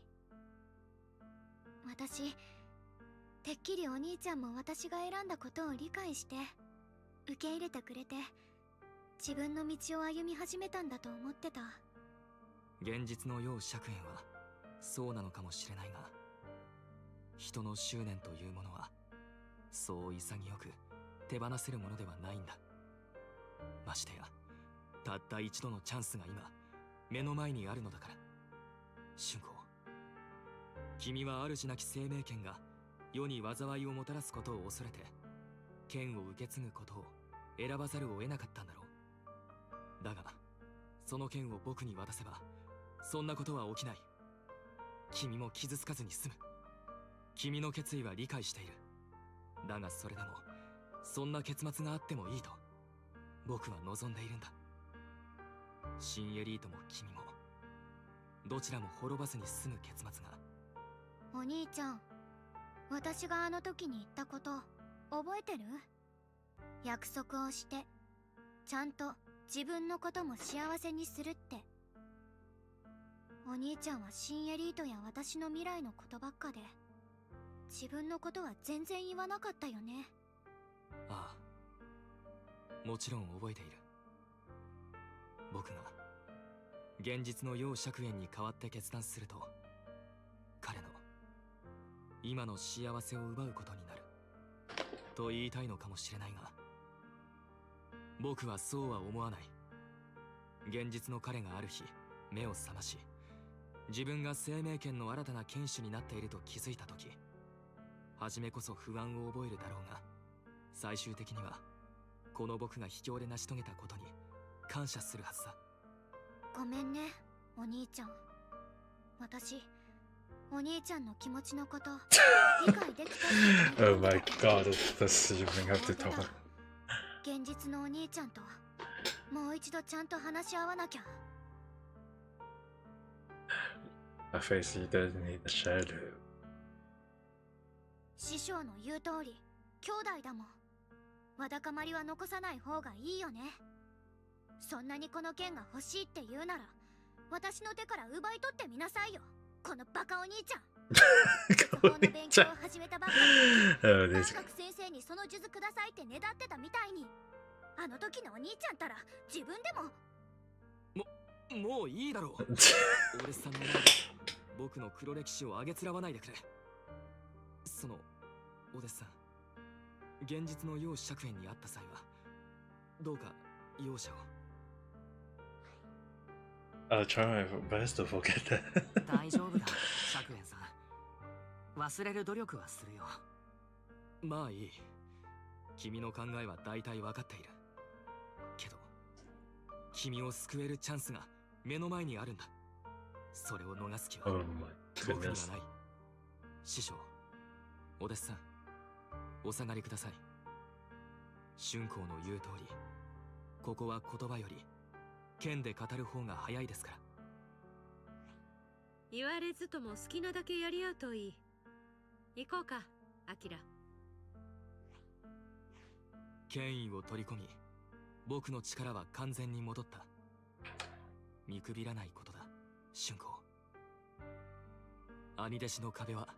私てっきりお兄ちゃんも私が選んだことを理解して受け入れてくれて自分の道を歩み始めたんだと思ってた。現実の世を釈縁はそうなのかもしれないが、人の執念というものはそう潔く手放せるものではないんだ。ましてやたった一度のチャンスが今目の前にあるのだから。春光、君は主なき生命権が世に災いをもたらすことを恐れて剣を受け継ぐことを選ばざるを得なかったんだろう。だがその剣を僕に渡せばそんなことは起きない。君も傷つかずに済む。君の決意は理解している。だがそれでもそんな結末があってもいいと僕は望んでいるんだ。新エリートも君もどちらも滅ばずに済む結末が。お兄ちゃん、私があの時に言ったこと覚えてる？約束をしてちゃんと自分のことも幸せにするって。お兄ちゃんは新エリートや私の未来のことばっかで自分のことは全然言わなかったよね。ああ、もちろん覚えている。僕が現実の世釈縁に代わって決断すると彼の今の幸せを奪うことになると言いたいのかもしれないが、僕はそうは思わない。現実の彼がある日目を覚まし、自分が生命権の新たな剣士になっていると気づいた時、初めこそ不安を覚えるだろうが、最終的にはこの僕が秘境で成し遂げたことに感謝するはずだ。ごめんね、お兄ちゃん。私、お兄ちゃんの気持ちのこと理解できた。Oh my god, this you bring up the topic. 現実のお兄ちゃんともう一度ちゃんと話し合わなきゃ。My face, he doesn't need a shadow. 師匠の言う通り、兄弟だもん。わだかまりは残さない方がいいよね。そんなにこの剣が欲しいって言うなら、私の手から奪い取ってみなさいよ、このバカお兄ちゃん。その勉強を始めたばっかりで、三角先生にその数珠くださいってねだってたみたいに、あの時のお兄ちゃんたら自分でも。もういいだろう。俺さんの前で僕の黒歴史をあげつらわないでくれ。そのお弟子さん、現実の楊釈園に会った際はどうか容赦を。 I'll try my best to forget that. 大丈夫だ、釈園さん。忘れる努力はするよ。まあいい。君の考えは大体分かっているけど、君を救えるチャンスが目の前にあるんだ。それを逃す気は Oh my 僕には goodness. ない。師匠、お弟子さん、お下がりください。春光の言う通り、ここは言葉より剣で語る方が早いですから。言われずとも好きなだけやり合うといい。行こうか、アキラ。権威を取り込み、僕の力は完全に戻った。見くびらないことだ、春光。兄弟子の壁は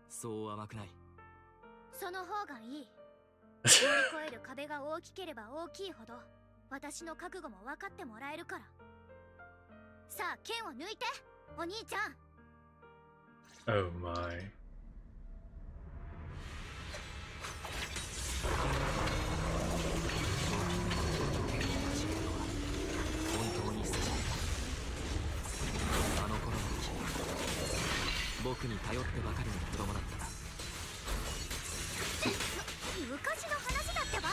そう甘くない。その方がいい。乗り越える壁が大きければ大きいほど私の覚悟も分かってもらえるから。さあ剣を抜いて、お兄ちゃん。 Oh my. 本当に久しぶりだ。あの頃の君、僕に頼ってばかりの子供だったな。昔の話だってば。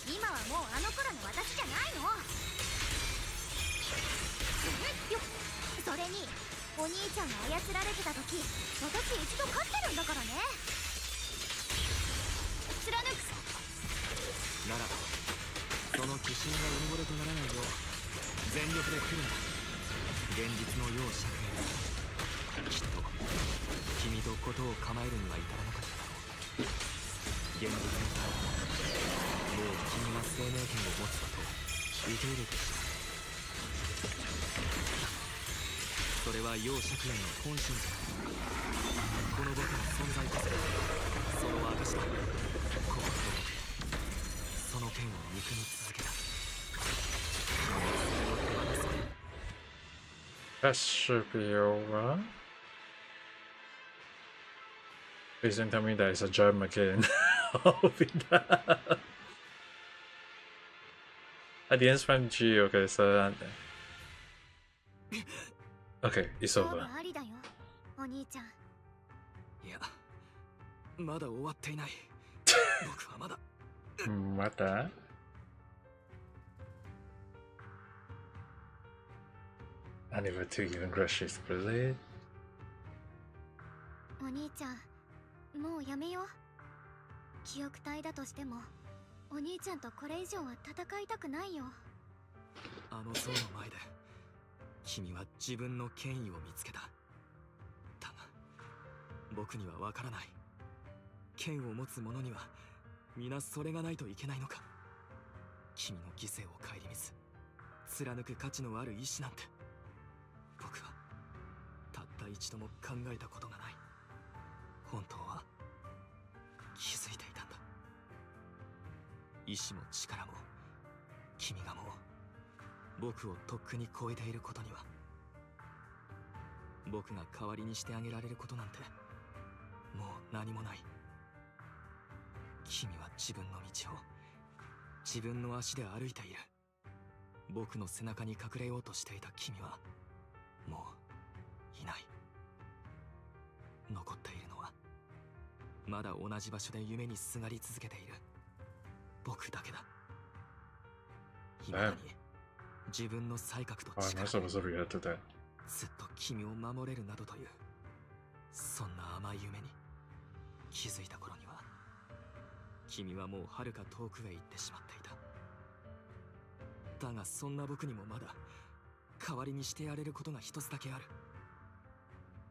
今はもうあの頃の私じゃないの。よっ、それにお兄ちゃんが操られてた時、私一度勝ってるんだからね。貫く。ならばその鬼神がうぬぼれとならないよう全力で来るんだ、現実の楊釈園。きっと君と事を構えるには至らなかっただろう。現実のタイプはもう君が生命権を持つことを受け入れてしまう。それは楊釈園の本心じゃない。この僕の存在こそその証だ。ここでその剣を憎み続けた。 That should be over. Please don't tell me that it's a germ again. I'll be that. I didn't spam G, okay, so okay, it's 勝負 over. ありだよ、お兄ちゃん。いや、まだ終わっていない。僕はまだ。What that? I never took even groceries, really? お兄ちゃん、もうやめよう。記憶体だとしてもお兄ちゃんとこれ以上は戦いたくないよ。あの像の前で君は自分の権威を見つけた。だが僕にはわからない。剣を持つ者には皆それがないといけないのか。君の犠牲を顧みず貫く価値のある意志なんて僕はたった一度も考えたことがない。本当は気づいていたんだ。意志も力も君がもう僕をとっくに超えていることには。僕が代わりにしてあげられることなんてもう何もない。君は自分の道を自分の足で歩いている。僕の背中に隠れようとしていた君はもういない。残っているのはまだ同じ場所で夢にすがり続けている僕だけだ。今だに自分の才覚と Oh, 力 I'm not supposed to react to that. ずっと君を守れるなどというそんな甘い夢に気づいた頃には君はもう遥か遠くへ行ってしまっていた。だがそんな僕にもまだ代わりにしてやれることが一つだけある。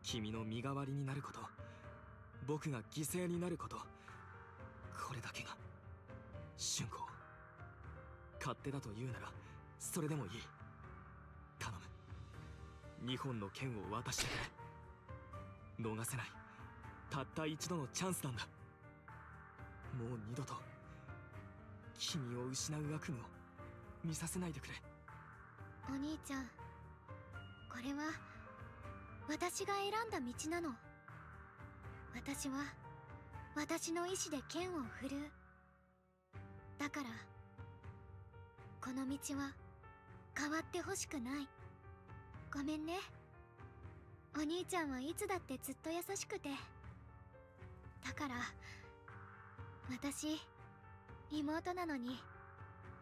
君の身代わりになること、僕が犠牲になること、これだけが春光。勝手だと言うならそれでもいい。頼む、2本の剣を渡してくれ。逃せないたった一度のチャンスなんだ。もう二度と君を失う悪夢を見させないでくれ。お兄ちゃん、これは私が選んだ道なの。私は私の意志で剣を振るう。だからこの道は変わってほしくない。ごめんね。お兄ちゃんはいつだってずっと優しくて。だから私妹なのに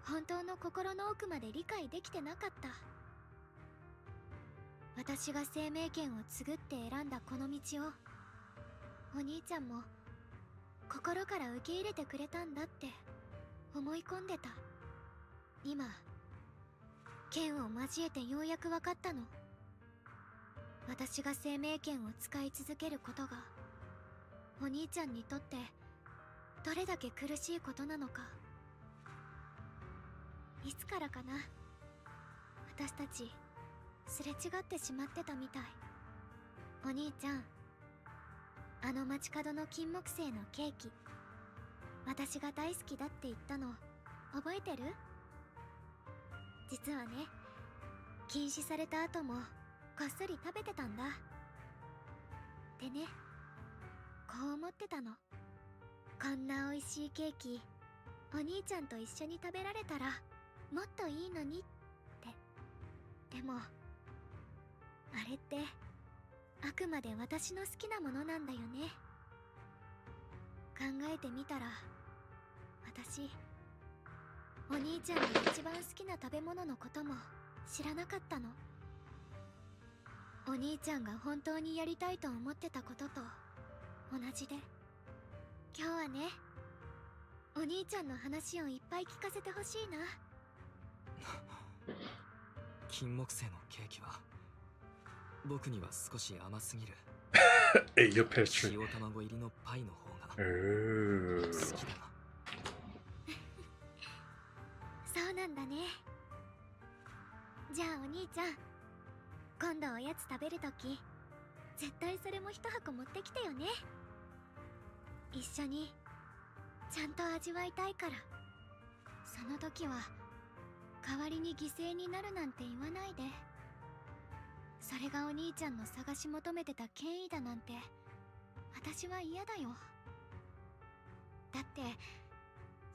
本当の心の奥まで理解できてなかった。私が生命剣を継ぐって選んだこの道をお兄ちゃんも心から受け入れてくれたんだって思い込んでた。今剣を交えてようやく分かったの。私が生命剣を使い続けることがお兄ちゃんにとってどれだけ苦しいことなのか。いつからかな、私たちすれ違ってしまってたみたい。お兄ちゃん、あの街角の金木犀のケーキ、私が大好きだって言ったの覚えてる？実はね、禁止された後もこっそり食べてたんだ。でね、こう思ってたの。こんな美味しいケーキお兄ちゃんと一緒に食べられたらもっといいのにって。でもあれってあくまで私の好きなものなんだよね。考えてみたら私お兄ちゃんの一番好きな食べ物のことも知らなかったの。お兄ちゃんが本当にやりたいと思ってたことと同じで。今日はね、お兄ちゃんの話をいっぱい聞かせてほしいな。金木犀のケーキは僕には少し甘すぎる。Ate your pastry. 塩卵入りのパイの方が好 Oh. きだな。そうなんだね。じゃあお兄ちゃん、今度おやつ食べるとき絶対それも一箱持ってきてよね。一緒にちゃんと味わいたいから。その時は代わりに犠牲になるなんて言わないで。それがお兄ちゃんの探し求めてた権威だなんて私は嫌だよ。だって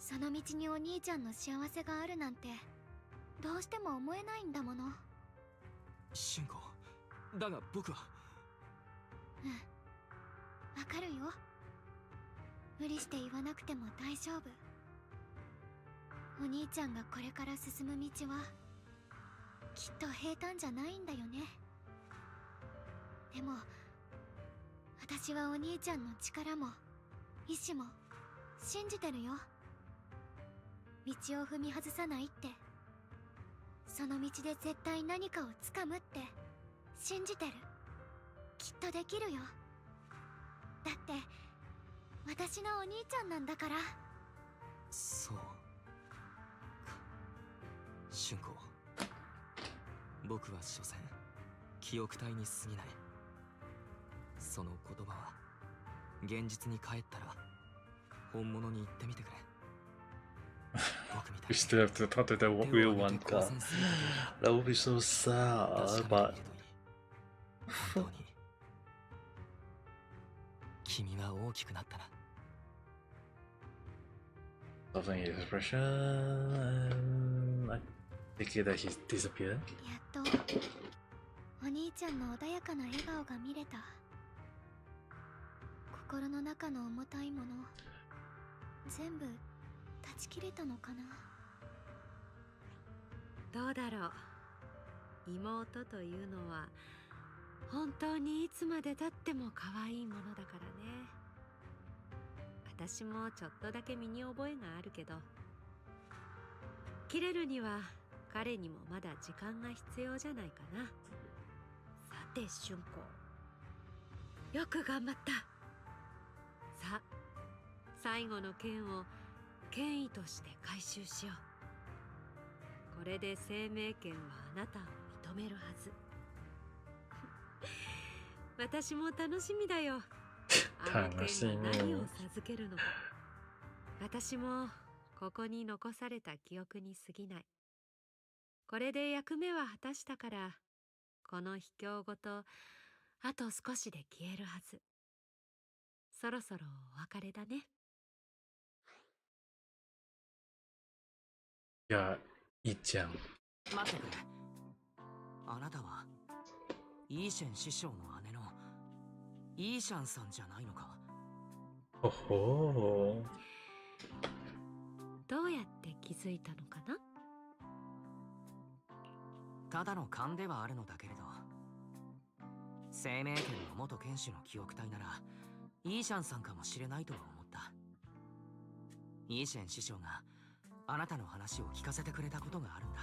その道にお兄ちゃんの幸せがあるなんてどうしても思えないんだもの。俊子、だが僕は。うん、わかるよ。無理して言わなくても大丈夫。お兄ちゃんがこれから進む道はきっと平坦じゃないんだよね。でも私はお兄ちゃんの力も意志も信じてるよ。道を踏み外さないって、その道で絶対何かをつかむって信じてる。きっとできるよ。だって私のお兄ちゃんなんだから。そうか。俊子、僕は所詮記憶体に過ぎない。その言葉は現実に帰ったら本物に言ってみてくれ。僕みたい We still have to talk to the に real one 手を car. 挙げて交戦すること That would be so sad, を確か but めてみるといい。本当に君は大きくなったな。 something his expression, and I take it that he's disappeared. やっとお兄ちゃんの穏やかな笑顔が見れた。心の中の重たいもの全部断ち切れたのかな。どうだろう。妹というのは本当にいつまでたっても可愛いものだからね。私もちょっとだけ身に覚えがあるけど、切れるには彼にもまだ時間が必要じゃないかな。さて俊子、よく頑張った。さあ、最後の剣を権威として回収しよう。これで生命権はあなたを認めるはず。私も楽しみだよ。あの剣が何を授けるのか。私もここに残された記憶に過ぎない。これで役目は果たしたから、この秘境ごとあと少しで消えるはず。そろそろお別れだね。いや、いいじゃん。待ってくれ。あなたはイーシェン師匠の姉のイーシャンさんじゃないのか。ほほどうやって気づいたのかな。ただの勘ではあるのだけれど、生命圏の元剣士の記憶体ならイーシャンさんかもしれないとは思った。イーシェン師匠があなたの話を聞かせてくれたことがあるんだ。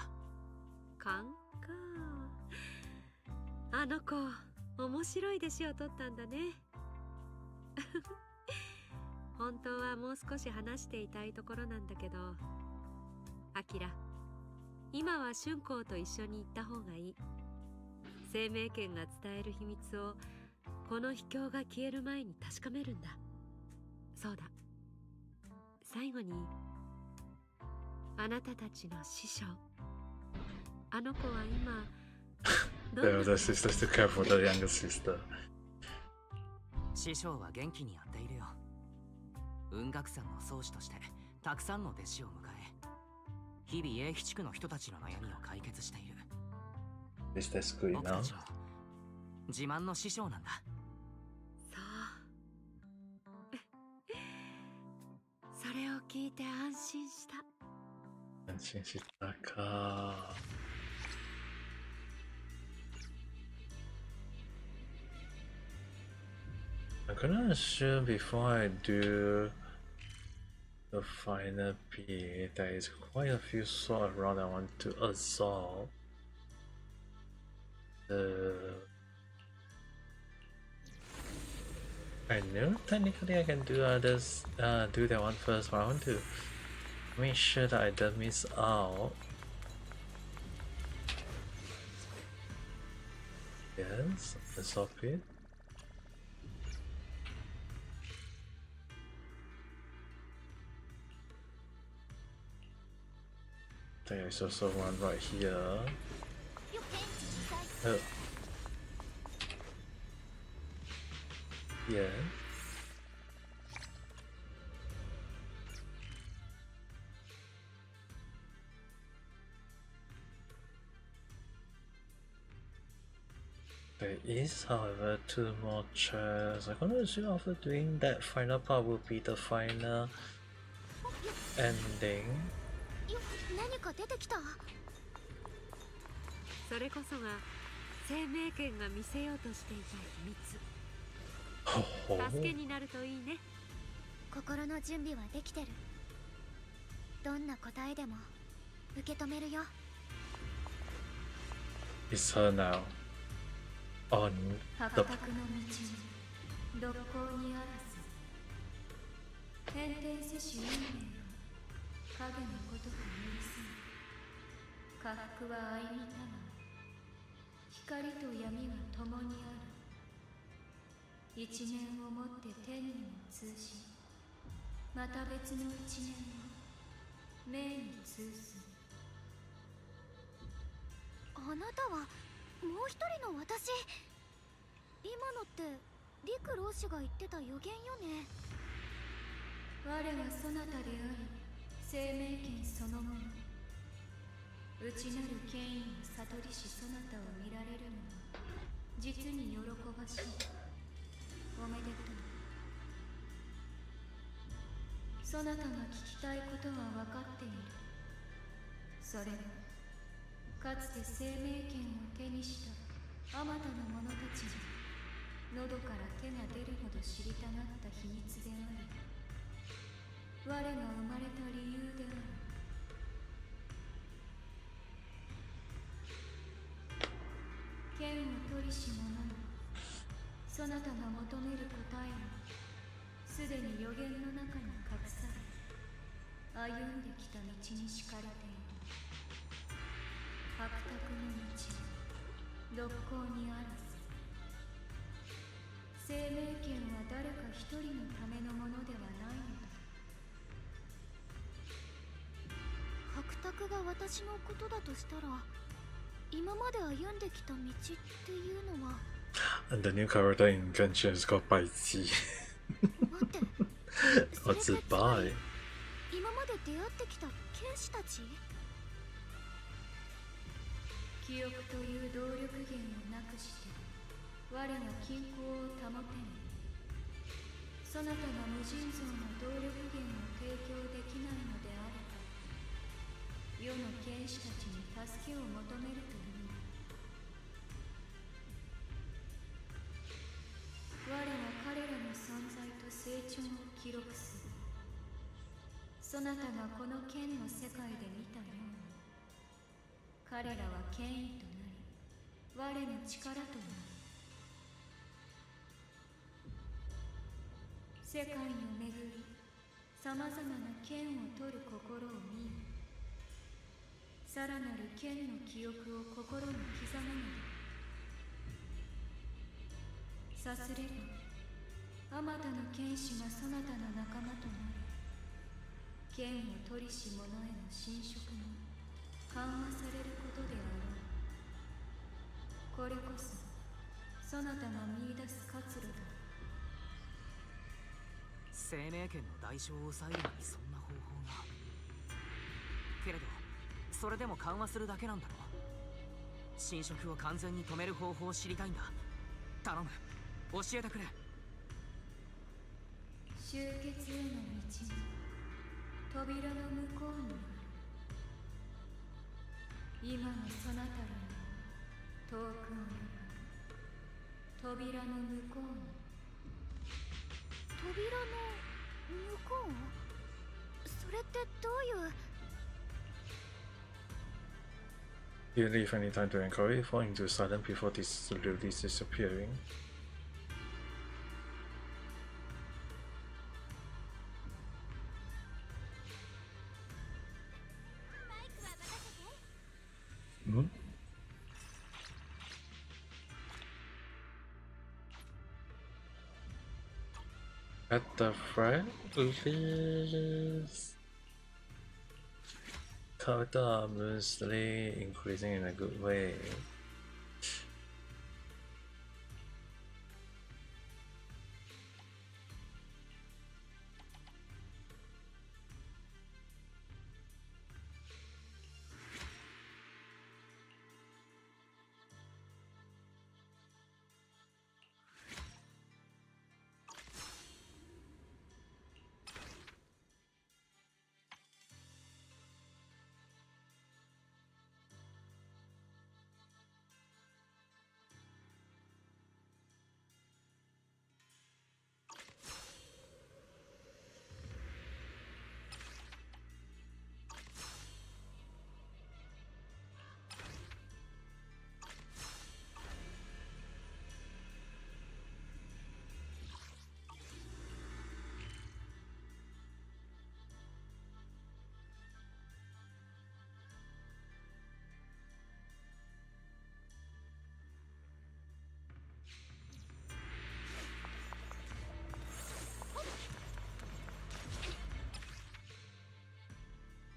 勘か。あの子面白い弟子を取ったんだね。本当はもう少し話していたいところなんだけど、アキラ、今は春光と一緒に行った方がいい。生命圏が伝える秘密をこの秘境が消える前に確かめるんだ。そうだ、最後にあなたたちの師匠、あの子は今どん The な older sister still care for the younger sister. 師匠は元気にやっているよ。雲岳山の宗師としてたくさんの弟子を迎え、日々英飛地区の人たちの悩みを解決している。 Is that good 僕た enough? ちの自慢の師匠なんだ。そう。それを聞いて安心した。安心したか。I'm gonna assume before I do the final P, there is quite a few swords around I want to assault. I know technically I can do others, do that one first, but I want to make sure that I don't miss out. Yes, assault pit. There's also one right here. Oh. Yeah. There is, however, 2 more chairs. I'm gonna assume after doing that final part will be the final ending. 何か出てきた。それこそが生命圏が見せようとしていた秘密。助けになるといいね。心の準備はできてる。どんな答えでも受け止めるよ。 It's her now. On 破 the 格の道に六甲にあらず、変転せし運命よ、影のことが許すむ。下腹は相見たが、光と闇は共にある。一年をもって天にも通し、また別の一年を明に通す。あなたはもう一人の私。今のって陸老師が言ってた予言よね。我がそなたであり、生命権そのもの。内なる権威を悟りしそなたを見られるのは実に喜ばしい。おめでとう。そなたが聞きたいことは分かっている。それはかつて生命権を手にしたあまたの者たちに喉から手が出るほど知りたがった秘密であり、我が生まれた理由である。剣を取りし者のそなたが求める答えはすでに予言の中に隠され、歩んできた道に敷かれている。白卓の道、六甲にあらず。生命権は誰か一人のためのものではないのだ。白卓が私のことだとしたら、今まで歩んできた道っていうのは And the new character in Genshin is called Baizi. ま What's it by? 今まで出会ってきた剣士たち？記憶という動力源をなくして我が均衡を保てぬ。そなたが無尽蔵な動力源を提供できないのであれば世の剣士たちに助けを求めるという。我は彼らの存在と成長を記録する。そなたがこの剣の世界で見たように彼らは権威となり我の力となる。世界を巡りさまざまな剣を取る心を見よ。さらなる剣の記憶を心に刻むのだ。さすればあまたの剣士がそなたの仲間となり剣を取りし者への侵食が緩和されることであろう。これこそそなたが見出す活路だ。生命権の代償を抑えるのにそんな方法が。けれどそれでも緩和するだけなんだろう。侵食を完全に止める方法を知りたいんだ。頼む、教えてくれ。終結への道に扉の向こうにある。今のそなたらに遠くを呼ぶ扉の向こうに。扉の向こう？それってどういう？ You leave any time to encourage, fall into silence before slowly disappearing. Hmm? At the very least, character are mostly increasing in a good way.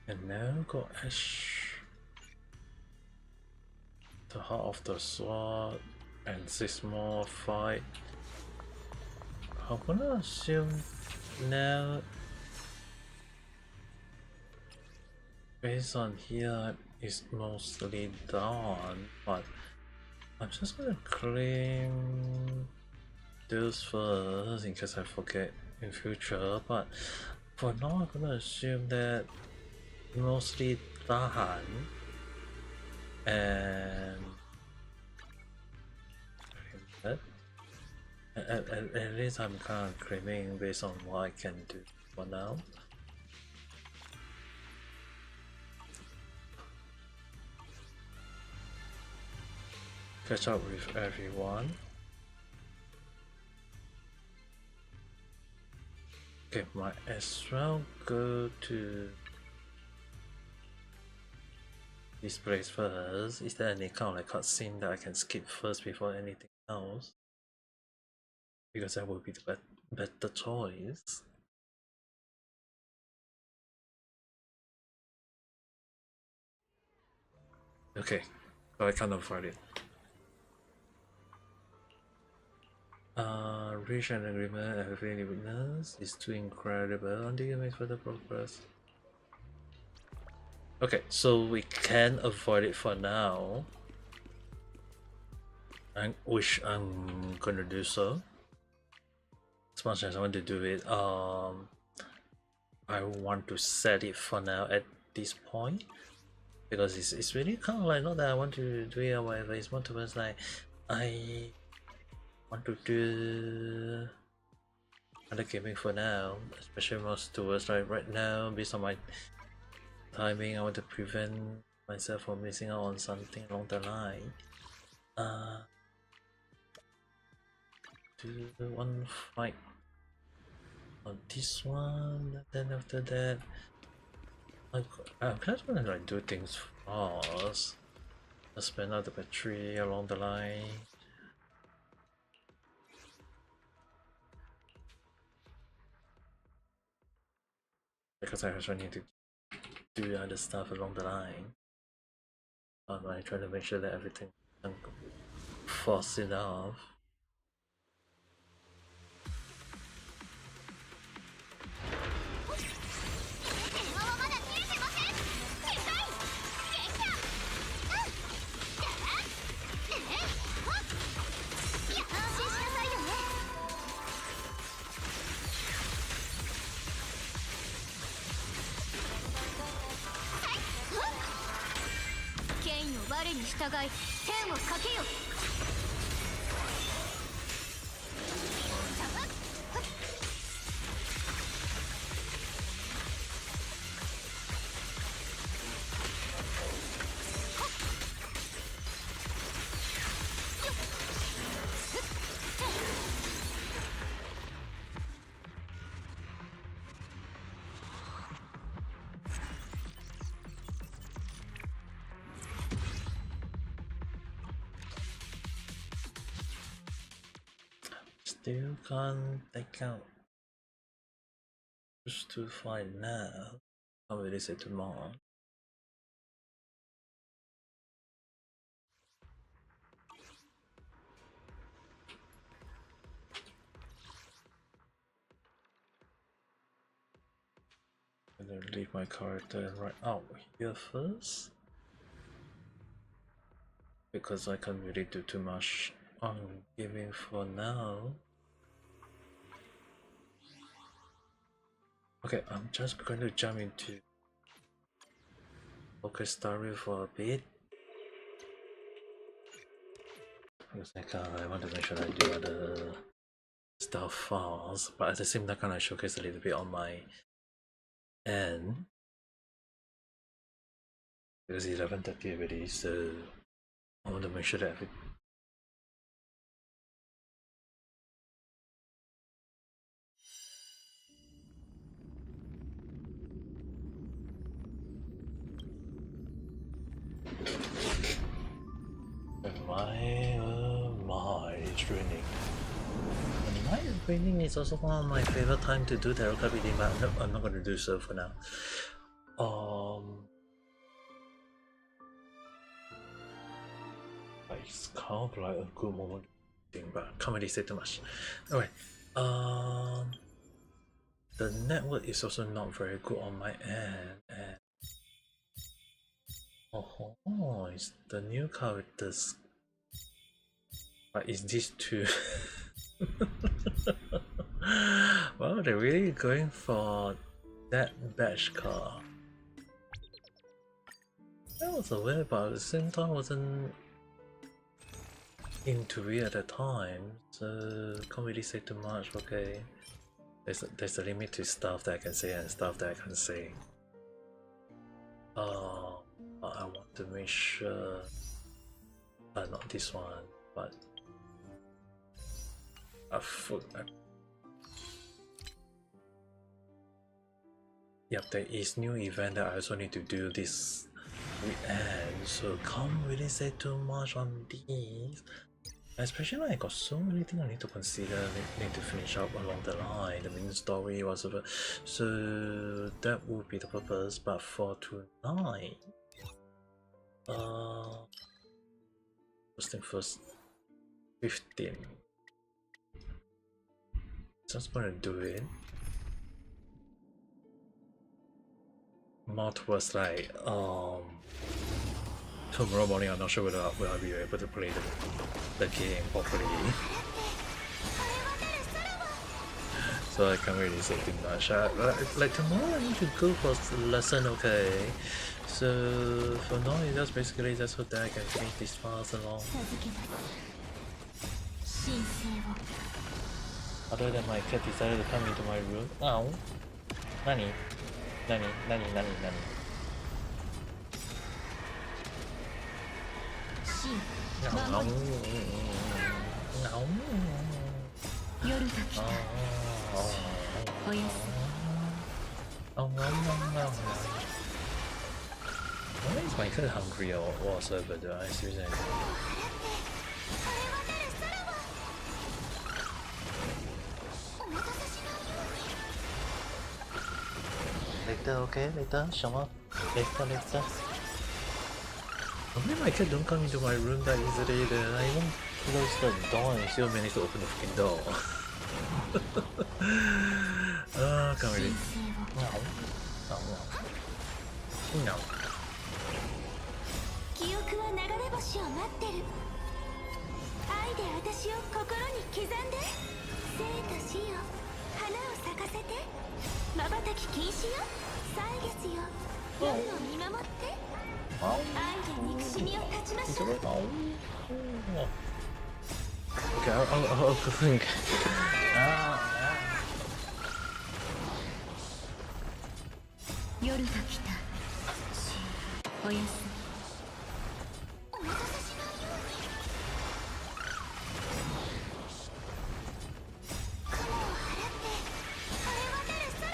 And now got Ash, the Heart of the Sword, and 6 more fight. I'm gonna assume now, based on here, it's mostly done, but I'm just gonna claim those first in case I forget in future, but for now I'm gonna assume that mostly tahan and that. At least I'm kind of claiming based on what I can do for now. Catch up with everyone. Okay, might as well go to this place first. Is there any kind of like cutscene that I can skip first before anything else? Because that would be the better choice. Okay, so I can't avoid it. Reach an agreement. Every witness is too incredible. Until you make further progress. Okay, so we can avoid it for now. Which I'm gonna do so. As much as I want to do it, I want to set it for now at this point because it's really kind of like not that I want to do it or whatever. It's more towards like I want to do other gaming for now, especially most towards like right now based on my timing. I want to prevent myself from missing out on something along the line. Do one fight on this one, then after that I'm just gonna like do things fast. Just spend out the battery along the line. Because I also need to do other stuff along the line. I'm like trying to make sure that everything fast enough. Still can't take out. Just to find now. Can't really say tomorrow. I'm gonna leave my character right out here first. Because I can't really do too much on gaming for now. Okay, I'm just going to jump into Focus Story for a bit. Because like, I want to make sure I do other stuff fast, but at the same time, kind of showcase a little bit on my end. Because it's 11:30 already, so I want to make sure that everything. It's raining. And my raining is also one of my favorite time to do tarot card reading, but I'm not going to do so for now. It's kind of like a good moment thing, but can't really say too much. Alright, the network is also not very good on my end, and oh, it's the new characters. But is this too? Well, they're really going for that batch car. I was aware, but at the same time, wasn't into it at the time, so can't really say too much. Okay, there's a limit to stuff that I can say and stuff that I can't say. But I want to make sure, not this one, but a foot. Yep, there is new event that I also need to do this weekend, so can't really say too much on these. Especially when I got so many things I need to consider, need to finish up along the line, the main story, whatever. So that would be the purpose. But for tonight, first thing first, 15. Just gonna do it. More towards like tomorrow morning. I'm not sure whether I'll be able to play the game properly. So I can't really say too much. Like tomorrow I need to go for lesson, okay? So for now it's just basically just so that I can finish this fast along. Other than my cat decided to come into my room. Ow. Nani. Nani. Why is my cat hungry or whatsoever though? I seriously. Later, okay? Later? Shama? Later. Maybe my cat don't come into my room that easily, then I won't close the door and still manage to open the freaking door. Can't really. No. 記憶は流れ星を待ってる。愛で私を心に刻んで。生と死よ、花を咲かせて。瞬き禁止よ、歳月よ、夜を見守って。愛で憎しみを断ちましょう。 Okay, I'll think. 夜が来た。おやすみ。お待たせしないよ。雲を払って晴れ渡る空を。雲を払って晴れ渡る空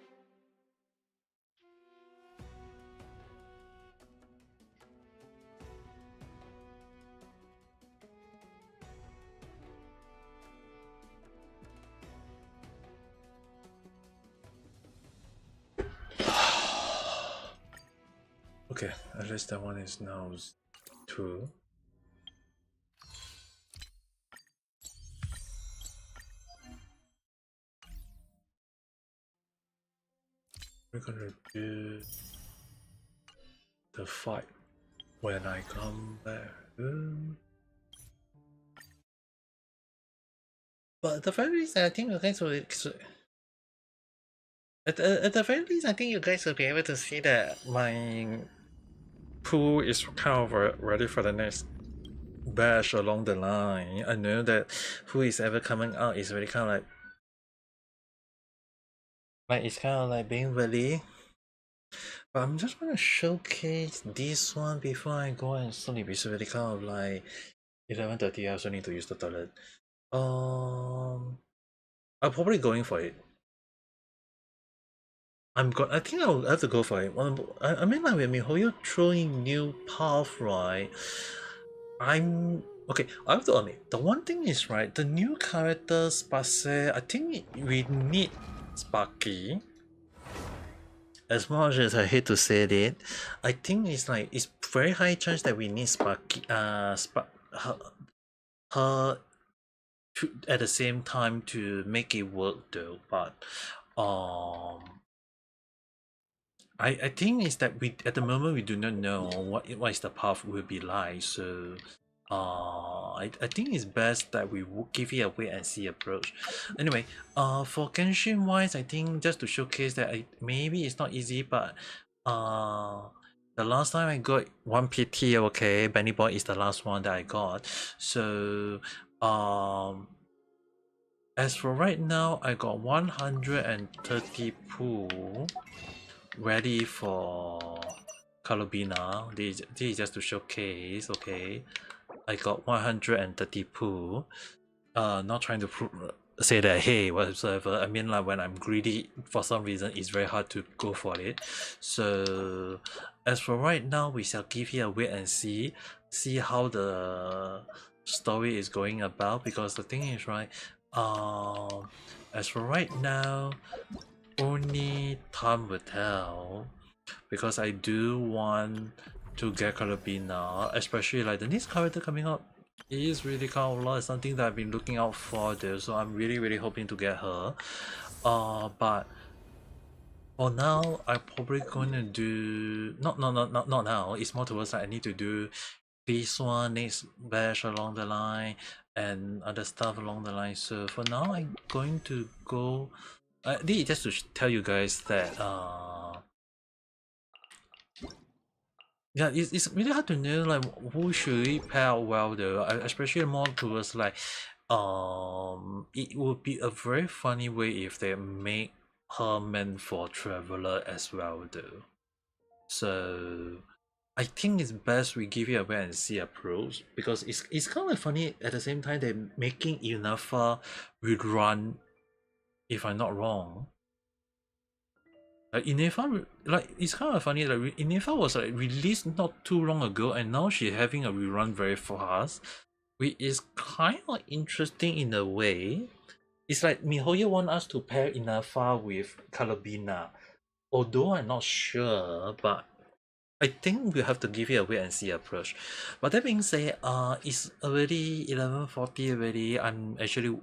を。 Okay, at least that one is now 2. We're gonna do the fight when I come back. But at the very least, I think you guys will. At the very least, I think you guys will be able to see that my pool is kind of ready for the next batch along the line. I know that who is ever coming out is really kind of like it's kind of like being ready. But I'm just gonna showcase this one before I go and sleep. It's really kind of like 11:30. I also need to use the toilet. I'm probably going for it. I think I'll have to go for it. I mean, like when Mihoyo throwing new path, right? Okay. I have to admit, the one thing is right. The new character Sparse, I think we need Sparky. As much as I hate to say it, I think it's very high chance that we need Sparky. Her at the same time to make it work though. But I think is that we at the moment we do not know what is the path will be like, so I think it's best that we will give it a wait and see approach. Anyway, for Genshin wise, I think just to showcase that maybe it's not easy, but the The last time I got 1 PT, okay, Benny Boy is the last one that I got. So as for right now, I got 130 pool ready for Kalobina. This is just to showcase, okay. I got 130 pool. Not trying to say that hey whatsoever. I mean, like, when I'm greedy for some reason, it's very hard to go for it. So as for right now, we shall give you a wait and see how the story is going about, because the thing is, right, as for right now, only time will tell, because I do want to get Carabina, especially like the next character coming up is really kind of a lot. It's something that I've been looking out for there, so I'm really hoping to get her. But for now, I'm probably gonna do not now. It's more towards like I need to do this one, next batch along the line, and other stuff along the line. So for now, I'm going to go. This is just to tell you guys that yeah, it's really hard to know like who should we pair out well though, especially more towards like it would be a very funny way if they make her meant for Traveler as well though. So I think it's best we give it a wait and see approach, because it's kind of funny at the same time they're making Inafa rerun, if I'm not wrong. Like Inefa, like it's kind of funny. Like Inefa was like released not too long ago, and now she's having a rerun very fast, which is kind of interesting in a way. It's like Mihoyo want us to pair Inefa with Calabina, although I'm not sure, but I think we have to give it a wait and see approach. But that being said, it's already 11:40 already. I'm actually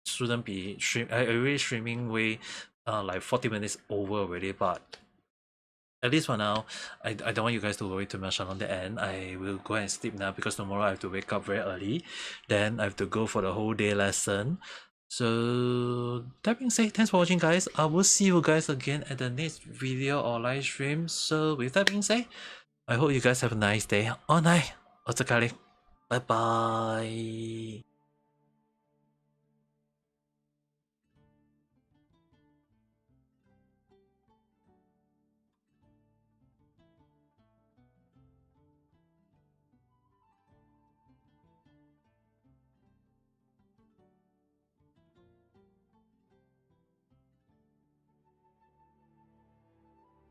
shouldn't be already streaming way like 40 minutes over already, but at least for now, I don't want you guys to worry too much on the end. I will go and sleep now, because tomorrow I have to wake up very early. Then I have to go for the whole day lesson. So that being said, thanks for watching, guys. I will see you guys again at the next video or live stream. So with that being said, I hope you guys have a nice day or night. Bye bye.